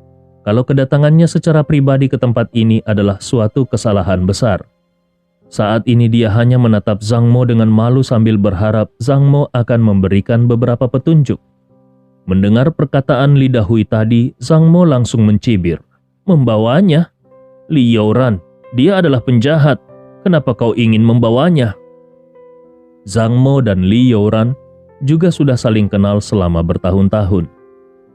Speaker 1: kalau kedatangannya secara pribadi ke tempat ini adalah suatu kesalahan besar. Saat ini dia hanya menatap Zhang Mo dengan malu sambil berharap Zhang Mo akan memberikan beberapa petunjuk. Mendengar perkataan lidah Hui tadi, Zhang Mo langsung mencibir. Membawanya? Li Youran, dia adalah penjahat. Kenapa kau ingin membawanya? Zhang Mo dan Li Youran juga sudah saling kenal selama bertahun-tahun.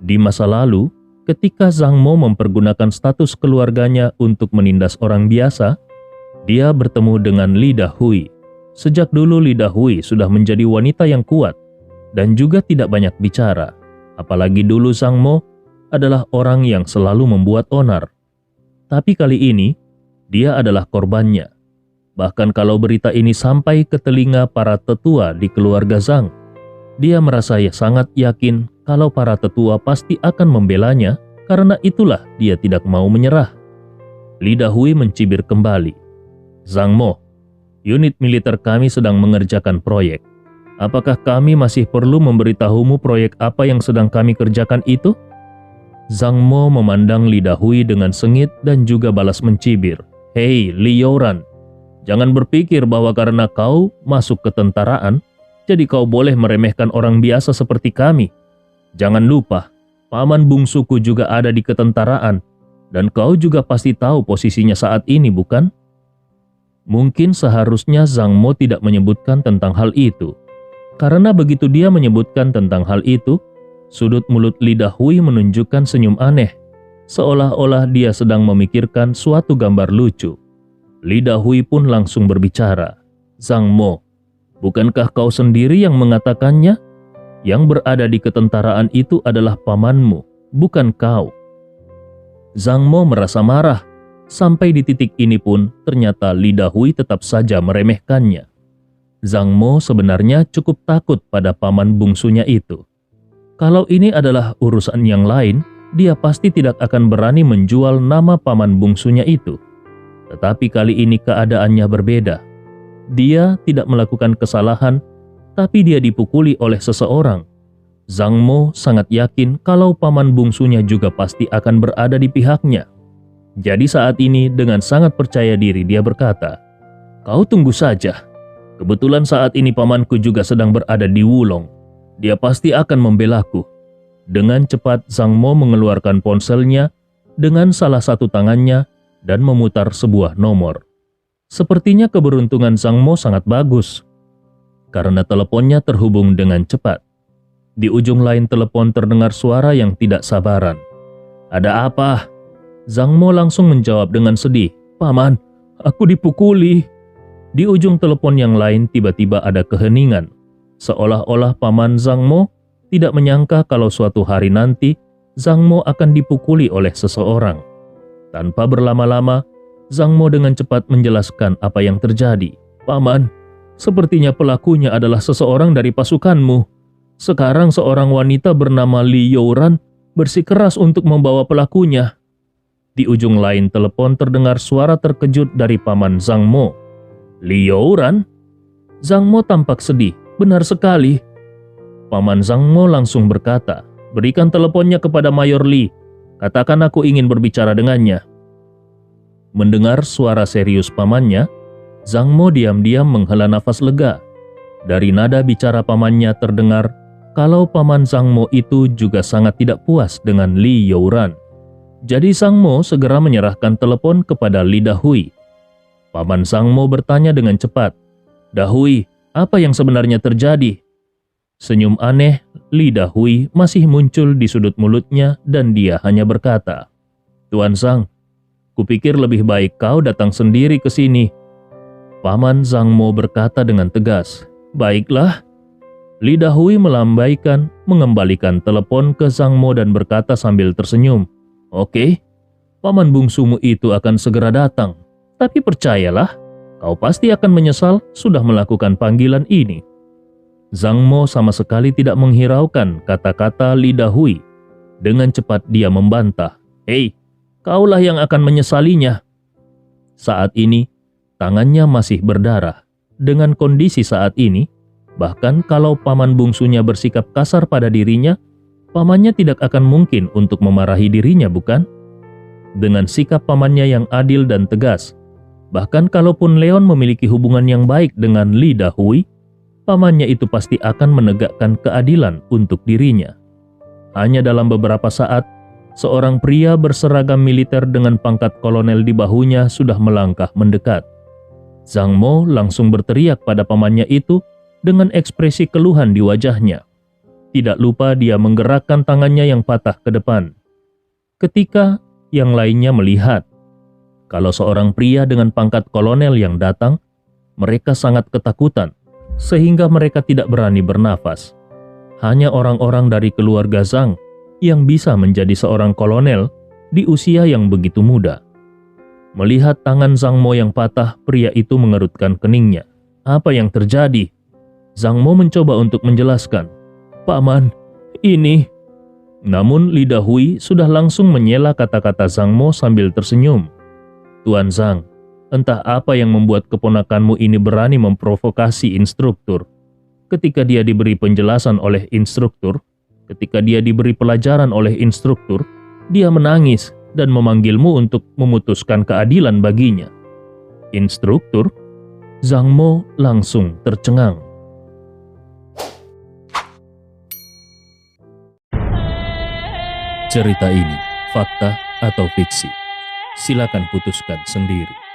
Speaker 1: Di masa lalu, ketika Zhang Mo mempergunakan status keluarganya untuk menindas orang biasa, dia bertemu dengan Li Dahui. Sejak dulu Li Dahui sudah menjadi wanita yang kuat dan juga tidak banyak bicara. Apalagi dulu Zhang Mo adalah orang yang selalu membuat onar. Tapi kali ini, dia adalah korbannya. Bahkan kalau berita ini sampai ke telinga para tetua di keluarga Zhang, dia merasa sangat yakin kalau para tetua pasti akan membelanya, karena itulah dia tidak mau menyerah. Li Dahui mencibir kembali. Zhang Mo, unit militer kami sedang mengerjakan proyek. Apakah kami masih perlu memberitahumu proyek apa yang sedang kami kerjakan itu? Zhang Mo memandang Li Dahui dengan sengit dan juga balas mencibir. Hei Li Youran, jangan berpikir bahwa karena kau masuk ke tentaraan, jadi kau boleh meremehkan orang biasa seperti kami. Jangan lupa, paman bungsuku juga ada di ketentaraan, dan kau juga pasti tahu posisinya saat ini, bukan? Mungkin seharusnya Zhang Mo tidak menyebutkan tentang hal itu. Karena begitu dia menyebutkan tentang hal itu, sudut mulut Li Dahui menunjukkan senyum aneh, seolah-olah dia sedang memikirkan suatu gambar lucu. Li Dahui pun langsung berbicara. Zhang Mo, bukankah kau sendiri yang mengatakannya? Yang berada di ketentaraan itu adalah pamanmu, bukan kau. Zhang Mo merasa marah. Sampai di titik ini pun, ternyata Li Dahui tetap saja meremehkannya. Zhang Mo sebenarnya cukup takut pada paman bungsunya itu. Kalau ini adalah urusan yang lain, dia pasti tidak akan berani menjual nama paman bungsunya itu. Tetapi kali ini keadaannya berbeda. Dia tidak melakukan kesalahan, tapi dia dipukuli oleh seseorang. Zhang Mo sangat yakin kalau paman bungsunya juga pasti akan berada di pihaknya. Jadi saat ini dengan sangat percaya diri dia berkata, "Kau tunggu saja. Kebetulan saat ini pamanku juga sedang berada di Wulong. Dia pasti akan membelaku." Dengan cepat Zhang Mo mengeluarkan ponselnya dengan salah satu tangannya dan memutar sebuah nomor. Sepertinya keberuntungan Zhang Mo sangat bagus, karena teleponnya terhubung dengan cepat. Di ujung lain telepon terdengar suara yang tidak sabaran. "Ada apa?" Zhang Mo langsung menjawab dengan sedih. "Paman, aku dipukuli." Di ujung telepon yang lain tiba-tiba ada keheningan. Seolah-olah paman Zhang Mo tidak menyangka kalau suatu hari nanti Zhang Mo akan dipukuli oleh seseorang. Tanpa berlama-lama, Zhang Mo dengan cepat menjelaskan apa yang terjadi. "Paman, sepertinya pelakunya adalah seseorang dari pasukanmu. Sekarang seorang wanita bernama Li Youran bersikeras untuk membawa pelakunya." Di ujung lain telepon terdengar suara terkejut dari paman Zhang Mo. "Li Youran?" Zhang Mo tampak sedih. "Benar sekali." Paman Zhang Mo langsung berkata, "Berikan teleponnya kepada Mayor Li. Katakan aku ingin berbicara dengannya." Mendengar suara serius pamannya, Zhang Mo diam-diam menghela nafas lega. Dari nada bicara pamannya terdengar kalau paman Zhang Mo itu juga sangat tidak puas dengan Li Youran. Jadi Zhang Mo segera menyerahkan telepon kepada Li Dahui. Paman Zhang Mo bertanya dengan cepat, "Dahui, apa yang sebenarnya terjadi?" Senyum aneh Li Dahui masih muncul di sudut mulutnya dan dia hanya berkata, "Tuan Zhang, kupikir lebih baik kau datang sendiri ke sini." Paman Zhang Mo berkata dengan tegas, "Baiklah, Li Dahui melambaikan, mengembalikan telepon ke Zhang Mo dan berkata sambil tersenyum, "Oke, paman bungsumu itu akan segera datang. Tapi percayalah, kau pasti akan menyesal sudah melakukan panggilan ini." Zhang Mo sama sekali tidak menghiraukan kata-kata Li Dahui. Dengan cepat dia membantah, "Hei, kaulah yang akan menyesalinya." Saat ini, tangannya masih berdarah. Dengan kondisi saat ini, bahkan kalau paman bungsunya bersikap kasar pada dirinya, pamannya tidak akan mungkin untuk memarahi dirinya, bukan? Dengan sikap pamannya yang adil dan tegas, bahkan kalaupun Leon memiliki hubungan yang baik dengan Li Dahui, pamannya itu pasti akan menegakkan keadilan untuk dirinya. Hanya dalam beberapa saat, seorang pria berseragam militer dengan pangkat kolonel di bahunya sudah melangkah mendekat. Zhang Mo langsung berteriak pada pamannya itu dengan ekspresi keluhan di wajahnya. Tidak lupa dia menggerakkan tangannya yang patah ke depan. Ketika yang lainnya melihat kalau seorang pria dengan pangkat kolonel yang datang, mereka sangat ketakutan sehingga mereka tidak berani bernafas. Hanya orang-orang dari keluarga Zhang yang bisa menjadi seorang kolonel di usia yang begitu muda. Melihat tangan Zhang Mo yang patah, pria itu mengerutkan keningnya. Apa yang terjadi? Zhang Mo mencoba untuk menjelaskan. "Paman, ini..." Namun Li Dahui sudah langsung menyela kata-kata Zhang Mo sambil tersenyum. "Tuan Zhang, entah apa yang membuat keponakanmu ini berani memprovokasi instruktur. Ketika dia diberi penjelasan oleh instruktur, ketika dia diberi pelajaran oleh instruktur, dia menangis dan memanggilmu untuk memutuskan keadilan baginya." "Instruktur?" Zhang Mo langsung tercengang. Cerita ini fakta atau fiksi? Silakan putuskan sendiri.